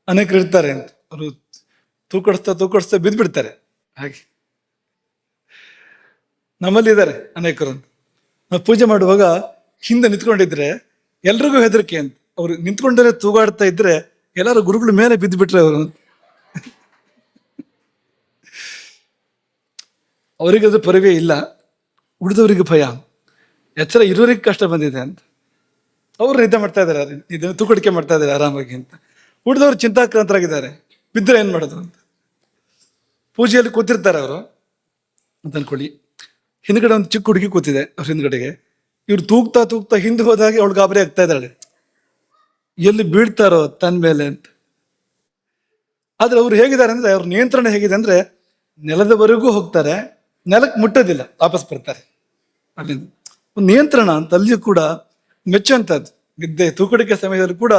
ಅನೇಕರು ಇರ್ತಾರೆ ಅಂತ, ಅವರು ತೂಕಡಿಸ್ತಾ ಬಿದ್ದುಬಿಡ್ತಾರೆ. ಹಾಗೆ ನಮ್ಮಲ್ಲಿ ಇದ್ದಾರೆ ಅನೇಕರು ಅಂತ. ನಾವು ಪೂಜೆ ಮಾಡುವಾಗ ಹಿಂದೆ ನಿಂತ್ಕೊಂಡಿದ್ರೆ ಎಲ್ರಿಗೂ ಹೆದರಿಕೆ ಅಂತ. ಅವ್ರು ನಿಂತ್ಕೊಂಡರೆ ತೂಗಾಡ್ತಾ ಇದ್ರೆ ಎಲ್ಲರೂ ಗುರುಗಳ ಮೇಲೆ ಬಿದ್ದು ಬಿಟ್ರೆ ಅವರು ಅವರಿಗೆ ಅದು ಪರಿವೇ ಇಲ್ಲ, ಉಳಿದವರಿಗೆ ಭಯ. ಎಚ್ಚರ ಇರೋರಿಗೆ ಕಷ್ಟ ಬಂದಿದೆ ಅಂತ ಅವ್ರು ನಿದ್ದೆ ಮಾಡ್ತಾ ಇದ್ದಾರೆ, ಇದನ್ನು ತೂಕಡಿಕೆ ಮಾಡ್ತಾ ಇದ್ದಾರೆ ಆರಾಮಾಗಿ ಅಂತ. ಉಳಿದವರು ಚಿಂತಾಕ್ರಾಂತರಾಗಿದ್ದಾರೆ, ಬಿದ್ದರೆ ಏನ್ ಮಾಡೋದು ಅಂತ. ಪೂಜೆಯಲ್ಲಿ ಕೂತಿರ್ತಾರೆ ಅವರು ಅಂತ ಅನ್ಕೊಳ್ಳಿ. ಹಿಂದ್ಗಡೆ ಒಂದು ಚಿಕ್ಕ ಹುಡುಗಿ ಕೂತಿದೆ ಅವ್ರ ಹಿಂದ್ಗಡೆಗೆ. ಇವ್ರು ತೂಗ್ತಾ ಹಿಂದೆ ಹೋದಾಗೆ ಅವಳು ಗಾಬರಿ ಆಗ್ತಾ ಇದ್ದಾಳೆ, ಎಲ್ಲಿ ಬೀಳ್ತಾರೋ ತನ್ನ ಮೇಲೆ ಅಂತ. ಆದ್ರೆ ಅವ್ರು ಹೇಗಿದ್ದಾರೆ ಅಂದ್ರೆ, ಅವ್ರ ನಿಯಂತ್ರಣ ಹೇಗಿದೆ ಅಂದ್ರೆ, ನೆಲದವರೆಗೂ ಹೋಗ್ತಾರೆ, ನೆಲಕ್ಕೆ ಮುಟ್ಟೋದಿಲ್ಲ, ವಾಪಸ್ ಬರ್ತಾರೆ. ಅಲ್ಲಿಂದ ಒಂದು ನಿಯಂತ್ರಣ ಅಂತ ಅಲ್ಲಿಯೂ ಕೂಡ ಮೆಚ್ಚುವಂಥದ್ದು. ನಿದ್ದೆ ತೂಕಡಿಕೆ ಸಮಯದಲ್ಲಿ ಕೂಡ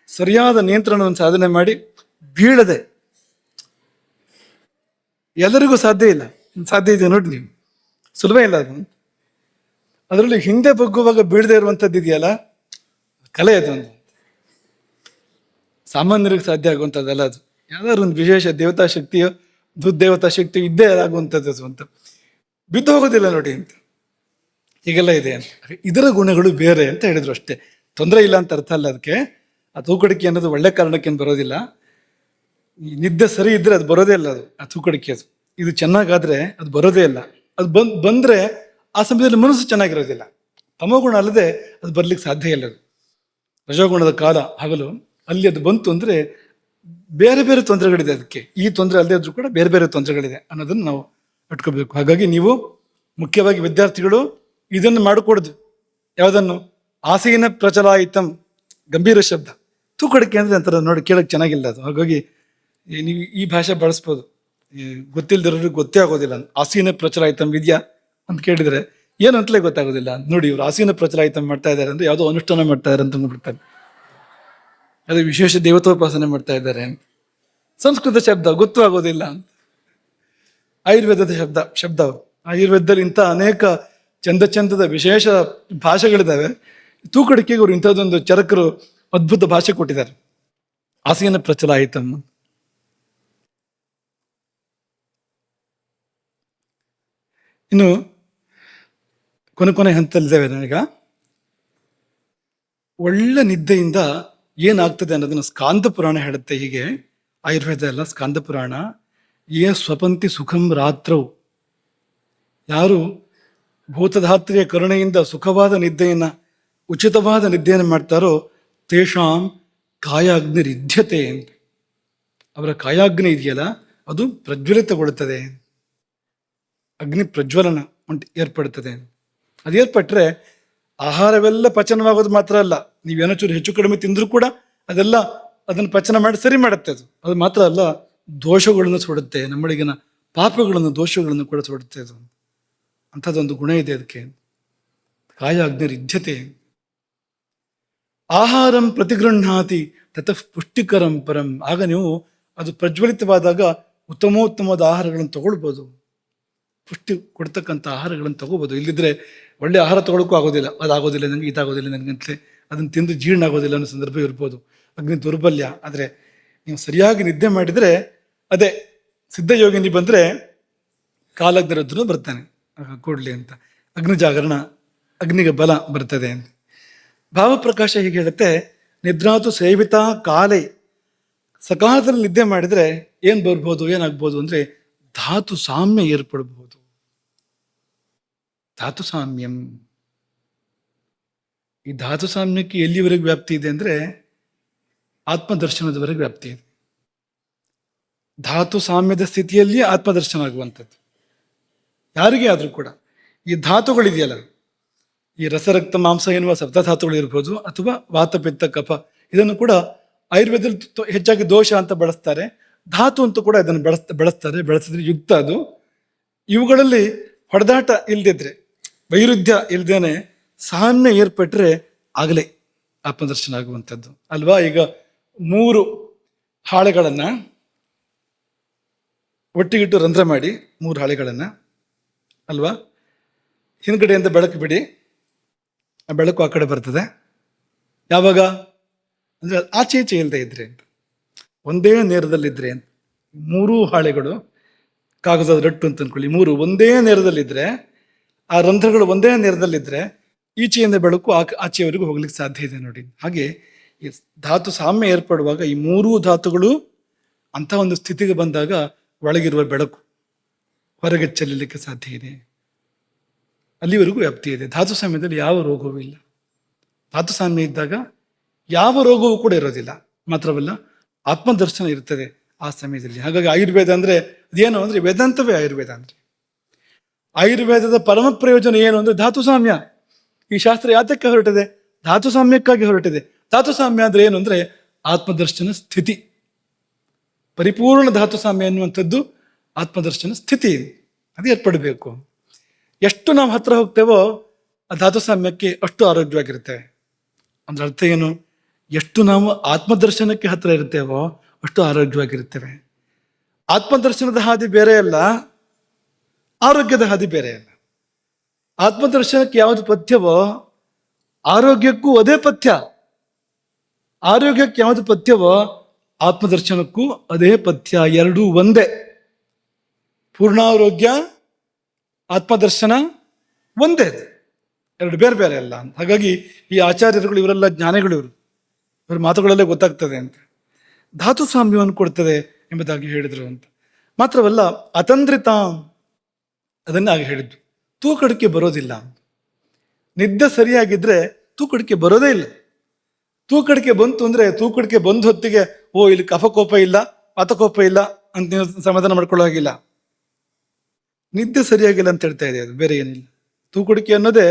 ಸರಿಯಾದ ನಿಯಂತ್ರಣವನ್ನು ಸಾಧನೆ ಮಾಡಿ ಬೀಳದೆ. ಎಲ್ಲರಿಗೂ ಸಾಧ್ಯ ಇಲ್ಲ, ಸಾಧ್ಯ ಇದೆ ನೋಡಿ ನೀವು, ಸುಲಭ ಇಲ್ಲ ಅದು. ಅದರಲ್ಲಿ ಹಿಂದೆ ಬಗ್ಗುವಾಗ ಬೀಳದೆ ಇರುವಂಥದ್ದು ಇದೆಯಲ್ಲ, ಕಲೆ ಅದು ಒಂದು ಸಾಮಾನ್ಯರಿಗೆ ಸಾಧ್ಯ ಆಗುವಂಥದ್ದಲ್ಲ ಅದು. ಯಾವ್ದಾದ್ರು ಒಂದು ವಿಶೇಷ ದೇವತಾ ಶಕ್ತಿಯೋ ದುರ್ದೇವತಾ ಶಕ್ತಿಯೋ ಇದ್ದೇ ಆಗುವಂಥದ್ದು ಅದು ಅಂತ. ಬಿದ್ದು ಹೋಗೋದಿಲ್ಲ ನೋಡಿ ಅಂತ, ಹೀಗೆಲ್ಲ ಇದೆ ಅಂತ. ಇದರ ಗುಣಗಳು ಬೇರೆ ಅಂತ ಹೇಳಿದ್ರು ಅಷ್ಟೇ, ತೊಂದರೆ ಇಲ್ಲ ಅಂತ ಅರ್ಥ ಅಲ್ಲ ಅದಕ್ಕೆ. ಆ ತೂಕಡಿಕೆ ಅನ್ನೋದು ಒಳ್ಳೆ ಕಾರಣಕ್ಕೇನು ಬರೋದಿಲ್ಲ. ಈ ನಿದ್ದೆ ಸರಿ ಇದ್ರೆ ಅದು ಬರೋದೇ ಇಲ್ಲ, ಅದು ಆ ತೂಕಡಿಕೆ. ಅದು ಇದು ಚೆನ್ನಾಗಾದ್ರೆ ಅದು ಬರೋದೇ ಇಲ್ಲ. ಅದು ಬಂದ್ರೆ ಆ ಸಮಯದಲ್ಲಿ ಮನಸ್ಸು ಚೆನ್ನಾಗಿರೋದಿಲ್ಲ. ತಮೋಗುಣ ಅಲ್ಲದೆ ಅದು ಬರ್ಲಿಕ್ಕೆ ಸಾಧ್ಯ ಇಲ್ಲ. ಅದು ರಜೋಗುಣದ ಕಾಲ ಹಗಲು, ಅಲ್ಲಿ ಅದು ಬಂತು ಅಂದ್ರೆ ಬೇರೆ ಬೇರೆ ತೊಂದರೆಗಳಿದೆ ಅದಕ್ಕೆ. ಈ ತೊಂದರೆ ಅಲ್ಲದೆ ಇದ್ರೂ ಕೂಡ ಬೇರೆ ಬೇರೆ ತೊಂದರೆಗಳಿದೆ ಅನ್ನೋದನ್ನು ನಾವು ಇಟ್ಕೋಬೇಕು. ಹಾಗಾಗಿ ನೀವು ಮುಖ್ಯವಾಗಿ ವಿದ್ಯಾರ್ಥಿಗಳು ಇದನ್ನು ಮಾಡಿಕೊಡುದು. ಯಾವುದನ್ನು? ಆಸೀನ ಪ್ರಚಲಾಯಿತಂ, ಗಂಭೀರ ಶಬ್ದ. ತೂಕಡಿಕೆ ಅಂದ್ರೆ ಅಂತಾರೆ ನೋಡಿ, ಕೇಳಕ್ ಚೆನ್ನಾಗಿಲ್ಲ ಅದು. ಹಾಗಾಗಿ ನೀವು ಈ ಭಾಷೆ ಬಳಸ್ಬೋದು, ಗೊತ್ತಿಲ್ದಿರೋರಿಗೆ ಗೊತ್ತೇ ಆಗೋದಿಲ್ಲ. ಆಸೀನ ಪ್ರಚಲಾಯಿತಂ ವಿದ್ಯಾ ಅಂತ ಕೇಳಿದ್ರೆ ಏನು ಅಂತಲೇ ಗೊತ್ತಾಗೋದಿಲ್ಲ. ನೋಡಿ ಇವ್ರು ಆಸೀನ ಪ್ರಚಲಾಯಿತಂ ಮಾಡ್ತಾ ಇದ್ದಾರೆ ಅಂದ್ರೆ ಯಾವುದೋ ಅನುಷ್ಠಾನ ಮಾಡ್ತಾ ಇದ್ದಾರೆ ಅಂತ ಅಂದ್ಬಿಡ್ತಾರೆ, ಅದು ವಿಶೇಷ ದೇವತೋಪಾಸನೆ ಮಾಡ್ತಾ ಇದ್ದಾರೆ. ಸಂಸ್ಕೃತ ಶಬ್ದ ಗೊತ್ತೂ ಆಗೋದಿಲ್ಲ. ಆಯುರ್ವೇದದ ಶಬ್ದ ಆಯುರ್ವೇದದಲ್ಲಿ ಇಂಥ ಅನೇಕ ಚಂದದ ವಿಶೇಷ ಭಾಷೆಗಳಿದ್ದಾವೆ. ತೂಕಡಿಕೆಗೆ ಅವರು ಇಂಥದ್ದೊಂದು ಚರಕರು ಅದ್ಭುತ ಭಾಷೆ ಕೊಟ್ಟಿದ್ದಾರೆ, ಆಸೀನ ಪ್ರಚಲಾಯಿತಂ. ಇನ್ನು ಕೊನೆ ಹಂತದಲ್ಲಿದ್ದೇವೆ ನಾವೀಗ. ಒಳ್ಳೆ ನಿದ್ದೆಯಿಂದ ಏನಾಗ್ತದೆ ಅನ್ನೋದನ್ನ ಸ್ಕಾಂದ ಪುರಾಣ ಹೇಳುತ್ತೆ. ಹೀಗೆ ಆಯುರ್ವೇದ ಎಲ್ಲ ಸ್ಕಾಂದ ಪುರಾಣ. ಯೇ ಸ್ವಪಂತಿ ಸುಖಂ ರಾತ್ರೌ, ಯಾರು ಭೂತಧಾತ್ರಿಯ ಕರುಣೆಯಿಂದ ಸುಖವಾದ ನಿದ್ದೆಯನ್ನ, ಉಚಿತವಾದ ನಿದ್ದೆಯನ್ನು ಮಾಡ್ತಾರೋ, ತೇಷಾಂ ಕಾಯಾಗ್ನಿರಿಧ್ಯತೆ ಅಂತ. ಅವರ ಕಾಯಾಗ್ನಿ ಇದೆಯಲ್ಲ ಅದು ಪ್ರಜ್ವಲಿತಗೊಳ್ಳುತ್ತದೆ, ಅಗ್ನಿ ಪ್ರಜ್ವಲನ ಏರ್ಪಡುತ್ತದೆ. ಅದು ಏರ್ಪಟ್ರೆ ಆಹಾರವೆಲ್ಲ ಪಚನವಾಗೋದು ಮಾತ್ರ ಅಲ್ಲ, ನೀವೇನೋ ಚೂರು ಹೆಚ್ಚು ಕಡಿಮೆ ತಿಂದರೂ ಕೂಡ ಅದೆಲ್ಲ ಅದನ್ನು ಪಚನ ಮಾಡಿ ಸರಿ ಮಾಡುತ್ತೆ. ಅದು ಮಾತ್ರ ಅಲ್ಲ, ದೋಷಗಳನ್ನು ಸುಡುತ್ತೆ, ನಮ್ಮೊಳಗಿನ ಪಾಪಗಳನ್ನು ದೋಷಗಳನ್ನು ಕೂಡ ಸುಡುತ್ತೆ. ಅದು ಅಂಥದ್ದೊಂದು ಗುಣ ಇದೆ ಅದಕ್ಕೆ, ಕಾಯ ಅಗ್ನಿರಿಧ್ಯತೆ. ಆಹಾರಂ ಪ್ರತಿಗೃಹಾತಿ ತತಃ ಪುಷ್ಟಿಕರಂ ಪರಂ. ಆಗ ನೀವು ಅದು ಪ್ರಜ್ವಲಿತವಾದಾಗ ಉತ್ತಮೋತ್ತಮವಾದ ಆಹಾರಗಳನ್ನು ತಗೊಳ್ಬೋದು, ಪುಷ್ಟಿ ಕೊಡ್ತಕ್ಕಂಥ ಆಹಾರಗಳನ್ನು ತಗೋಬೋದು. ಇಲ್ಲಿದ್ರೆ ಒಳ್ಳೆ ಆಹಾರ ತಗೊಳ್ಳೋಕ್ಕೂ ಆಗೋದಿಲ್ಲ, ಅದಾಗೋದಿಲ್ಲ ನನಗೆ, ಇದಾಗೋದಿಲ್ಲ ನನಗಂತಲೇ ಅದನ್ನು ತಿಂದು ಜೀರ್ಣ ಆಗೋದಿಲ್ಲ ಅನ್ನೋ ಸಂದರ್ಭ ಇರ್ಬೋದು, ಅಗ್ನಿ ದೌರ್ಬಲ್ಯ. ಆದರೆ ನೀವು ಸರಿಯಾಗಿ ನಿದ್ದೆ ಮಾಡಿದರೆ ಅದೇ ಸಿದ್ಧಯೋಗಿನಿ ಬಂದರೆ ಕಾಲಗ್ನ ರುದ್ರನು ಬರ್ತಾನೆ ಕೂಡ್ಲಿ ಅಂತ, ಅಗ್ನಿ ಜಾಗರಣ, ಅಗ್ನಿಗೆ ಬಲ ಬರ್ತದೆ ಅಂತ. ಭಾವಪ್ರಕಾಶ ಹೀಗೆ ಹೇಳುತ್ತೆ, ನಿದ್ರಾತು ಸೇವಿತಾ ಕಾಲೈ, ಸಕಾಲದಲ್ಲಿ ನಿದ್ದೆ ಮಾಡಿದರೆ ಏನು ಬರ್ಬೋದು, ಏನಾಗ್ಬೋದು ಅಂದರೆ ಧಾತು ಸಾಮ್ಯ ಏರ್ಪಡಬಹುದು. ಧಾತು ಸಾಮ್ಯಂ, ಈ ಧಾತು ಸಾಮ್ಯಕ್ಕೆ ಎಲ್ಲಿವರೆಗೆ ವ್ಯಾಪ್ತಿ ಇದೆ ಅಂದರೆ ಆತ್ಮದರ್ಶನದವರೆಗೆ ವ್ಯಾಪ್ತಿ ಇದೆ. ಧಾತು ಸಾಮ್ಯದ ಸ್ಥಿತಿಯಲ್ಲಿ ಆತ್ಮದರ್ಶನ ಆಗುವಂಥದ್ದು ಯಾರಿಗೇ ಆದರೂ ಕೂಡ. ಈ ಧಾತುಗಳಿದೆಯಲ್ಲ, ಈ ರಸರಕ್ತ ಮಾಂಸ ಎನ್ನುವ ಸಪ್ತಧಾತುಗಳು ಇರ್ಬೋದು, ಅಥವಾ ವಾತ ಪಿತ್ತ ಕಫ, ಇದನ್ನು ಕೂಡ ಆಯುರ್ವೇದದಲ್ಲಿ ಹೆಚ್ಚಾಗಿ ದೋಷ ಅಂತ ಬಳಸ್ತಾರೆ, ಧಾತು ಅಂತೂ ಕೂಡ ಇದನ್ನು ಬೆಳೆಸಿದ್ರೆ ಯುಕ್ತ ಅದು. ಇವುಗಳಲ್ಲಿ ಹೊಡೆದಾಟ ಇಲ್ದಿದ್ರೆ, ವೈರುಧ್ಯ ಇಲ್ದೇನೆ ಸಾಮ್ಯ ಏರ್ಪಟ್ರೆ ಆಗಲೇ ಆತ್ಮದರ್ಶನ ಆಗುವಂಥದ್ದು ಅಲ್ವಾ. ಈಗ 3 ಹಾಳೆಗಳನ್ನು ಒಟ್ಟಿಗಿಟ್ಟು ರಂಧ್ರ ಮಾಡಿ, 3 ಹಾಳೆಗಳನ್ನು ಅಲ್ವಾ, ಹಿಂದ್ಗಡೆಯಿಂದ ಬೆಳಕು ಬಿಡಿ, ಆ ಬೆಳಕು ಆ ಕಡೆ ಬರ್ತದೆ. ಯಾವಾಗ ಅಂದರೆ ಆಚೆ ಈಚೆ ಇಲ್ಲದೆ ಇದ್ರೆ ಅಂತ, ಒಂದೇ ನೇರದಲ್ಲಿದ್ದರೆ ಅಂತ. 3 ಹಾಳೆಗಳು ಕಾಗದದ ರಟ್ಟು ಅಂತ ಅಂದ್ಕೊಳ್ಳಿ, 3 ಒಂದೇ ನೇರದಲ್ಲಿದ್ದರೆ, ಆ ರಂಧ್ರಗಳು ಒಂದೇ ನೇರದಲ್ಲಿದ್ದರೆ ಈಚೆಯಿಂದ ಬೆಳಕು ಆಚೆಯವರೆಗೂ ಹೋಗ್ಲಿಕ್ಕೆ ಸಾಧ್ಯ ಇದೆ ನೋಡಿ. ಹಾಗೆ ಈ ಧಾತು ಸಾಮ್ಯ ಏರ್ಪಡುವಾಗ ಈ 3 ಧಾತುಗಳು ಅಂಥ ಒಂದು ಸ್ಥಿತಿಗೆ ಬಂದಾಗ ಒಳಗಿರುವ ಬೆಳಕು ಹೊರಗೆ ಚೆಲ್ಲಲಿಕ್ಕೆ ಸಾಧ್ಯ ಇದೆ, ಅಲ್ಲಿವರೆಗೂ ವ್ಯಾಪ್ತಿ ಇದೆ. ಧಾತು ಸಾಮ್ಯದಲ್ಲಿ ಯಾವ ರೋಗವೂ ಇಲ್ಲ. ಧಾತು ಸಾಮ್ಯ ಇದ್ದಾಗ ಯಾವ ರೋಗವೂ ಕೂಡ ಇರೋದಿಲ್ಲ, ಮಾತ್ರವಲ್ಲ ಆತ್ಮದರ್ಶನ ಇರ್ತದೆ ಆ ಸಮಯದಲ್ಲಿ. ಹಾಗಾಗಿ ಆಯುರ್ವೇದ ಅಂದರೆ ಅದೇನು ಅಂದರೆ ವೇದಾಂತವೇ ಆಯುರ್ವೇದ ಅಂದರೆ. ಆಯುರ್ವೇದದ ಪರಮ ಪ್ರಯೋಜನ ಏನು ಅಂದರೆ ಧಾತು ಸಾಮ್ಯ. ಈ ಶಾಸ್ತ್ರ ಯಾತಕ್ಕೆ ಹೊರಟಿದೆ? ಧಾತು ಸಾಮ್ಯಕ್ಕಾಗಿ ಹೊರಟಿದೆ. ಧಾತು ಸಾಮ್ಯ ಅಂದರೆ ಏನು ಅಂದರೆ ಆತ್ಮದರ್ಶನ ಸ್ಥಿತಿ. ಪರಿಪೂರ್ಣ ಧಾತು ಸಾಮ್ಯ ಎನ್ನುವಂಥದ್ದು ಆತ್ಮದರ್ಶನ ಸ್ಥಿತಿ, ಅದು ಏರ್ಪಡಬೇಕು. ಎಷ್ಟು ನಾವು ಹತ್ರ ಹೋಗ್ತೇವೋ ಆ ಧಾತು ಸಾಮ್ಯಕ್ಕೆ ಅಷ್ಟು ಆರೋಗ್ಯವಾಗಿರ್ತೇವೆ. ಅಂದ್ರೆ ಅರ್ಥ ಏನು? ಎಷ್ಟು ನಾವು ಆತ್ಮದರ್ಶನಕ್ಕೆ ಹತ್ರ ಇರ್ತೇವೋ ಅಷ್ಟು ಆರೋಗ್ಯವಾಗಿರ್ತೇವೆ. ಆತ್ಮದರ್ಶನದ ಹಾದಿ ಬೇರೆ ಅಲ್ಲ, ಆರೋಗ್ಯದ ಹಾದಿ ಬೇರೆ ಅಲ್ಲ. ಆತ್ಮದರ್ಶನಕ್ಕೆ ಯಾವುದು ಪಥ್ಯವೋ ಆರೋಗ್ಯಕ್ಕೂ ಅದೇ ಪಥ್ಯ, ಆರೋಗ್ಯಕ್ಕೆ ಯಾವುದು ಪಥ್ಯವೋ ಆತ್ಮದರ್ಶನಕ್ಕೂ ಅದೇ ಪಥ್ಯ. ಎರಡೂ ಒಂದೇ. ಪೂರ್ಣಾರೋಗ್ಯ, ಆತ್ಮದರ್ಶನ ಒಂದೇ, ಎರಡು ಬೇರೆ ಬೇರೆ ಅಲ್ಲ. ಹಾಗಾಗಿ ಈ ಆಚಾರ್ಯರುಗಳು ಇವರೆಲ್ಲ ಜ್ಞಾನಿಗಳು, ಇವ್ರ ಮಾತುಗಳಲ್ಲೇ ಗೊತ್ತಾಗ್ತದೆ ಅಂತ. ಧಾತು ಸಾಮ್ಯವನ್ನು ಕೊಡ್ತದೆ ಎಂಬುದಾಗಿ ಹೇಳಿದರು ಅಂತ. ಮಾತ್ರವಲ್ಲ ಅತಂದ್ರಿತ, ಅದನ್ನಾಗಿ ಹೇಳಿದ್ದು. ತೂಕಡಿಕೆ ಬರೋದಿಲ್ಲ. ನಿದ್ದೆ ಸರಿಯಾಗಿದ್ರೆ ತೂಕಡಿಕೆ ಬರೋದೇ ಇಲ್ಲ. ತೂಕಡಿಕೆ ಬಂತು ಅಂದ್ರೆ ತೂಕಡಿಕೆ ಬಂದ ಹೊತ್ತಿಗೆ ಇಲ್ಲಿ ಕಫಕೋಪ ಇಲ್ಲ, ವಾತಕೋಪ ಇಲ್ಲ ಅಂತ ನೀವು ಸಮಾಧಾನ ಮಾಡ್ಕೊಳ್ಳೋ ಹಾಗಿಲ್ಲ. ನಿದ್ದೆ ಸರಿಯಾಗಿಲ್ಲ ಅಂತ ಹೇಳ್ತಾ ಇದೆ, ಅದು ಬೇರೆ ಏನಿಲ್ಲ. ತೂಕಡಿಕೆ ಅನ್ನೋದೇ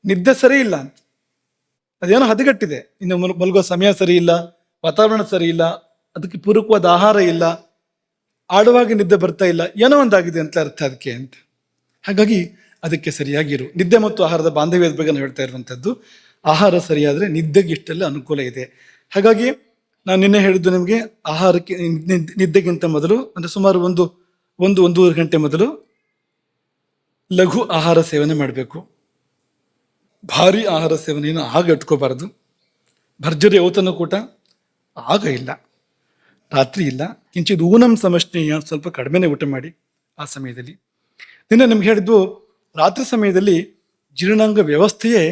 ನಿದ್ದೆ ಸರಿ ಇಲ್ಲ ಅಂತ, ಅದೇನೋ ಹದಗೆಟ್ಟಿದೆ. ಇನ್ನು ಮಲಗೋ ಸಮಯ ಸರಿ ಇಲ್ಲ, ವಾತಾವರಣ ಸರಿ ಇಲ್ಲ, ಅದಕ್ಕೆ ಪೂರಕವಾದ ಆಹಾರ ಇಲ್ಲ, ಆಡುವಾಗ ನಿದ್ದೆ ಬರ್ತಾ ಇಲ್ಲ, ಏನೋ ಒಂದಾಗಿದೆ ಅಂತ ಅರ್ಥ ಅದಕ್ಕೆ ಅಂತ. ಹಾಗಾಗಿ ಅದಕ್ಕೆ ಸರಿಯಾಗಿರು. ನಿದ್ದೆ ಮತ್ತು ಆಹಾರದ ಬಾಂಧವ್ಯದ ಬಗ್ಗೆ ನಾವು ಹೇಳ್ತಾ ಇರುವಂಥದ್ದು. ಆಹಾರ ಸರಿಯಾದರೆ ನಿದ್ದೆಗೆ ಇಷ್ಟೆಲ್ಲ ಅನುಕೂಲ ಇದೆ. ಹಾಗಾಗಿ ನಾನು ನಿನ್ನೆ ಹೇಳಿದ್ದು ನಿಮಗೆ, ಆಹಾರಕ್ಕೆ ನಿದ್ದೆಗಿಂತ ಮೊದಲು ಅಂದರೆ ಸುಮಾರು ಒಂದೂವರೆ ಗಂಟೆ ಮೊದಲು ಲಘು ಆಹಾರ ಸೇವನೆ ಮಾಡಬೇಕು. ಭಾರಿ ಆಹಾರ ಸೇವನೆಯನ್ನು ಆಗ ಇಟ್ಕೋಬಾರದು. ಭರ್ಜರಿ ಔತಣಕೂಟ ಆಗ ಇಲ್ಲ, ರಾತ್ರಿ ಇಲ್ಲ. ಕಿಂಚಿತ್ ಊನಂ ಸಮಷ್ಣೀಯ, ಸ್ವಲ್ಪ ಕಡಿಮೆನೇ ಊಟ ಮಾಡಿ ಆ ಸಮಯದಲ್ಲಿ. ನಿನ್ನೆ ನಿಮ್ಗೆ ಹೇಳಿದ್ದು, ರಾತ್ರಿ ಸಮಯದಲ್ಲಿ ಜೀರ್ಣಾಂಗ ವ್ಯವಸ್ಥೆಯೇ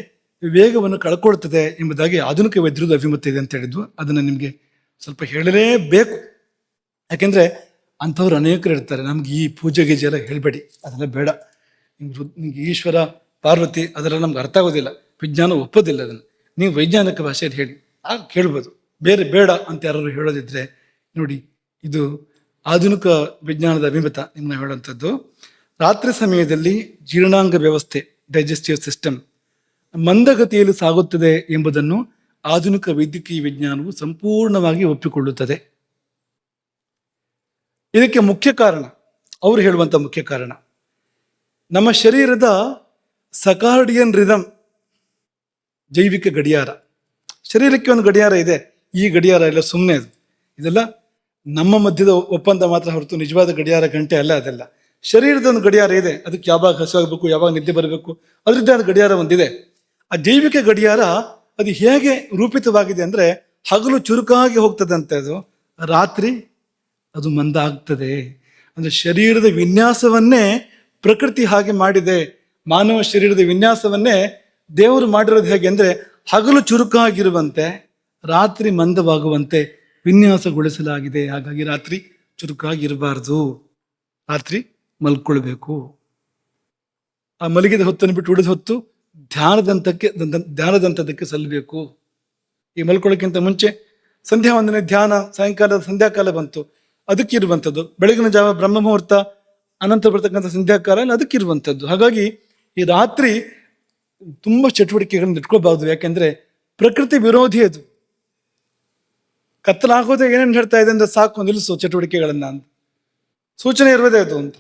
ವೇಗವನ್ನು ಕಳ್ಕೊಳ್ತದೆ ಎಂಬುದಾಗಿ ಆಧುನಿಕ ವೈದ್ಯರದ್ದು ಅಭಿಮತ ಇದೆ ಅಂತ ಹೇಳಿದ್ವು. ಅದನ್ನು ನಿಮಗೆ ಸ್ವಲ್ಪ ಹೇಳಲೇಬೇಕು. ಯಾಕೆಂದರೆ ಅಂಥವ್ರು ಅನೇಕರು ಇರ್ತಾರೆ, ನಮ್ಗೆ ಈ ಪೂಜೆ ಗೀಜೆ ಎಲ್ಲ ಹೇಳಬೇಡಿ, ಅದೆಲ್ಲ ಬೇಡ, ನಿಮ್ಗೆ ಈಶ್ವರ ಪಾರ್ವತಿ ಅದೆಲ್ಲ ನಮ್ಗೆ ಅರ್ಥ ಆಗೋದಿಲ್ಲ, ವಿಜ್ಞಾನ ಒಪ್ಪೋದಿಲ್ಲ, ಅದನ್ನು ನೀವು ವೈಜ್ಞಾನಿಕ ಭಾಷೆಯಲ್ಲಿ ಹೇಳಿ ಆಗ ಕೇಳ್ಬೋದು. ಬೇರೆ ಬೇಡ ಅಂತ ಯಾರು ಹೇಳೋದಿದ್ರೆ ನೋಡಿ, ಇದು ಆಧುನಿಕ ವಿಜ್ಞಾನದ ಅಭಿಮತ ನಿಮ್ಮನ್ನ ಹೇಳುವಂಥದ್ದು. ರಾತ್ರಿ ಸಮಯದಲ್ಲಿ ಜೀರ್ಣಾಂಗ ವ್ಯವಸ್ಥೆ, ಡೈಜೆಸ್ಟಿವ್ ಸಿಸ್ಟಮ್ ಮಂದಗತಿಯಲ್ಲಿ ಸಾಗುತ್ತದೆ ಎಂಬುದನ್ನು ಆಧುನಿಕ ವೈದ್ಯಕೀಯ ವಿಜ್ಞಾನವು ಸಂಪೂರ್ಣವಾಗಿ ಒಪ್ಪಿಕೊಳ್ಳುತ್ತದೆ. ಇದಕ್ಕೆ ಮುಖ್ಯ ಕಾರಣ, ಅವರು ಹೇಳುವಂಥ ಮುಖ್ಯ ಕಾರಣ, ನಮ್ಮ ಶರೀರದ ಸಕಾರ್ಡಿಯನ್ ರಿದಮ್, ಜೈವಿಕ ಗಡಿಯಾರ. ಶರೀರಕ್ಕೆ ಒಂದು ಗಡಿಯಾರ ಇದೆ, ಈ ಗಡಿಯಾರ ಎಲ್ಲ ಸುಮ್ಮನೆ, ಇದೆಲ್ಲ ನಮ್ಮ ಮಧ್ಯದ ಒಪ್ಪಂದ ಮಾತ್ರ ಹೊರತು ನಿಜವಾದ ಗಡಿಯಾರ ಗಂಟೆ ಅಲ್ಲ. ಅದೆಲ್ಲ ಶರೀರದ ಒಂದು ಗಡಿಯಾರ ಇದೆ, ಅದಕ್ಕೆ ಯಾವಾಗ ಹಸುವಾಗಬೇಕು, ಯಾವಾಗ ನಿದ್ದೆ ಬರಬೇಕು, ಅದರದ್ದೇ ಆದ ಗಡಿಯಾರ ಒಂದಿದೆ. ಆ ಜೈವಿಕ ಗಡಿಯಾರ ಅದು ಹೇಗೆ ರೂಪಿತವಾಗಿದೆ ಅಂದರೆ, ಹಗಲು ಚುರುಕಾಗಿ ಹೋಗ್ತದಂತೆ, ಅದು ರಾತ್ರಿ ಅದು ಮಂದ ಆಗ್ತದೆ. ಅಂದರೆ ಶರೀರದ ವಿನ್ಯಾಸವನ್ನೇ ಪ್ರಕೃತಿ ಹಾಗೆ ಮಾಡಿದೆ. ಮಾನವ ಶರೀರದ ವಿನ್ಯಾಸವನ್ನೇ ದೇವರು ಮಾಡಿರೋದು ಹೇಗೆ ಅಂದರೆ ಹಗಲು ಚುರುಕಾಗಿರುವಂತೆ ರಾತ್ರಿ ಮಂದವಾಗುವಂತೆ ವಿನ್ಯಾಸಗೊಳಿಸಲಾಗಿದೆ. ಹಾಗಾಗಿ ರಾತ್ರಿ ಚುರುಕಾಗಿರಬಾರ್ದು, ರಾತ್ರಿ ಮಲ್ಕೊಳ್ಬೇಕು. ಆ ಮಲಗಿದ ಹೊತ್ತನ್ನು ಬಿಟ್ಟು ಉಳಿದ ಹೊತ್ತು ಧ್ಯಾನದಂತದಕ್ಕೆ ಸಲ್ಲಬೇಕು. ಈ ಮಲ್ಕೊಳ್ಳೋಕ್ಕಿಂತ ಮುಂಚೆ ಸಂಧ್ಯಾ ವಂದನೆ ಧ್ಯಾನ, ಸಾಯಂಕಾಲದ ಸಂಧ್ಯಾಕಾಲ ಬಂತು, ಅದಕ್ಕಿರುವಂಥದ್ದು. ಬೆಳಗಿನ ಜಾವ ಬ್ರಹ್ಮ ಮುಹೂರ್ತ, ಅನಂತರ ಬರ್ತಕ್ಕಂಥ ಸಂಧ್ಯಾಕಾಲ ಎಲ್ಲ ಅದಕ್ಕಿರುವಂಥದ್ದು. ಹಾಗಾಗಿ ಈ ರಾತ್ರಿ ತುಂಬ ಚಟುವಟಿಕೆಗಳನ್ನ ಇಟ್ಕೋಬಾರ್ದು. ಯಾಕೆಂದ್ರೆ ಪ್ರಕೃತಿ ವಿರೋಧಿ ಅದು. ಕತ್ತಲಾಗೋದೇ ಏನೇನು ಹೇಳ್ತಾ ಇದೆ ಅಂದ್ರೆ ಸಾಕು ನಿಲ್ಲಿಸು ಚಟುವಟಿಕೆಗಳನ್ನ ಅಂತ ಸೂಚನೆ ಇರುವುದೇ ಅದು ಅಂತ.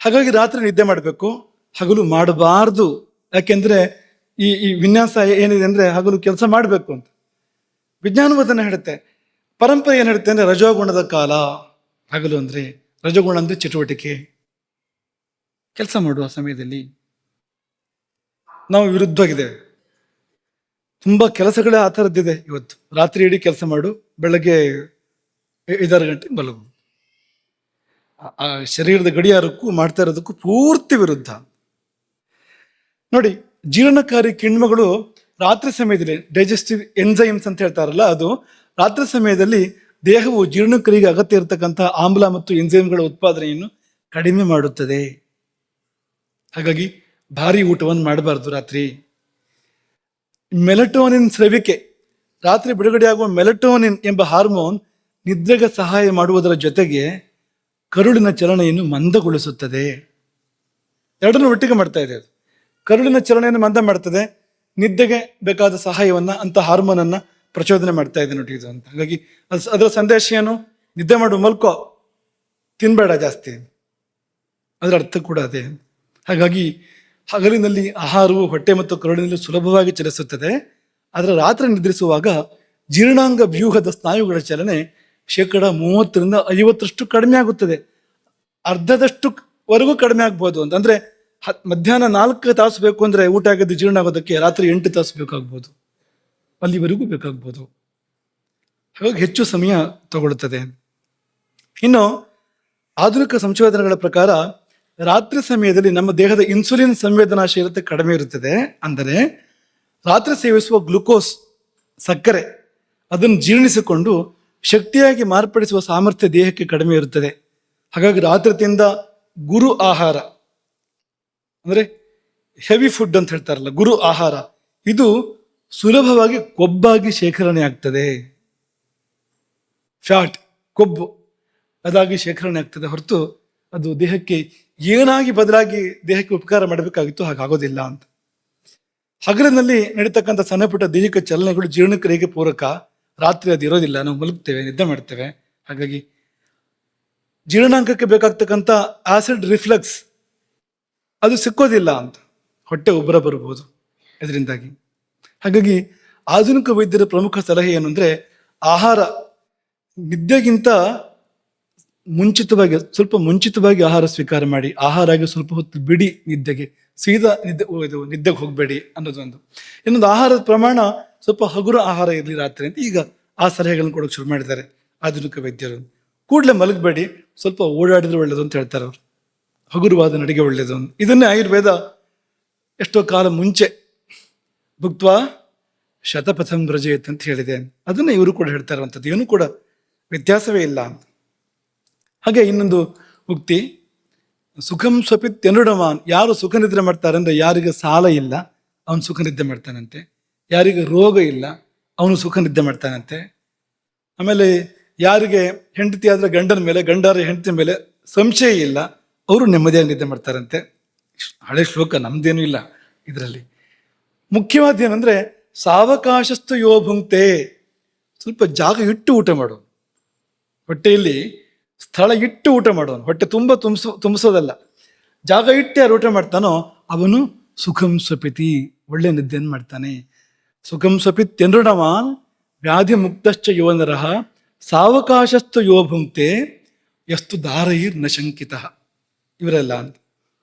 ಹಾಗಾಗಿ ರಾತ್ರಿ ನಿದ್ದೆ ಮಾಡಬೇಕು, ಹಗಲು ಮಾಡಬಾರ್ದು. ಯಾಕೆಂದ್ರೆ ಈ ವಿನ್ಯಾಸ ಏನಿದೆ ಅಂದ್ರೆ ಹಗಲು ಕೆಲಸ ಮಾಡಬೇಕು ಅಂತ ವಿಜ್ಞಾನವದನ್ನ ಹೇಳುತ್ತೆ. ಪರಂಪರೆ ಏನ್ ಹೇಳುತ್ತೆ ಅಂದ್ರೆ ರಜೋಗುಣದ ಕಾಲ ಹಗಲು ಅಂದ್ರೆ, ರಜೋಗುಣ ಅಂದ್ರೆ ಚಟುವಟಿಕೆ, ಕೆಲಸ ಮಾಡುವ ಸಮಯದಲ್ಲಿ. ನಾವು ವಿರುದ್ಧವಾಗಿದ್ದೇವೆ. ತುಂಬಾ ಕೆಲಸಗಳೇ ಆ ಥರದ್ದಿದೆ ಇವತ್ತು. ರಾತ್ರಿ ಇಡೀ ಕೆಲಸ ಮಾಡು, ಬೆಳಗ್ಗೆ 5-6 ಗಂಟೆಗೆ ಮಲಗು. ಆ ಶರೀರದ ಗಡಿಯಾರಕ್ಕೂ ಮಾಡ್ತಾ ಇರೋದಕ್ಕೂ ಪೂರ್ತಿ ವಿರುದ್ಧ. ನೋಡಿ, ಜೀರ್ಣಕಾರಿ ಕಿಣ್ವಗಳು ರಾತ್ರಿ ಸಮಯದಲ್ಲಿ, ಡೈಜೆಸ್ಟಿವ್ ಎನ್ಸೈಮ್ಸ್ ಅಂತ ಹೇಳ್ತಾರಲ್ಲ, ಅದು ರಾತ್ರಿ ಸಮಯದಲ್ಲಿ ದೇಹವು ಜೀರ್ಣಕ್ರಿಯೆಗೆ ಅಗತ್ಯ ಇರತಕ್ಕಂಥ ಆಮ್ಲ ಮತ್ತು ಎನ್ಸೈಮ್ಗಳ ಉತ್ಪಾದನೆಯನ್ನು ಕಡಿಮೆ ಮಾಡುತ್ತದೆ. ಹಾಗಾಗಿ ಭಾರಿ ಊಟವನ್ನು ಮಾಡಬಾರ್ದು ರಾತ್ರಿ. ಮೆಲಟೋನಿನ್ ಸ್ರವಿಕೆ, ರಾತ್ರಿ ಬಿಡುಗಡೆಯಾಗುವ ಮೆಲಟೋನಿನ್ ಎಂಬ ಹಾರ್ಮೋನ್ ನಿದ್ರೆಗೆ ಸಹಾಯ ಮಾಡುವುದರ ಜೊತೆಗೆ ಕರುಳಿನ ಚಲನೆಯನ್ನು ಮಂದಗೊಳಿಸುತ್ತದೆ. ಎರಡನ್ನೂ ಒಟ್ಟಿಗೆ ಮಾಡ್ತಾ ಇದೆ ಅದು. ಕರುಳಿನ ಚಲನೆಯನ್ನು ಮಂದ ಮಾಡ್ತದೆ, ನಿದ್ದೆಗೆ ಬೇಕಾದ ಸಹಾಯವನ್ನ ಅಂತ ಹಾರ್ಮೋನ್ ಅನ್ನ ಪ್ರಚೋದನೆ ಮಾಡ್ತಾ ಇದೆ ನೋಡಿ ಇದು ಅಂತ. ಹಾಗಾಗಿ ಅದರ ಸಂದೇಶ ಏನು? ನಿದ್ದೆ ಮಾಡು, ಮಲ್ಕೋ, ತಿನ್ಬೇಡ ಜಾಸ್ತಿ, ಅದರ ಅರ್ಥ ಕೂಡ ಅದೇ. ಹಾಗಾಗಿ ಹಗಲಿನಲ್ಲಿ ಆಹಾರವು ಹೊಟ್ಟೆ ಮತ್ತು ಕರುಳಿನಲ್ಲಿ ಸುಲಭವಾಗಿ ಚಲಿಸುತ್ತದೆ. ಆದರೆ ರಾತ್ರಿ ನಿದ್ರಿಸುವಾಗ ಜೀರ್ಣಾಂಗ ವ್ಯೂಹದ ಸ್ನಾಯುಗಳ ಚಲನೆ 30-50% ಕಡಿಮೆ ಆಗುತ್ತದೆ. ಅರ್ಧದಷ್ಟು ವರೆಗೂ ಕಡಿಮೆ ಆಗ್ಬೋದು ಅಂತ. ಅಂದ್ರೆ ಮಧ್ಯಾಹ್ನ 4 ತಾಸು ಬೇಕು ಅಂದ್ರೆ ಊಟ ಆಗೋದು ಜೀರ್ಣ ಆಗೋದಕ್ಕೆ ರಾತ್ರಿ 8 ತಾಸು ಬೇಕಾಗ್ಬೋದು, ಅಲ್ಲಿವರೆಗೂ ಬೇಕಾಗ್ಬೋದು. ಹಾಗಾಗಿ ಹೆಚ್ಚು ಸಮಯ ತಗೊಳ್ಳುತ್ತದೆ. ಇನ್ನು ಆಧುನಿಕ ಸಂಶೋಧನೆಗಳ ಪ್ರಕಾರ ರಾತ್ರಿ ಸಮಯದಲ್ಲಿ ನಮ್ಮ ದೇಹದ ಇನ್ಸುಲಿನ್ ಸಂವೇದನಾಶೀಲತೆ ಕಡಿಮೆ ಇರುತ್ತದೆ. ಅಂದರೆ ರಾತ್ರಿ ಸೇವಿಸುವ ಗ್ಲುಕೋಸ್, ಸಕ್ಕರೆ, ಅದನ್ನು ಜೀರ್ಣಿಸಿಕೊಂಡು ಶಕ್ತಿಯಾಗಿ ಮಾರ್ಪಡಿಸುವ ಸಾಮರ್ಥ್ಯ ದೇಹಕ್ಕೆ ಕಡಿಮೆ ಇರುತ್ತದೆ. ಹಾಗಾಗಿ ರಾತ್ರಿ ತಿಂದ ಗುರು ಆಹಾರ ಅಂದ್ರೆ ಹೆವಿ ಫುಡ್ ಅಂತ ಹೇಳ್ತಾರಲ್ಲ, ಗುರು ಆಹಾರ, ಇದು ಸುಲಭವಾಗಿ ಕೊಬ್ಬಾಗಿ ಶೇಖರಣೆ ಆಗ್ತದೆ. ಫ್ಯಾಟ್, ಕೊಬ್ಬು ಅದಾಗಿ ಶೇಖರಣೆ ಆಗ್ತದೆ ಹೊರತು ಅದು ದೇಹಕ್ಕೆ ಏನಾಗಿ ಬದಲಾಗಿ ದೇಹಕ್ಕೆ ಉಪಕಾರ ಮಾಡಬೇಕಾಗಿತ್ತು ಹಾಗಾಗೋದಿಲ್ಲ ಅಂತ. ಹಗಲಿನಲ್ಲಿ ನಡೀತಕ್ಕಂಥ ಸಣ್ಣ ಪುಟ್ಟ ದೈಹಿಕ ಚಲನೆಗಳು ಜೀರ್ಣಕ್ರಿಯೆಗೆ ಪೂರಕ. ರಾತ್ರಿ ಅದು ಇರೋದಿಲ್ಲ, ನಾವು ಮಲಗ್ತೇವೆ, ನಿದ್ದೆ ಮಾಡ್ತೇವೆ. ಹಾಗಾಗಿ ಜೀರ್ಣಾಂಗಕ್ಕೆ ಬೇಕಾಗ್ತಕ್ಕಂಥ ಆಸಿಡ್ ರಿಫ್ಲಕ್ಸ್ ಅದು ಸಿಕ್ಕೋದಿಲ್ಲ ಅಂತ, ಹೊಟ್ಟೆ ಉಬ್ಬರ ಬರಬಹುದು ಇದರಿಂದಾಗಿ. ಹಾಗಾಗಿ ಆಧುನಿಕ ವೈದ್ಯರ ಪ್ರಮುಖ ಸಲಹೆ ಏನು ಅಂದ್ರೆ ಆಹಾರ ನಿದ್ದೆಗಿಂತ ಸ್ವಲ್ಪ ಮುಂಚಿತವಾಗಿ ಆಹಾರ ಸ್ವೀಕಾರ ಮಾಡಿ, ಆಹಾರ ಆಗಿ ಸ್ವಲ್ಪ ಹೊತ್ತು ಬಿಡಿ, ನಿದ್ದೆಗೆ ಸೀದಾ ನಿದ್ದೆಗೆ ಹೋಗಬೇಡಿ ಅನ್ನೋದೊಂದು. ಇನ್ನೊಂದು, ಆಹಾರದ ಪ್ರಮಾಣ ಸ್ವಲ್ಪ ಹಗುರ ಆಹಾರ ಇರಲಿ ರಾತ್ರಿ ಅಂತ ಈಗ ಆ ಸಲಹೆಗಳನ್ನು ಕೊಡೋಕೆ ಶುರು ಮಾಡಿದ್ದಾರೆ ಆಧುನಿಕ ವೈದ್ಯರು. ಕೂಡಲೇ ಮಲಗಬೇಡಿ, ಸ್ವಲ್ಪ ಓಡಾಡಿದ್ರೆ ಒಳ್ಳೇದು ಅಂತ ಹೇಳ್ತಾರೆ ಅವರು, ಹಗುರವಾದ ನಡಿಗೆ ಒಳ್ಳೇದು ಅಂತ. ಇದನ್ನೇ ಆಯುರ್ವೇದ ಎಷ್ಟೋ ಕಾಲ ಮುಂಚೆ ಭುಕ್ತ್ವಾ ಶತಪಥಂ ವ್ರಜೇತ್ ಅಂತ ಹೇಳಿದೆ. ಅದನ್ನ ಇವರು ಕೂಡ ಹೇಳ್ತಾ ಇರುವಂಥದ್ದು, ಏನೂ ಕೂಡ ವ್ಯತ್ಯಾಸವೇ ಇಲ್ಲ ಅಂತ. ಹಾಗೆ ಇನ್ನೊಂದು ಉಕ್ತಿ, ಸುಖಂ ಸ್ವಪಿತ್ ಎನುಡಮಾನ್, ಯಾರು ಸುಖ ನಿದ್ರೆ ಮಾಡ್ತಾರೆ ಅಂದ್ರೆ ಯಾರಿಗೆ ಸಾಲ ಇಲ್ಲ ಅವನು ಸುಖ ನಿದ್ದೆ ಮಾಡ್ತಾನಂತೆ, ಯಾರಿಗೆ ರೋಗ ಇಲ್ಲ ಅವನು ಸುಖ ನಿದ್ದೆ ಮಾಡ್ತಾನಂತೆ. ಆಮೇಲೆ ಯಾರಿಗೆ ಹೆಂಡತಿ ಆದ್ರೆ ಗಂಡನ ಮೇಲೆ, ಗಂಡರ ಹೆಂಡತಿ ಮೇಲೆ ಸಂಶಯ ಇಲ್ಲ ಅವರು ನೆಮ್ಮದಿಯಾಗಿ ನಿದ್ದೆ ಮಾಡ್ತಾರಂತೆ. ಹಳೆ ಶ್ಲೋಕ, ನಮ್ದೇನೂ ಇಲ್ಲ ಇದರಲ್ಲಿ. ಮುಖ್ಯವಾದ ಏನಂದ್ರೆ ಸಾವಕಾಶಸ್ತು ಯೋ ಭುಂಕ್ತೆ, ಸ್ವಲ್ಪ ಜಾಗ ಇಟ್ಟು ಊಟ ಮಾಡು, ಹೊಟ್ಟೆಯಲ್ಲಿ ಸ್ಥಳ ಇಟ್ಟು ಊಟ ಮಾಡೋನು, ಹೊಟ್ಟೆ ತುಂಬ ತುಂಬಿಸೋದಲ್ಲ, ಜಾಗ ಇಟ್ಟು ಯಾರು ಊಟ ಮಾಡ್ತಾನೋ ಅವನು ಸುಖಂ ಸ್ವಪಿತಿ, ಒಳ್ಳೆ ನಿದ್ದೆಯನ್ನು ಮಾಡ್ತಾನೆ. ಸುಖಂ ಸ್ವಪಿತ್ ಎನ್ಋಣವಾನ್ ವ್ಯಾಧಿ ಮುಕ್ತಶ್ಚ ಯೋ ನರಃ ಸಾವಕಾಶಸ್ತು ಯೋ ಭುಂಕ್ತೆ ಎಷ್ಟು ದಾರೈರ್ ನ ಶಂಕಿತ. ಇವರೆಲ್ಲ ಅಂತ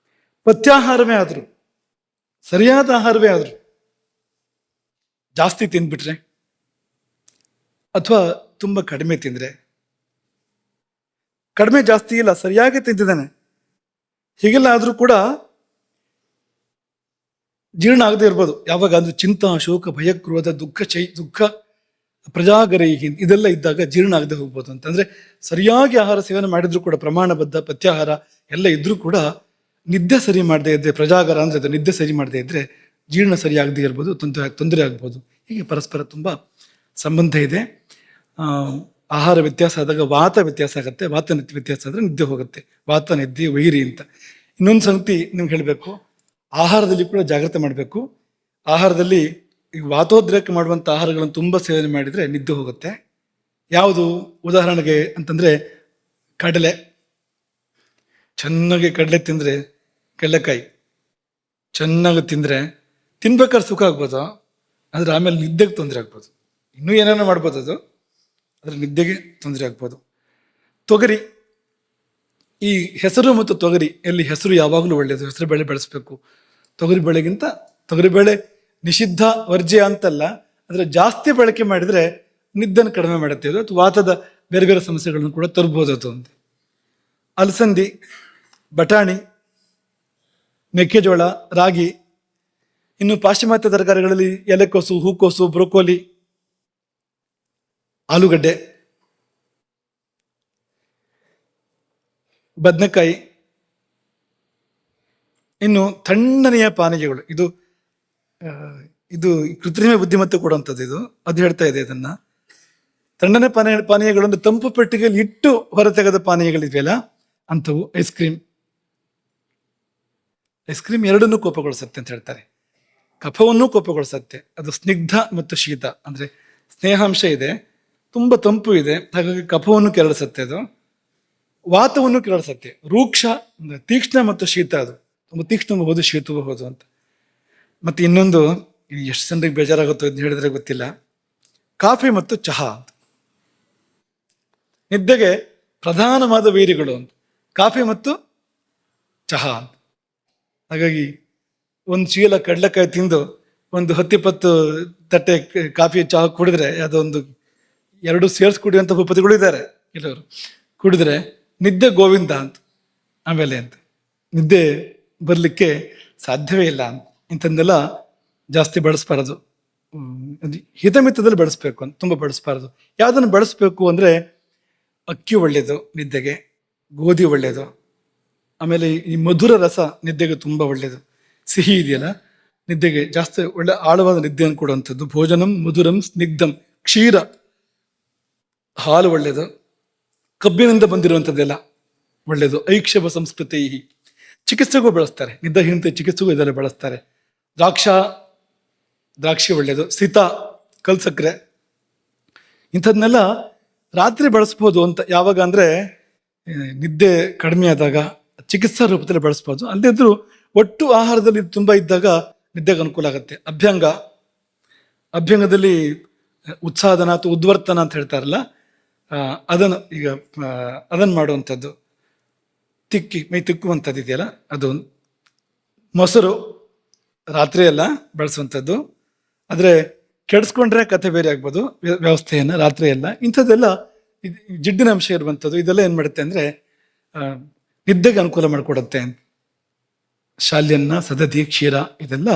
ಪಥ್ಯಾಹಾರವೇ ಆದ್ರು, ಸರಿಯಾದ ಆಹಾರವೇ ಆದ್ರು, ಜಾಸ್ತಿ ತಿಂದ್ಬಿಟ್ರೆ ಅಥವಾ ತುಂಬ ಕಡಿಮೆ ತಿಂದ್ರೆ ಕಡಿಮೆ ಜಾಸ್ತಿ ಇಲ್ಲ, ಸರಿಯಾಗಿ ತಿಂತಿದ್ದಾನೆ. ಹೀಗೆಲ್ಲ ಆದರೂ ಕೂಡ ಜೀರ್ಣ ಆಗದೆ ಇರ್ಬೋದು. ಯಾವಾಗ ಅಂದ್ರೆ ಚಿಂತ, ಶೋಕ, ಭಯ, ಕ್ರೋಧ, ದುಃಖ ಪ್ರಜಾಗರೈಹಿ ಇದೆಲ್ಲ ಇದ್ದಾಗ ಜೀರ್ಣ ಆಗದೆ ಹೋಗ್ಬೋದು ಅಂತಂದ್ರೆ, ಸರಿಯಾಗಿ ಆಹಾರ ಸೇವನೆ ಮಾಡಿದ್ರು ಕೂಡ, ಪ್ರಮಾಣಬದ್ಧ ಪಥ್ಯಾಹಾರ ಎಲ್ಲ ಇದ್ರೂ ಕೂಡ ನಿದ್ದೆ ಸರಿ ಮಾಡದೇ ಇದ್ರೆ, ಪ್ರಜಾಗರ ಅಂದ್ರೆ ಅದು ನಿದ್ದೆ ಸರಿ ಮಾಡದೇ ಇದ್ರೆ ಜೀರ್ಣ ಸರಿಯಾಗದೇ ಇರ್ಬೋದು, ತೊಂದರೆ ಆಗ್ಬೋದು. ಹೀಗೆ ಪರಸ್ಪರ ತುಂಬಾ ಸಂಬಂಧ ಇದೆ. ಆಹಾರ ವ್ಯತ್ಯಾಸ ಆದಾಗ ವಾತ ವ್ಯತ್ಯಾಸ ಆಗುತ್ತೆ, ವಾತ ವ್ಯತ್ಯಾಸ ಆದ್ರೆ ನಿದ್ದೆ ಹೋಗುತ್ತೆ. ವಾತ, ನಿದ್ದೆ, ವೈರಿ ಅಂತ. ಇನ್ನೊಂದು ಸಂಗತಿ ನಿಮ್ಗೆ ಹೇಳಬೇಕು, ಆಹಾರದಲ್ಲಿ ಕೂಡ ಜಾಗ್ರತೆ ಮಾಡಬೇಕು. ಆಹಾರದಲ್ಲಿ ಈ ವಾತೋದ್ರೇಕ ಮಾಡುವಂಥ ಆಹಾರಗಳನ್ನು ತುಂಬ ಸೇವನೆ ಮಾಡಿದರೆ ನಿದ್ದೆ ಹೋಗುತ್ತೆ. ಯಾವುದು ಉದಾಹರಣೆಗೆ ಅಂತಂದರೆ, ಕಡಲೆ. ಚೆನ್ನಾಗಿ ಕಡಲೆ ತಿಂದರೆ, ಕಡಲೆಕಾಯಿ ಚೆನ್ನಾಗಿ ತಿಂದರೆ ತಿನ್ಬೇಕಾದ್ರೆ ಸುಖ ಆಗ್ಬೋದು, ಆದರೆ ಆಮೇಲೆ ನಿದ್ದೆಗೆ ತೊಂದರೆ ಆಗ್ಬೋದು. ಇನ್ನೂ ಏನೇನೋ ಮಾಡ್ಬೋದು ಅದು, ಆದರೆ ನಿದ್ದೆಗೆ ತೊಂದರೆ ಆಗ್ಬೋದು. ತೊಗರಿ, ಈ ಹೆಸರು ಮತ್ತು ತೊಗರಿ ಎಲ್ಲಿ ಹೆಸರು ಯಾವಾಗಲೂ ಒಳ್ಳೆಯದು, ಹೆಸರು ಬೇಳೆ ಬೆಳೆಸ್ಬೇಕು. ತೊಗರಿ ಬೇಳೆಗಿಂತ ತೊಗರಿಬೇಳೆ ನಿಷಿದ್ಧ ವರ್ಜ್ಯ ಅಂತಲ್ಲ, ಆದರೆ ಜಾಸ್ತಿ ಬಳಕೆ ಮಾಡಿದರೆ ನಿದ್ದನ್ನು ಕಡಿಮೆ ಮಾಡುತ್ತೆ ಅದು, ಅಥವಾ ವಾತದ ಬೇರೆ ಬೇರೆ ಸಮಸ್ಯೆಗಳನ್ನು ಕೂಡ ತರ್ಬೋದು ಅದು ಅಂತ. ಅಲಸಂದಿ, ಬಟಾಣಿ, ಮೆಕ್ಕೆಜೋಳ, ರಾಗಿ. ಇನ್ನು ಪಾಶ್ಚಿಮಾತ್ಯ ತರಕಾರಿಗಳಲ್ಲಿ ಎಲೆಕೋಸು, ಹೂಕೋಸು, ಬ್ರೋಕೋಲಿ, ಆಲೂಗಡ್ಡೆ, ಬದನೆಕಾಯಿ. ಇನ್ನು ತಣ್ಣನೆಯ ಪಾನೀಯಗಳು, ಇದು ಕೃತ್ರಿಮ ಬುದ್ಧಿಮತ್ತೆ ಕೊಡುವಂಥದ್ದು ಇದು. ಅದು ಹೇಳ್ತಾ ಇದೆ ಇದನ್ನ. ತಣ್ಣನೆ ಪಾನೀಯಗಳು ಅಂದ್ರೆ ತಂಪು ಪೆಟ್ಟಿಗೆಯಲ್ಲಿ ಇಟ್ಟು ಹೊರತೆಗೆದ ಪಾನೀಯಗಳಿದೆಯಲ್ಲ ಅಂಥವು. ಐಸ್ ಕ್ರೀಮ್ ಎರಡನ್ನೂ ಕೋಪಗೊಳಿಸುತ್ತೆ ಅಂತ ಹೇಳ್ತಾರೆ. ಕಫವನ್ನೂ ಕೋಪಗೊಳಿಸುತ್ತೆ. ಅದು ಸ್ನಿಗ್ಧ ಮತ್ತು ಶೀತ, ಅಂದ್ರೆ ಸ್ನೇಹಾಂಶ ಇದೆ, ತುಂಬ ತಂಪು ಇದೆ, ಹಾಗಾಗಿ ಕಫವನ್ನು ಕೆರಳಿಸುತ್ತೆ. ಅದು ವಾತವನ್ನು ಕೆರಳಿಸುತ್ತೆ. ರೂಕ್ಷ ಅಂದ್ರೆ ತೀಕ್ಷ್ಣ ಮತ್ತು ಶೀತ, ಅದು ತುಂಬ ತೀಕ್ಷ್ಣಬಹುದು, ಶೀತಬಹುದು ಅಂತ. ಮತ್ತೆ ಇನ್ನೊಂದು, ಎಷ್ಟು ಜನರಿಗೆ ಬೇಜಾರಾಗುತ್ತೋ ಅಂತ ಹೇಳಿದ್ರೆ ಗೊತ್ತಿಲ್ಲ, ಕಾಫಿ ಮತ್ತು ಚಹಾ ನಿದ್ದೆಗೆ ಪ್ರಧಾನವಾದ ವೈರಿಗಳು ಅಂತ. ಕಾಫಿ ಮತ್ತು ಚಹಾ ಅಂತ. ಹಾಗಾಗಿ ಒಂದು ಚೀಲ ಕಡಲೆಕಾಯಿ ತಿಂದು ಒಂದು 10-20 ತಟ್ಟೆ ಕಾಫಿ ಚಹಾ ಕುಡಿದ್ರೆ, ಅದೊಂದು 2 ಸೇರ್ಸ್ ಕುಡಿಯುವಂಥ ಭೂಪತಿಗಳು ಇದ್ದಾರೆ ಕೆಲವರು. ಕುಡಿದ್ರೆ ನಿದ್ದೆ ಗೋವಿಂದ ಅಂತ, ಆಮೇಲೆ ಅಂತ ನಿದ್ದೆ ಬರಲಿಕ್ಕೆ ಸಾಧ್ಯವೇ ಇಲ್ಲ ಅಂತ. ಇಂಥದ್ದೆಲ್ಲ ಜಾಸ್ತಿ ಬಳಸ್ಬಾರದು. ಹಿತಮಿತದಲ್ಲಿ ಬಳಸ್ಬೇಕು ಅಂತ, ತುಂಬ ಬಳಸ್ಬಾರದು. ಯಾವುದನ್ನು ಬಳಸ್ಬೇಕು ಅಂದರೆ, ಅಕ್ಕಿ ಒಳ್ಳೆಯದು ನಿದ್ದೆಗೆ, ಗೋಧಿ ಒಳ್ಳೆಯದು, ಆಮೇಲೆ ಈ ಮಧುರ ರಸ ನಿದ್ದೆಗೆ ತುಂಬ ಒಳ್ಳೆಯದು. ಸಿಹಿ ಇದೆಯಲ್ಲ ನಿದ್ದೆಗೆ ಜಾಸ್ತಿ ಒಳ್ಳೆ ಆಳವಾದ ನಿದ್ದೆಯನ್ನು ಕೊಡುವಂಥದ್ದು. ಭೋಜನಂ ಮಧುರಂ ಸ್ನಿಗ್ಧಂ, ಕ್ಷೀರ, ಹಾಲು ಒಳ್ಳೆಯದು, ಕಬ್ಬಿನಿಂದ ಬಂದಿರುವಂಥದ್ದೆಲ್ಲ ಒಳ್ಳೆಯದು. ಐಕ್ಷವ ಸಂಸ್ಕೃತಿ, ಚಿಕಿತ್ಸೆಗೂ ಬಳಸ್ತಾರೆ, ನಿದ್ದೆಹೀನತೆ ಚಿಕಿತ್ಸೆಗೂ ಇದೆಲ್ಲ ಬಳಸ್ತಾರೆ. ದ್ರಾಕ್ಷಿ ಒಳ್ಳೆಯದು, ಸೀತ, ಕಲ್ಸಕ್ರೆ, ಇಂಥದ್ನೆಲ್ಲ ರಾತ್ರಿ ಬಳಸ್ಬೋದು ಅಂತ. ಯಾವಾಗ ಅಂದರೆ ನಿದ್ದೆ ಕಡಿಮೆ ಆದಾಗ ಚಿಕಿತ್ಸಾ ರೂಪದಲ್ಲಿ ಬಳಸ್ಬೋದು. ಅಲ್ಲದಿದ್ರೂ ಒಟ್ಟು ಆಹಾರದಲ್ಲಿ ತುಂಬ ಇದ್ದಾಗ ನಿದ್ದೆಗೆ ಅನುಕೂಲ ಆಗುತ್ತೆ. ಅಭ್ಯಂಗದಲ್ಲಿ ಉತ್ಸಾಹನ ಅಥವಾ ಉದ್ವರ್ತನ ಅಂತ ಹೇಳ್ತಾರಲ್ಲ, ಅದನ್ನು ಮಾಡುವಂಥದ್ದು. ಮೈ ತಿಕ್ಕುವಂಥದ್ದು ಇದೆಯಲ್ಲ ಅದು. ಮೊಸರು ರಾತ್ರಿ ಎಲ್ಲ ಬಳಸುವಂಥದ್ದು. ಆದರೆ ಕೆಡಿಸ್ಕೊಂಡ್ರೆ ಕಥೆ ಬೇರೆ ಆಗ್ಬೋದು, ವ್ಯವಸ್ಥೆಯನ್ನು ರಾತ್ರಿ ಎಲ್ಲ. ಇಂಥದ್ದೆಲ್ಲ ಜಿಡ್ಡಿನ ಅಂಶ ಇರುವಂಥದ್ದು. ಇದೆಲ್ಲ ಏನು ಮಾಡುತ್ತೆ ಅಂದರೆ ನಿದ್ದೆಗೆ ಅನುಕೂಲ ಮಾಡಿಕೊಡುತ್ತೆ. ಶಾಲ್ಯನ್ನ, ಸದತಿ, ಕ್ಷೀರ ಇದೆಲ್ಲ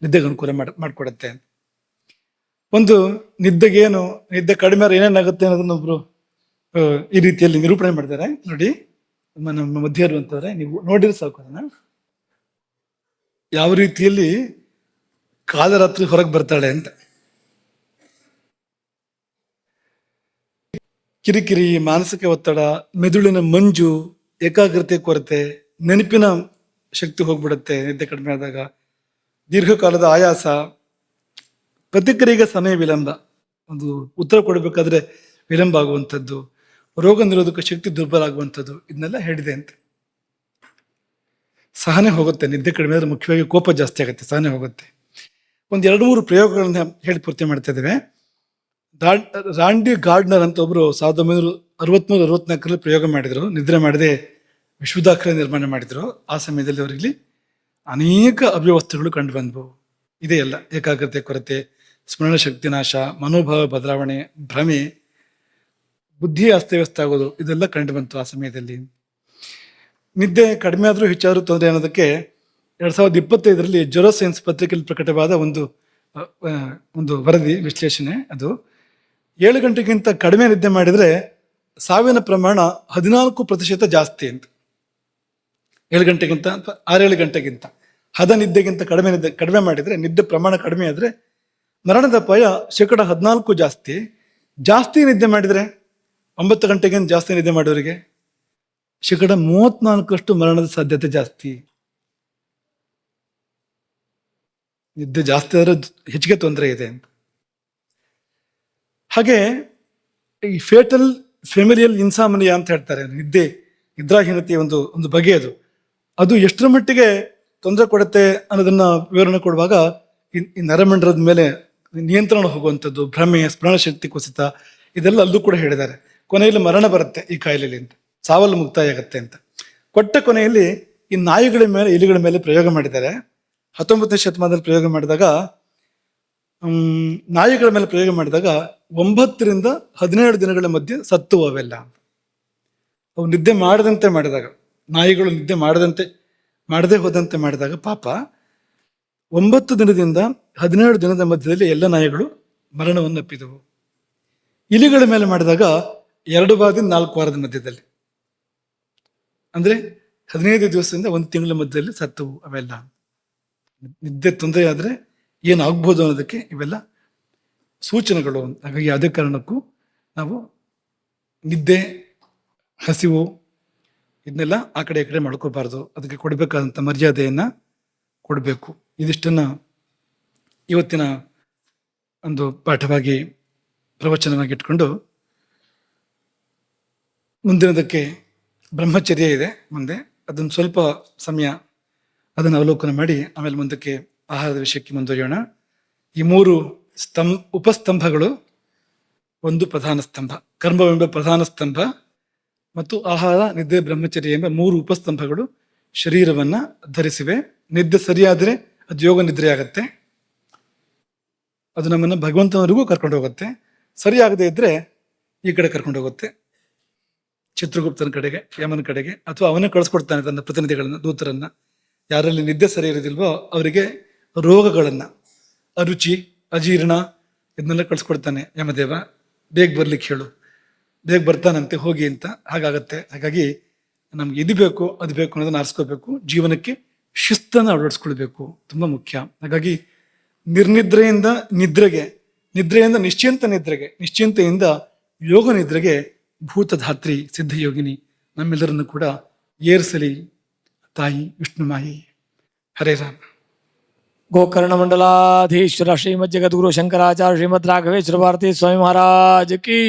ನಿದ್ದೆಗೆ ಅನುಕೂಲ ಮಾಡಿಕೊಡುತ್ತೆ. ಒಂದು ನಿದ್ದೆಗೇನು, ನಿದ್ದೆ ಕಡಿಮೆ ಏನೇನಾಗುತ್ತೆ ಅನ್ನೋದನ್ನ ಒಬ್ರು ಈ ರೀತಿಯಲ್ಲಿ ನಿರೂಪಣೆ ಮಾಡಿದ್ದಾರೆ ನೋಡಿ. ನಮ್ಮ ಮಧ್ಯ ಇರುವಂತವ್ರೆ, ನೀವು ನೋಡಿದ್ರೆ ಸಾಕು ಅದನ್ನ. ಯಾವ ರೀತಿಯಲ್ಲಿ ಕಾಲರಾತ್ರಿ ಹೊರಗೆ ಬರ್ತಾಳೆ ಅಂತ. ಕಿರಿಕಿರಿ, ಮಾನಸಿಕ ಒತ್ತಡ, ಮೆದುಳಿನ ಮಂಜು, ಏಕಾಗ್ರತೆ ಕೊರತೆ, ನೆನಪಿನ ಶಕ್ತಿ ಹೋಗ್ಬಿಡುತ್ತೆ ನಿದ್ದೆ ಕಡಿಮೆ ಆದಾಗ, ದೀರ್ಘಕಾಲದ ಆಯಾಸ, ಪ್ರತಿಕ್ರಿಯೆಗೆ ಸಮಯ ವಿಳಂಬ, ಒಂದು ಉತ್ತರ ಕೊಡಬೇಕಾದ್ರೆ ವಿಳಂಬ ಆಗುವಂಥದ್ದು, ರೋಗ ನಿರೋಧಕ ಶಕ್ತಿ ದುರ್ಬಲ ಆಗುವಂಥದ್ದು, ಇದನ್ನೆಲ್ಲ ಹೇಳಿದೆ ಅಂತ. ಸಹನೆ ಹೋಗುತ್ತೆ ನಿದ್ದೆ ಕಡಿಮೆ ಆದರೆ, ಮುಖ್ಯವಾಗಿ ಕೋಪ ಜಾಸ್ತಿ ಆಗುತ್ತೆ, ಸಹನೆ ಹೋಗುತ್ತೆ. ಒಂದು 2-3 ಪ್ರಯೋಗಗಳನ್ನ ಹೇಳಿ ಪೂರ್ತಿ ಮಾಡ್ತಾ ಇದ್ದೇವೆ. ರಾಂಡಿ ಗಾರ್ಡ್ನರ್ ಅಂತ ಒಬ್ರು 1963-64 ಪ್ರಯೋಗ ಮಾಡಿದ್ರು. ನಿದ್ರೆ ಮಾಡದೆ ವಿಶ್ವದಾಖಲೆ ನಿರ್ಮಾಣ ಮಾಡಿದ್ರು. ಆ ಸಮಯದಲ್ಲಿ ಅವರಿಗೆ ಅನೇಕ ಅವ್ಯವಸ್ಥೆಗಳು ಕಂಡು ಬಂದವು. ಇದೆಯಲ್ಲ, ಏಕಾಗ್ರತೆ ಕೊರತೆ, ಸ್ಮರಣ ಶಕ್ತಿ ನಾಶ, ಮನೋಭಾವ ಬದಲಾವಣೆ, ಭ್ರಮೆ, ಬುದ್ಧಿ ಅಸ್ತವ್ಯಸ್ತ ಆಗೋದು ಇದೆಲ್ಲ ಕಂಡು ಬಂತು ಆ ಸಮಯದಲ್ಲಿ. ನಿದ್ದೆ ಕಡಿಮೆ ಆದರೂ ಹೆಚ್ಚಾದರೂ ತೊಂದರೆ ಅನ್ನೋದಕ್ಕೆ 2025ರಲ್ಲಿ ಜೊರೋ ಸೈನ್ಸ್ ಪತ್ರಿಕೆಯಲ್ಲಿ ಪ್ರಕಟವಾದ ಒಂದು ವರದಿ ವಿಶ್ಲೇಷಣೆ. ಅದು 7 ಗಂಟೆಗಿಂತ ಕಡಿಮೆ ನಿದ್ದೆ ಮಾಡಿದರೆ ಸಾವಿನ ಪ್ರಮಾಣ 14% ಜಾಸ್ತಿ ಅಂತ. 7 ಗಂಟೆಗಿಂತ ಅಥವಾ 6-7 ಗಂಟೆಗಿಂತ ಹದ ನಿದ್ದೆಗಿಂತ ಕಡಿಮೆ ಮಾಡಿದರೆ, ನಿದ್ದೆ ಪ್ರಮಾಣ ಕಡಿಮೆ ಆದರೆ ಮರಣದ ಅಪಾಯ 14% ಜಾಸ್ತಿ. ಜಾಸ್ತಿ ನಿದ್ದೆ ಮಾಡಿದರೆ 9 ಗಂಟೆಗಿಂತ ಜಾಸ್ತಿ ನಿದ್ದೆ ಮಾಡೋರಿಗೆ 34% ಮರಣದ ಸಾಧ್ಯತೆ ಜಾಸ್ತಿ. ನಿದ್ದೆ ಜಾಸ್ತಿ ಆದರೆ ಹೆಚ್ಚಿಗೆ ತೊಂದರೆ ಇದೆ ಅಂತ. ಹಾಗೆ ಈ ಫೇಟಲ್ ಫೆಮಿಲಿಯಲ್ ಇನ್ಸಾಮನಿಯಾ ಅಂತ ಹೇಳ್ತಾರೆ, ನಿದ್ರಾಹೀನತೆಯ ಒಂದು ಬಗೆ ಅದು. ಅದು ಎಷ್ಟರ ಮಟ್ಟಿಗೆ ತೊಂದರೆ ಕೊಡುತ್ತೆ ಅನ್ನೋದನ್ನ ವಿವರಣೆ ಕೊಡುವಾಗ ಈ ನರಮಂಡಲದ ಮೇಲೆ ನಿಯಂತ್ರಣ ಹೋಗುವಂಥದ್ದು, ಭ್ರಮೆ, ಸ್ಮರಣಶಕ್ತಿ ಕುಸಿತ, ಇದೆಲ್ಲ ಅಲ್ಲೂ ಕೂಡ ಹೇಳಿದ್ದಾರೆ. ಕೊನೆಯಲ್ಲಿ ಮರಣ ಬರುತ್ತೆ ಈ ಕಾಯಿಲೆಯಲ್ಲಿ ಅಂತ, ಸಾವಲ್ಲಿ ಮುಕ್ತಾಯ ಆಗತ್ತೆ ಅಂತ. ಕೊಟ್ಟ ಕೊನೆಯಲ್ಲಿ ಈ ನಾಯಿಗಳ ಮೇಲೆ, ಇಲಿಗಳ ಮೇಲೆ ಪ್ರಯೋಗ ಮಾಡಿದ್ದಾರೆ. 19ನೇ ಶತಮಾನದಲ್ಲಿ ಪ್ರಯೋಗ ಮಾಡಿದಾಗ, ನಾಯಿಗಳ ಮೇಲೆ ಪ್ರಯೋಗ ಮಾಡಿದಾಗ 9 ರಿಂದ 17 ದಿನಗಳ ಮಧ್ಯೆ ಸತ್ತು ಅವೆಲ್ಲ. ಅವು ನಿದ್ದೆ ಮಾಡದಂತೆ ಮಾಡಿದಾಗ, ನಾಯಿಗಳು ನಿದ್ದೆ ಮಾಡದೆ ಹೋದಂತೆ ಮಾಡಿದಾಗ ಪಾಪ 9 ದಿನದಿಂದ 17 ದಿನದ ಮಧ್ಯದಲ್ಲಿ ಎಲ್ಲ ನಾಯಿಗಳು ಮರಣವನ್ನಪ್ಪಿದವು. ಇಲಿಗಳ ಮೇಲೆ ಮಾಡಿದಾಗ 2 ವಾರದಿಂದ 4 ವಾರದ ಮಧ್ಯದಲ್ಲಿ, ಅಂದ್ರೆ 15 ದಿವಸದಿಂದ 1 ತಿಂಗಳ ಮಧ್ಯದಲ್ಲಿ ಸತ್ತವು ಅವೆಲ್ಲ. ನಿದ್ದೆ ತೊಂದರೆ ಆದ್ರೆ ಏನಾಗ್ಬೋದು ಅನ್ನೋದಕ್ಕೆ ಇವೆಲ್ಲ ಸೂಚನೆಗಳು. ಹಾಗಾಗಿ ಯಾವುದೇ ಕಾರಣಕ್ಕೂ ನಾವು ನಿದ್ದೆ, ಹಸಿವು ಇದನ್ನೆಲ್ಲ ಆ ಕಡೆ ಈ ಕಡೆ ಮಾಡ್ಕೋಬಾರ್ದು. ಅದಕ್ಕೆ ಕೊಡಬೇಕಾದಂಥ ಮರ್ಯಾದೆಯನ್ನ ಕೊಡಬೇಕು. ಇದಿಷ್ಟನ್ನ ಇವತ್ತಿನ ಒಂದು ಪಾಠವಾಗಿ, ಪ್ರವಚನವಾಗಿ ಇಟ್ಕೊಂಡು ಮುಂದಿನದಕ್ಕೆ ಬ್ರಹ್ಮಚರ್ಯ ಇದೆ ಮುಂದೆ. ಅದನ್ನು ಸ್ವಲ್ಪ ಸಮಯ ಅದನ್ನು ಅವಲೋಕನ ಮಾಡಿ ಆಮೇಲೆ ಮುಂದಕ್ಕೆ ಆಹಾರದ ವಿಷಯಕ್ಕೆ ಮುಂದುವರಿಯೋಣ. ಈ 3 ಉಪಸ್ತಂಭಗಳು, ಒಂದು ಪ್ರಧಾನ ಸ್ತಂಭ, ಕರ್ಮವೆಂಬ ಪ್ರಧಾನ ಸ್ತಂಭ ಮತ್ತು ಆಹಾರ, ನಿದ್ದೆ, ಬ್ರಹ್ಮಚರ್ಯ ಎಂಬ 3 ಉಪಸ್ತಂಭಗಳು ಶರೀರವನ್ನ ಧರಿಸಿವೆ. ನಿದ್ದೆ ಸರಿಯಾದರೆ ಅದು ಯೋಗ ನಿದ್ರೆ ಆಗತ್ತೆ, ಅದು ನಮ್ಮನ್ನು ಭಗವಂತನವರಿಗೂ ಕರ್ಕೊಂಡು ಹೋಗುತ್ತೆ. ಸರಿಯಾಗದೇ ಇದ್ರೆ ಈ ಕಡೆ ಕರ್ಕೊಂಡು ಹೋಗುತ್ತೆ, ಚಿತ್ರಗುಪ್ತನ ಕಡೆಗೆ, ಯಮನ ಕಡೆಗೆ, ಅಥವಾ ಅವನೇ ಕಳಿಸ್ಕೊಡ್ತಾನೆ ತನ್ನ ಪ್ರತಿನಿಧಿಗಳನ್ನ, ದೂತರನ್ನ. ಯಾರಲ್ಲಿ ನಿದ್ದೆ ಸರಿ ಇರೋದಿಲ್ವೋ ಅವರಿಗೆ ರೋಗಗಳನ್ನ, ಅರುಚಿ, ಅಜೀರ್ಣ ಇದನ್ನೆಲ್ಲ ಕಳಿಸ್ಕೊಡ್ತಾನೆ ಯಮದೇವ. ಬೇಗ ಬರ್ಲಿಕ್ಕೆ ಹೇಳು, ಬೇಗ ಬರ್ತಾನಂತೆ, ಹೋಗಿ ಅಂತ. ಹಾಗಾಗತ್ತೆ. ಹಾಗಾಗಿ ನಮ್ಗೆ ಇದು ಬೇಕು ಅದು ಬೇಕು ಅನ್ನೋದನ್ನ ಆರಿಸ್ಕೋಬೇಕು. ಜೀವನಕ್ಕೆ ಶಿಸ್ತನ್ನು ಅಳವಡಿಸ್ಕೊಳ್ಬೇಕು, ತುಂಬಾ ಮುಖ್ಯ. ಹಾಗಾಗಿ ನಿರ್ನಿದ್ರೆಯಿಂದ ನಿದ್ರೆಗೆ, ನಿದ್ರೆಯಿಂದ ನಿಶ್ಚಿಂತ ನಿದ್ರೆಗೆ, ನಿಶ್ಚಿಂತೆಯಿಂದ ಯೋಗ ನಿದ್ರೆಗೆ ಭೂತಧಾತ್ರಿ ಸಿದ್ಧಯೋಗಿನಿ ನಮ್ಮೆಲ್ಲರನ್ನು ಕೂಡ ಏರಿಸಲಿ ತಾಯಿ ವಿಷ್ಣುಮಾಯಿ. ಹರೇ ರಾಮ. ಗೋಕರ್ಣ ಮಂಡಲಾಧೀಶ್ವರ ಶ್ರೀಮದ್ ಜಗದ್ಗುರು ಶಂಕರಾಚಾರ್ಯ ಶ್ರೀಮದ್ ರಾಘವೇಶ್ವರ ಭಾರತಿ ಸ್ವಾಮಿ ಮಹಾರಾಜ್ ಕಿ